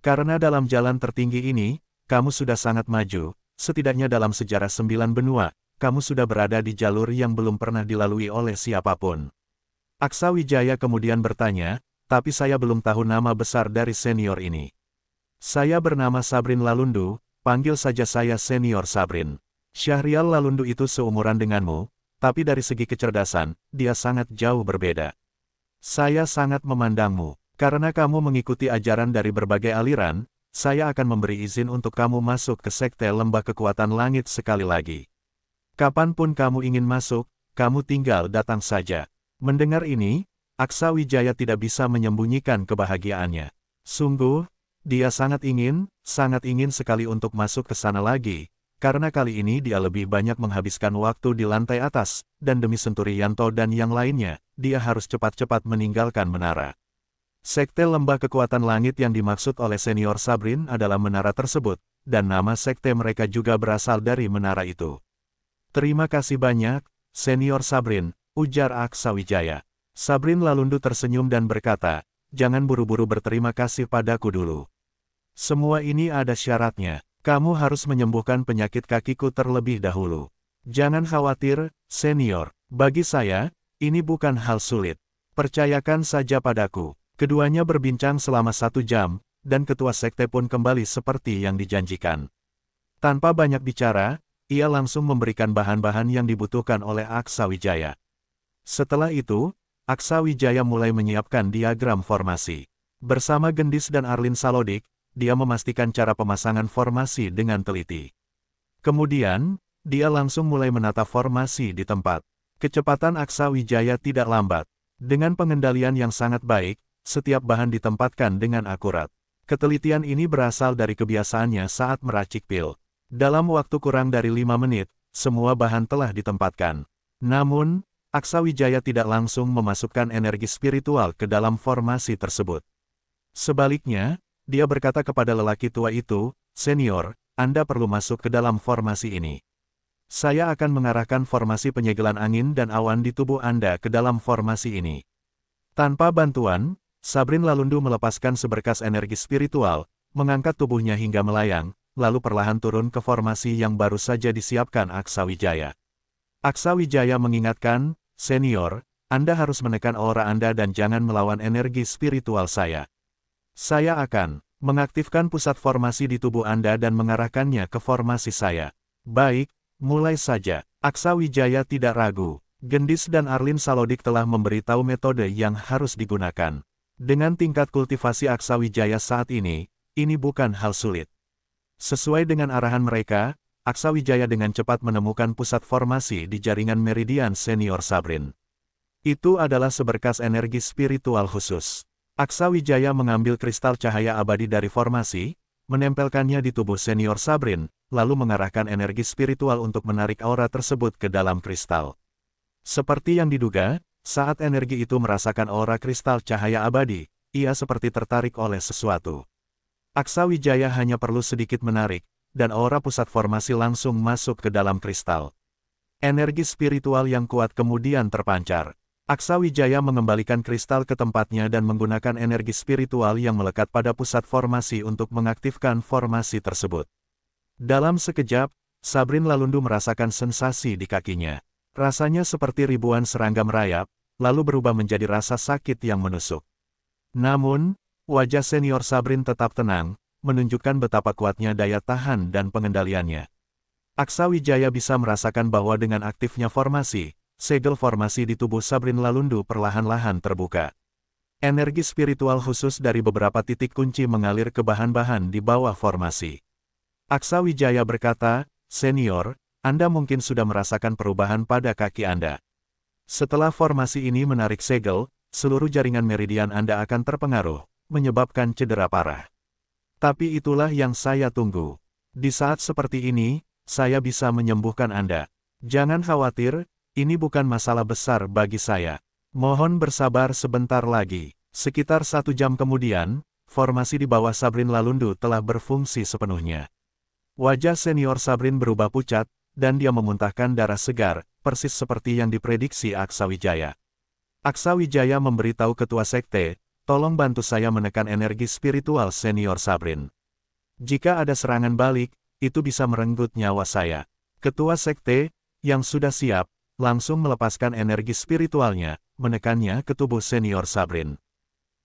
Karena dalam jalan tertinggi ini, kamu sudah sangat maju, setidaknya dalam sejarah 9 benua, kamu sudah berada di jalur yang belum pernah dilalui oleh siapapun. Aksa Wijaya kemudian bertanya, tapi saya belum tahu nama besar dari senior ini. Saya bernama Sabrin Lalundu, panggil saja saya Senior Sabrin. Syahrial Lalundu itu seumuran denganmu, tapi dari segi kecerdasan, dia sangat jauh berbeda. Saya sangat memandangmu, karena kamu mengikuti ajaran dari berbagai aliran, saya akan memberi izin untuk kamu masuk ke Sekte Lembah Kekuatan Langit sekali lagi. Kapanpun kamu ingin masuk, kamu tinggal datang saja. Mendengar ini, Aksa Wijaya tidak bisa menyembunyikan kebahagiaannya. Sungguh, dia sangat ingin sekali untuk masuk ke sana lagi. Karena kali ini dia lebih banyak menghabiskan waktu di lantai atas, dan demi Senturiyanto dan yang lainnya, dia harus cepat-cepat meninggalkan menara. Sekte Lembah Kekuatan Langit yang dimaksud oleh Senior Sabrin adalah menara tersebut, dan nama sekte mereka juga berasal dari menara itu. Terima kasih banyak, Senior Sabrin, ujar Aksa Wijaya. Sabrin Lalundu tersenyum dan berkata, jangan buru-buru berterima kasih padaku dulu. Semua ini ada syaratnya. Kamu harus menyembuhkan penyakit kakiku terlebih dahulu. Jangan khawatir, senior. Bagi saya, ini bukan hal sulit. Percayakan saja padaku. Keduanya berbincang selama 1 jam, dan ketua sekte pun kembali seperti yang dijanjikan. Tanpa banyak bicara, ia langsung memberikan bahan-bahan yang dibutuhkan oleh Aksa Wijaya. Setelah itu, Aksa Wijaya mulai menyiapkan diagram formasi. Bersama Gendis dan Arlin Salodik, dia memastikan cara pemasangan formasi dengan teliti. Kemudian, dia langsung mulai menata formasi di tempat. Kecepatan Aksa Wijaya tidak lambat. Dengan pengendalian yang sangat baik, setiap bahan ditempatkan dengan akurat. Ketelitian ini berasal dari kebiasaannya saat meracik pil. Dalam waktu kurang dari 5 menit, semua bahan telah ditempatkan. Namun, Aksa Wijaya tidak langsung memasukkan energi spiritual ke dalam formasi tersebut. Sebaliknya, dia berkata kepada lelaki tua itu, "Senior, Anda perlu masuk ke dalam formasi ini. Saya akan mengarahkan formasi penyegelan angin dan awan di tubuh Anda ke dalam formasi ini." Tanpa bantuan, Sabrin Lalundu melepaskan seberkas energi spiritual, mengangkat tubuhnya hingga melayang, lalu perlahan turun ke formasi yang baru saja disiapkan Aksa Wijaya. Aksa Wijaya mengingatkan, "Senior, Anda harus menekan aura Anda dan jangan melawan energi spiritual saya. Saya akan mengaktifkan pusat formasi di tubuh Anda dan mengarahkannya ke formasi saya." "Baik, mulai saja." Aksa Wijaya tidak ragu. Gendis dan Arlin Salodik telah memberitahu metode yang harus digunakan. Dengan tingkat kultivasi Aksa Wijaya saat ini bukan hal sulit. Sesuai dengan arahan mereka, Aksa Wijaya dengan cepat menemukan pusat formasi di jaringan meridian senior Sabrin. Itu adalah seberkas energi spiritual khusus. Aksa Wijaya mengambil kristal cahaya abadi dari formasi, menempelkannya di tubuh senior Sabrin, lalu mengarahkan energi spiritual untuk menarik aura tersebut ke dalam kristal. Seperti yang diduga, saat energi itu merasakan aura kristal cahaya abadi, ia seperti tertarik oleh sesuatu. Aksa Wijaya hanya perlu sedikit menarik, dan aura pusat formasi langsung masuk ke dalam kristal. Energi spiritual yang kuat kemudian terpancar. Aksa Wijaya mengembalikan kristal ke tempatnya dan menggunakan energi spiritual yang melekat pada pusat formasi untuk mengaktifkan formasi tersebut. Dalam sekejap, Sabrin Lalundu merasakan sensasi di kakinya. Rasanya seperti ribuan serangga merayap, lalu berubah menjadi rasa sakit yang menusuk. Namun, wajah senior Sabrin tetap tenang, menunjukkan betapa kuatnya daya tahan dan pengendaliannya. Aksa Wijaya bisa merasakan bahwa dengan aktifnya formasi, segel formasi di tubuh Sabrin Lalundu perlahan-lahan terbuka. Energi spiritual khusus dari beberapa titik kunci mengalir ke bahan-bahan di bawah formasi. Aksa Wijaya berkata, "Senior, Anda mungkin sudah merasakan perubahan pada kaki Anda. Setelah formasi ini menarik segel, seluruh jaringan meridian Anda akan terpengaruh, menyebabkan cedera parah. Tapi itulah yang saya tunggu. Di saat seperti ini, saya bisa menyembuhkan Anda. Jangan khawatir, ini bukan masalah besar bagi saya. Mohon bersabar sebentar lagi." Sekitar 1 jam kemudian, formasi di bawah Sabrin Lalundu telah berfungsi sepenuhnya. Wajah senior Sabrin berubah pucat, dan dia memuntahkan darah segar, persis seperti yang diprediksi Aksa Wijaya. Aksa Wijaya memberitahu ketua sekte, "Tolong bantu saya menekan energi spiritual senior Sabrin. Jika ada serangan balik, itu bisa merenggut nyawa saya." Ketua sekte, yang sudah siap, langsung melepaskan energi spiritualnya, menekannya ke tubuh senior Sabrin.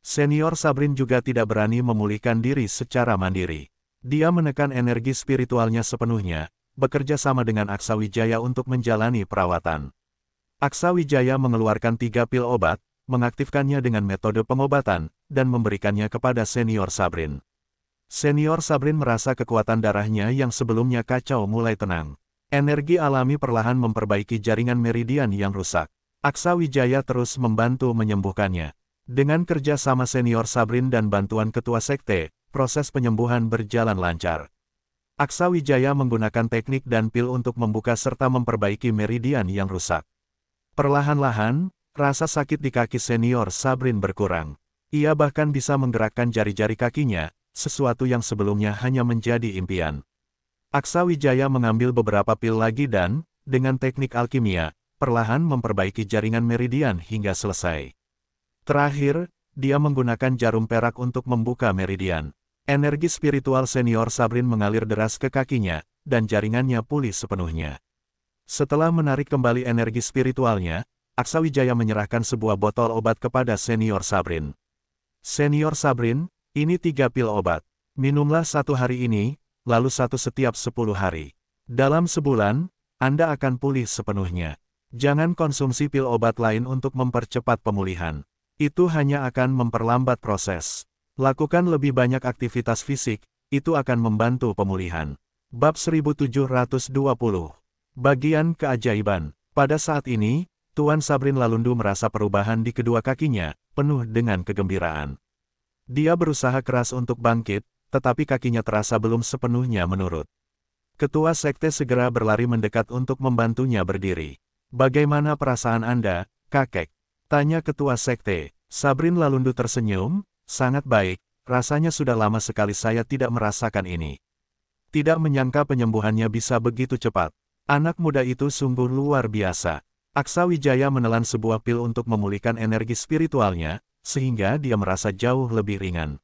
Senior Sabrin juga tidak berani memulihkan diri secara mandiri. Dia menekan energi spiritualnya sepenuhnya, bekerja sama dengan Aksa Wijaya untuk menjalani perawatan. Aksa Wijaya mengeluarkan 3 pil obat, mengaktifkannya dengan metode pengobatan, dan memberikannya kepada senior Sabrin. Senior Sabrin merasa kekuatan darahnya yang sebelumnya kacau mulai tenang. Energi alami perlahan memperbaiki jaringan meridian yang rusak. Aksa Wijaya terus membantu menyembuhkannya. Dengan kerja sama senior Sabrin dan bantuan ketua sekte, proses penyembuhan berjalan lancar. Aksa Wijaya menggunakan teknik dan pil untuk membuka serta memperbaiki meridian yang rusak. Perlahan-lahan, rasa sakit di kaki senior Sabrin berkurang. Ia bahkan bisa menggerakkan jari-jari kakinya, sesuatu yang sebelumnya hanya menjadi impian. Aksa Wijaya mengambil beberapa pil lagi dan, dengan teknik alkimia, perlahan memperbaiki jaringan meridian hingga selesai. Terakhir, dia menggunakan jarum perak untuk membuka meridian. Energi spiritual senior Sabrin mengalir deras ke kakinya, dan jaringannya pulih sepenuhnya. Setelah menarik kembali energi spiritualnya, Aksawijaya menyerahkan sebuah botol obat kepada senior Sabrin. Senior Sabrin, ini 3 pil obat. Minumlah 1 hari ini, lalu 1 setiap 10 hari. Dalam sebulan, Anda akan pulih sepenuhnya. Jangan konsumsi pil obat lain untuk mempercepat pemulihan. Itu hanya akan memperlambat proses. Lakukan lebih banyak aktivitas fisik, itu akan membantu pemulihan. Bab 1720. Bagian keajaiban. Pada saat ini, Tuan Sabrin Lalundu merasa perubahan di kedua kakinya, penuh dengan kegembiraan. Dia berusaha keras untuk bangkit, tetapi kakinya terasa belum sepenuhnya menurut. Ketua sekte segera berlari mendekat untuk membantunya berdiri. "Bagaimana perasaan Anda, kakek?" tanya ketua sekte. Sabrin Lalundu tersenyum, "Sangat baik, rasanya sudah lama sekali saya tidak merasakan ini." Tidak menyangka penyembuhannya bisa begitu cepat. Anak muda itu sungguh luar biasa. Aksawijaya menelan sebuah pil untuk memulihkan energi spiritualnya, sehingga dia merasa jauh lebih ringan.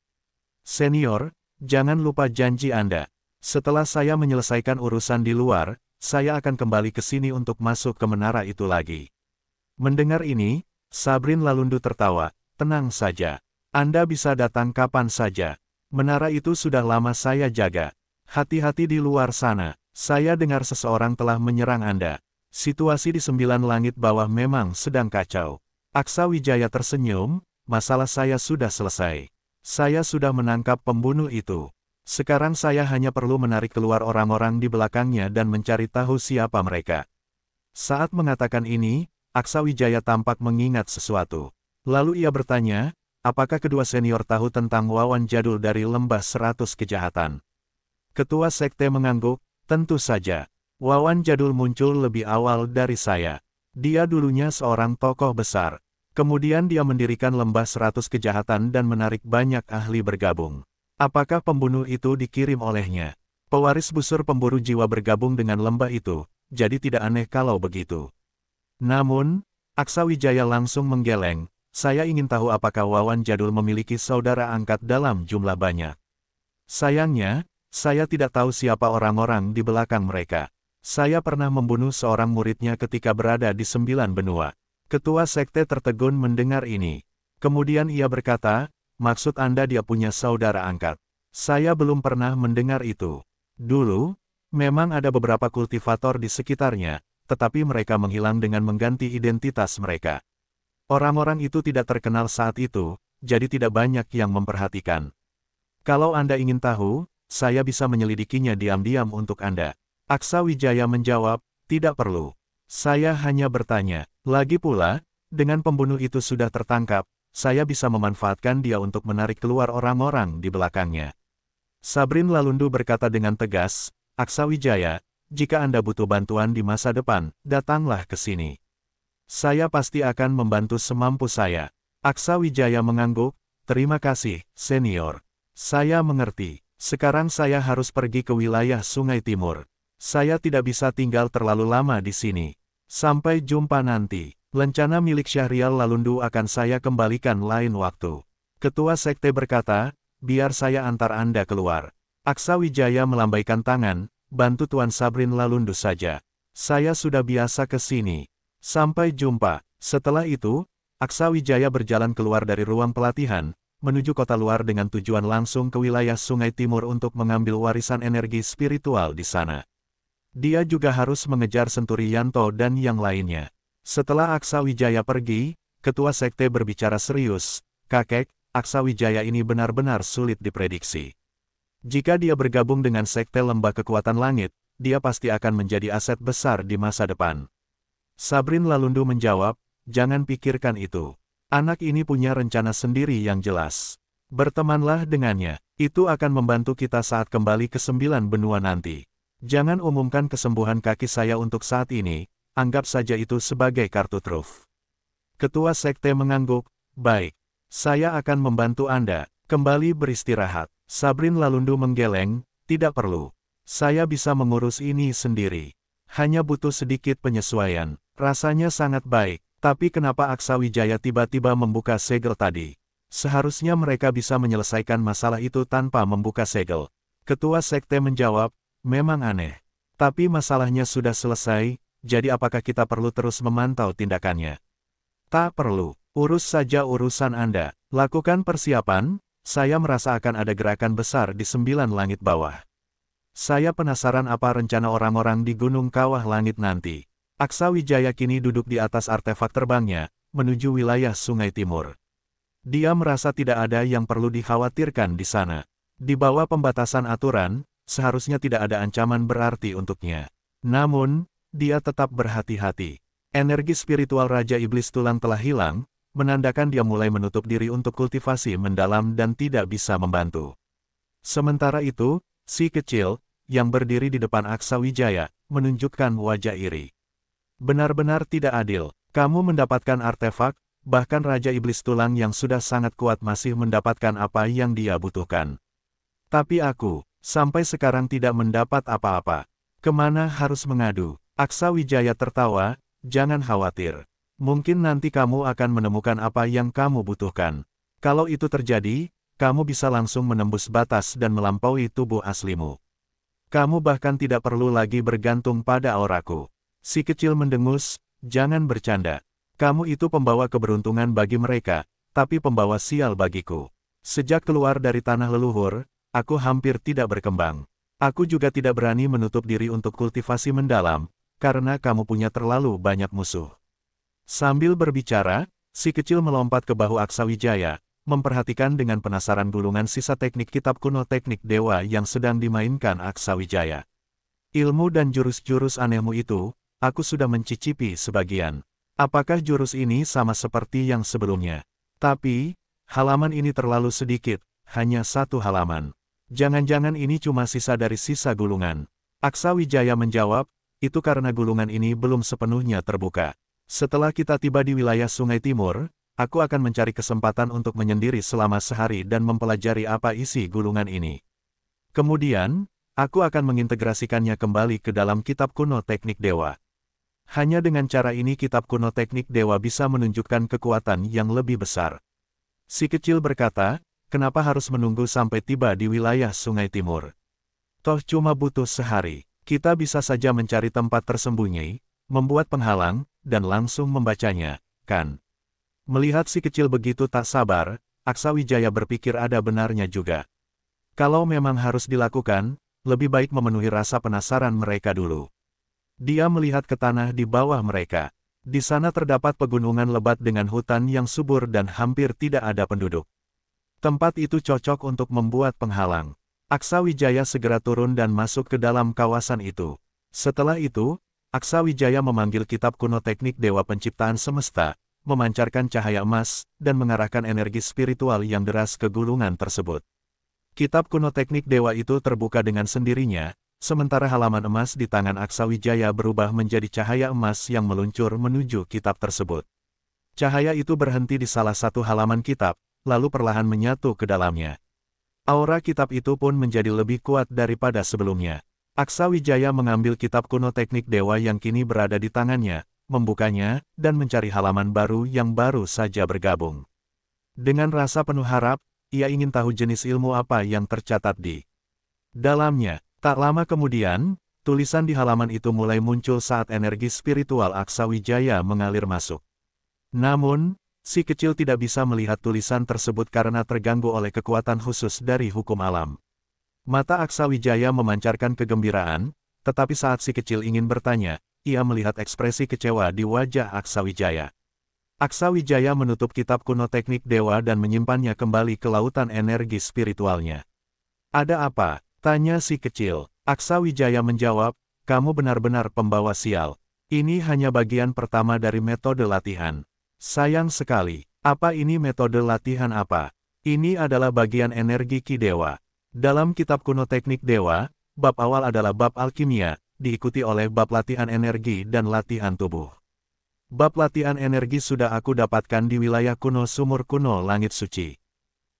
"Senior, jangan lupa janji Anda. Setelah saya menyelesaikan urusan di luar, saya akan kembali ke sini untuk masuk ke menara itu lagi." Mendengar ini, Sabrin Lalundu tertawa. "Tenang saja. Anda bisa datang kapan saja. Menara itu sudah lama saya jaga. Hati-hati di luar sana. Saya dengar seseorang telah menyerang Anda. Situasi di 9 langit bawah memang sedang kacau." Aksawijaya tersenyum, "Masalah saya sudah selesai. Saya sudah menangkap pembunuh itu. Sekarang saya hanya perlu menarik keluar orang-orang di belakangnya dan mencari tahu siapa mereka." Saat mengatakan ini, Aksawijaya tampak mengingat sesuatu. Lalu ia bertanya, apakah kedua senior tahu tentang wawan jadul dari lembah 100 kejahatan? Ketua sekte mengangguk, "Tentu saja. Wawan jadul muncul lebih awal dari saya. Dia dulunya seorang tokoh besar. Kemudian dia mendirikan lembah 100 kejahatan dan menarik banyak ahli bergabung. Apakah pembunuh itu dikirim olehnya? Pewaris busur pemburu jiwa bergabung dengan lembah itu, jadi tidak aneh kalau begitu." Namun, Aksawijaya langsung menggeleng, "Saya ingin tahu apakah wawan jadul memiliki saudara angkat dalam jumlah banyak. Sayangnya, saya tidak tahu siapa orang-orang di belakang mereka. Saya pernah membunuh seorang muridnya ketika berada di 9 benua." Ketua sekte tertegun mendengar ini. Kemudian ia berkata, "Maksud Anda dia punya saudara angkat? Saya belum pernah mendengar itu. Dulu, memang ada beberapa kultivator di sekitarnya, tetapi mereka menghilang dengan mengganti identitas mereka. Orang-orang itu tidak terkenal saat itu, jadi tidak banyak yang memperhatikan. Kalau Anda ingin tahu, saya bisa menyelidikinya diam-diam untuk Anda." Aksawijaya menjawab, "Tidak perlu. Saya hanya bertanya. Lagi pula, dengan pembunuh itu sudah tertangkap, saya bisa memanfaatkan dia untuk menarik keluar orang-orang di belakangnya." Sabrin Lalundu berkata dengan tegas, "Aksawijaya, jika Anda butuh bantuan di masa depan, datanglah ke sini. Saya pasti akan membantu semampu saya." Aksawijaya mengangguk, "Terima kasih, senior. Saya mengerti. Sekarang saya harus pergi ke wilayah Sungai Timur. Saya tidak bisa tinggal terlalu lama di sini. Sampai jumpa nanti. Lencana milik Syahrial Lalundu akan saya kembalikan lain waktu." Ketua sekte berkata, "Biar saya antar Anda keluar." Aksawijaya melambaikan tangan, "Bantu Tuan Sabrin Lalundu saja. Saya sudah biasa ke sini. Sampai jumpa." Setelah itu, Aksawijaya berjalan keluar dari ruang pelatihan, menuju kota luar dengan tujuan langsung ke wilayah Sungai Timur untuk mengambil warisan energi spiritual di sana. Dia juga harus mengejar Senturiyanto dan yang lainnya. Setelah Aksawijaya pergi, ketua sekte berbicara serius, "Kakek, Aksawijaya ini benar-benar sulit diprediksi. Jika dia bergabung dengan sekte lembah kekuatan langit, dia pasti akan menjadi aset besar di masa depan." Sabrin Lalundu menjawab, "Jangan pikirkan itu. Anak ini punya rencana sendiri yang jelas. Bertemanlah dengannya, itu akan membantu kita saat kembali ke 9 benua nanti. Jangan umumkan kesembuhan kaki saya untuk saat ini, anggap saja itu sebagai kartu truf." Ketua sekte mengangguk, "Baik. Saya akan membantu Anda. Kembali beristirahat." Sabrin Lalundu menggeleng, "Tidak perlu. Saya bisa mengurus ini sendiri. Hanya butuh sedikit penyesuaian." Rasanya sangat baik, tapi kenapa Aksawijaya tiba-tiba membuka segel tadi? Seharusnya mereka bisa menyelesaikan masalah itu tanpa membuka segel. Ketua sekte menjawab, memang aneh. Tapi masalahnya sudah selesai, jadi apakah kita perlu terus memantau tindakannya? Tak perlu, urus saja urusan Anda. Lakukan persiapan, saya merasa akan ada gerakan besar di 9 langit bawah. Saya penasaran apa rencana orang-orang di Gunung Kawah Langit nanti. Aksawijaya kini duduk di atas artefak terbangnya, menuju wilayah Sungai Timur. Dia merasa tidak ada yang perlu dikhawatirkan di sana. Di bawah pembatasan aturan, seharusnya tidak ada ancaman berarti untuknya. Namun, dia tetap berhati-hati. Energi spiritual Raja Iblis Tulang telah hilang, menandakan dia mulai menutup diri untuk kultivasi mendalam dan tidak bisa membantu. Sementara itu, si kecil, yang berdiri di depan Aksawijaya, menunjukkan wajah iri. Benar-benar tidak adil, kamu mendapatkan artefak, bahkan Raja Iblis Tulang yang sudah sangat kuat masih mendapatkan apa yang dia butuhkan. Tapi aku, sampai sekarang tidak mendapat apa-apa. Kemana harus mengadu? Aksawijaya tertawa, jangan khawatir. Mungkin nanti kamu akan menemukan apa yang kamu butuhkan. Kalau itu terjadi, kamu bisa langsung menembus batas dan melampaui tubuh aslimu. Kamu bahkan tidak perlu lagi bergantung pada auraku. Si kecil mendengus, jangan bercanda. Kamu itu pembawa keberuntungan bagi mereka, tapi pembawa sial bagiku. Sejak keluar dari tanah leluhur, aku hampir tidak berkembang. Aku juga tidak berani menutup diri untuk kultivasi mendalam, karena kamu punya terlalu banyak musuh. Sambil berbicara, si kecil melompat ke bahu Aksawijaya, memperhatikan dengan penasaran gulungan sisa teknik kitab kuno teknik dewa yang sedang dimainkan Aksawijaya. Ilmu dan jurus-jurus anehmu itu, aku sudah mencicipi sebagian. Apakah jurus ini sama seperti yang sebelumnya? Tapi, halaman ini terlalu sedikit, hanya 1 halaman. Jangan-jangan ini cuma sisa dari sisa gulungan. Aksawijaya menjawab, itu karena gulungan ini belum sepenuhnya terbuka. Setelah kita tiba di wilayah Sungai Timur, aku akan mencari kesempatan untuk menyendiri selama sehari dan mempelajari apa isi gulungan ini. Kemudian, aku akan mengintegrasikannya kembali ke dalam kitab kuno teknik dewa. Hanya dengan cara ini kitab kuno teknik dewa bisa menunjukkan kekuatan yang lebih besar. Si kecil berkata, kenapa harus menunggu sampai tiba di wilayah Sungai Timur? Toh cuma butuh sehari, kita bisa saja mencari tempat tersembunyi, membuat penghalang, dan langsung membacanya, kan? Melihat si kecil begitu tak sabar, Aksawijaya berpikir ada benarnya juga. Kalau memang harus dilakukan, lebih baik memenuhi rasa penasaran mereka dulu. Dia melihat ke tanah di bawah mereka. Di sana terdapat pegunungan lebat dengan hutan yang subur dan hampir tidak ada penduduk. Tempat itu cocok untuk membuat penghalang. Aksawijaya segera turun dan masuk ke dalam kawasan itu. Setelah itu, Aksawijaya memanggil kitab kuno teknik dewa penciptaan semesta, memancarkan cahaya emas, dan mengarahkan energi spiritual yang deras ke gulungan tersebut. Kitab kuno teknik dewa itu terbuka dengan sendirinya, sementara halaman emas di tangan Aksawijaya berubah menjadi cahaya emas yang meluncur menuju kitab tersebut. Cahaya itu berhenti di salah satu halaman kitab, lalu perlahan menyatu ke dalamnya. Aura kitab itu pun menjadi lebih kuat daripada sebelumnya. Aksawijaya mengambil kitab kuno teknik dewa yang kini berada di tangannya, membukanya, dan mencari halaman baru yang baru saja bergabung. Dengan rasa penuh harap, ia ingin tahu jenis ilmu apa yang tercatat di dalamnya. Tak lama kemudian, tulisan di halaman itu mulai muncul saat energi spiritual Aksawijaya mengalir masuk. Namun, si kecil tidak bisa melihat tulisan tersebut karena terganggu oleh kekuatan khusus dari hukum alam. Mata Aksawijaya memancarkan kegembiraan, tetapi saat si kecil ingin bertanya, ia melihat ekspresi kecewa di wajah Aksawijaya. Aksawijaya menutup kitab kuno teknik dewa dan menyimpannya kembali ke lautan energi spiritualnya. Ada apa? Tanya si kecil. Aksawijaya menjawab, kamu benar-benar pembawa sial. Ini hanya bagian pertama dari metode latihan. Sayang sekali, apa ini metode latihan apa? Ini adalah bagian energi ki dewa. Dalam kitab kuno teknik dewa, bab awal adalah bab alkimia, diikuti oleh bab latihan energi dan latihan tubuh. Bab latihan energi sudah aku dapatkan di wilayah kuno sumur kuno langit suci.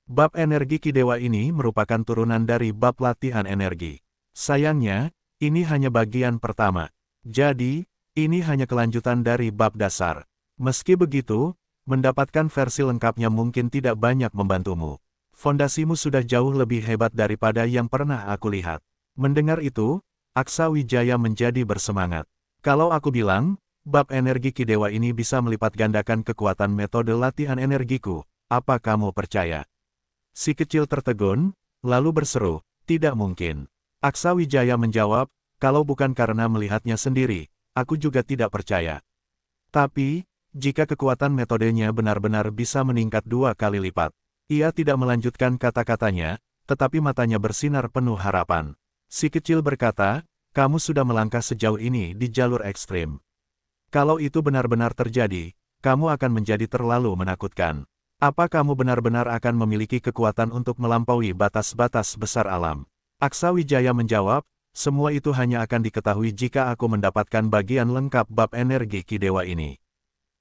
Bab energi ki dewa ini merupakan turunan dari bab latihan energi. Sayangnya, ini hanya bagian pertama. Jadi, ini hanya kelanjutan dari bab dasar. Meski begitu, mendapatkan versi lengkapnya mungkin tidak banyak membantumu. Fondasimu sudah jauh lebih hebat daripada yang pernah aku lihat. Mendengar itu, Aksa Wijaya menjadi bersemangat. Kalau aku bilang, bab energi Ki Dewa ini bisa melipat gandakan kekuatan metode latihan energiku, apa kamu percaya? Si kecil tertegun, lalu berseru, tidak mungkin. Aksa Wijaya menjawab, kalau bukan karena melihatnya sendiri, aku juga tidak percaya. Tapi, jika kekuatan metodenya benar-benar bisa meningkat 2 kali lipat. Ia tidak melanjutkan kata-katanya, tetapi matanya bersinar penuh harapan. Si kecil berkata, kamu sudah melangkah sejauh ini di jalur ekstrim. Kalau itu benar-benar terjadi, kamu akan menjadi terlalu menakutkan. Apa kamu benar-benar akan memiliki kekuatan untuk melampaui batas-batas besar alam? Aksa Wijaya menjawab, semua itu hanya akan diketahui jika aku mendapatkan bagian lengkap bab energi Ki Dewa ini.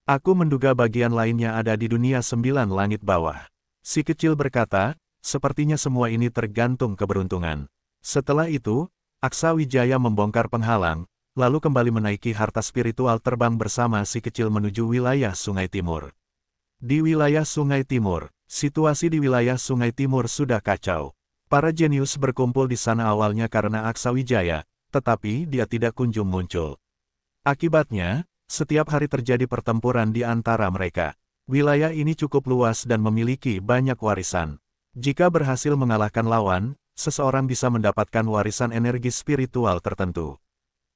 Aku menduga bagian lainnya ada di dunia 9 langit bawah. Si kecil berkata, sepertinya semua ini tergantung keberuntungan. Setelah itu, Aksa Wijaya membongkar penghalang, lalu kembali menaiki harta spiritual terbang bersama si kecil menuju wilayah Sungai Timur. Di wilayah Sungai Timur, situasi di wilayah Sungai Timur sudah kacau. Para jenius berkumpul di sana awalnya karena Aksa Wijaya, tetapi dia tidak kunjung muncul. Akibatnya, setiap hari terjadi pertempuran di antara mereka. Wilayah ini cukup luas dan memiliki banyak warisan. Jika berhasil mengalahkan lawan, seseorang bisa mendapatkan warisan energi spiritual tertentu.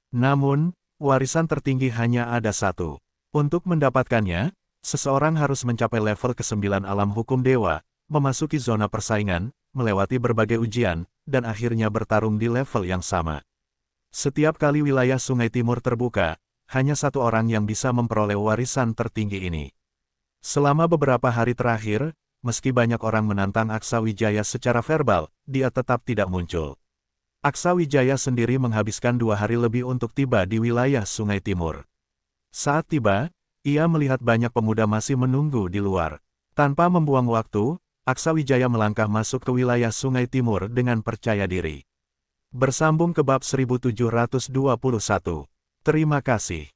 Namun, warisan tertinggi hanya ada satu. Untuk mendapatkannya, seseorang harus mencapai level ke-9 alam hukum dewa, memasuki zona persaingan, melewati berbagai ujian, dan akhirnya bertarung di level yang sama. Setiap kali wilayah Sungai Timur terbuka, hanya satu orang yang bisa memperoleh warisan tertinggi ini. Selama beberapa hari terakhir, meski banyak orang menantang Aksa Wijaya secara verbal, dia tetap tidak muncul. Aksa Wijaya sendiri menghabiskan 2 hari lebih untuk tiba di wilayah Sungai Timur. Saat tiba, ia melihat banyak pemuda masih menunggu di luar. Tanpa membuang waktu, Aksa Wijaya melangkah masuk ke wilayah Sungai Timur dengan percaya diri. Bersambung ke bab 1721. Terima kasih.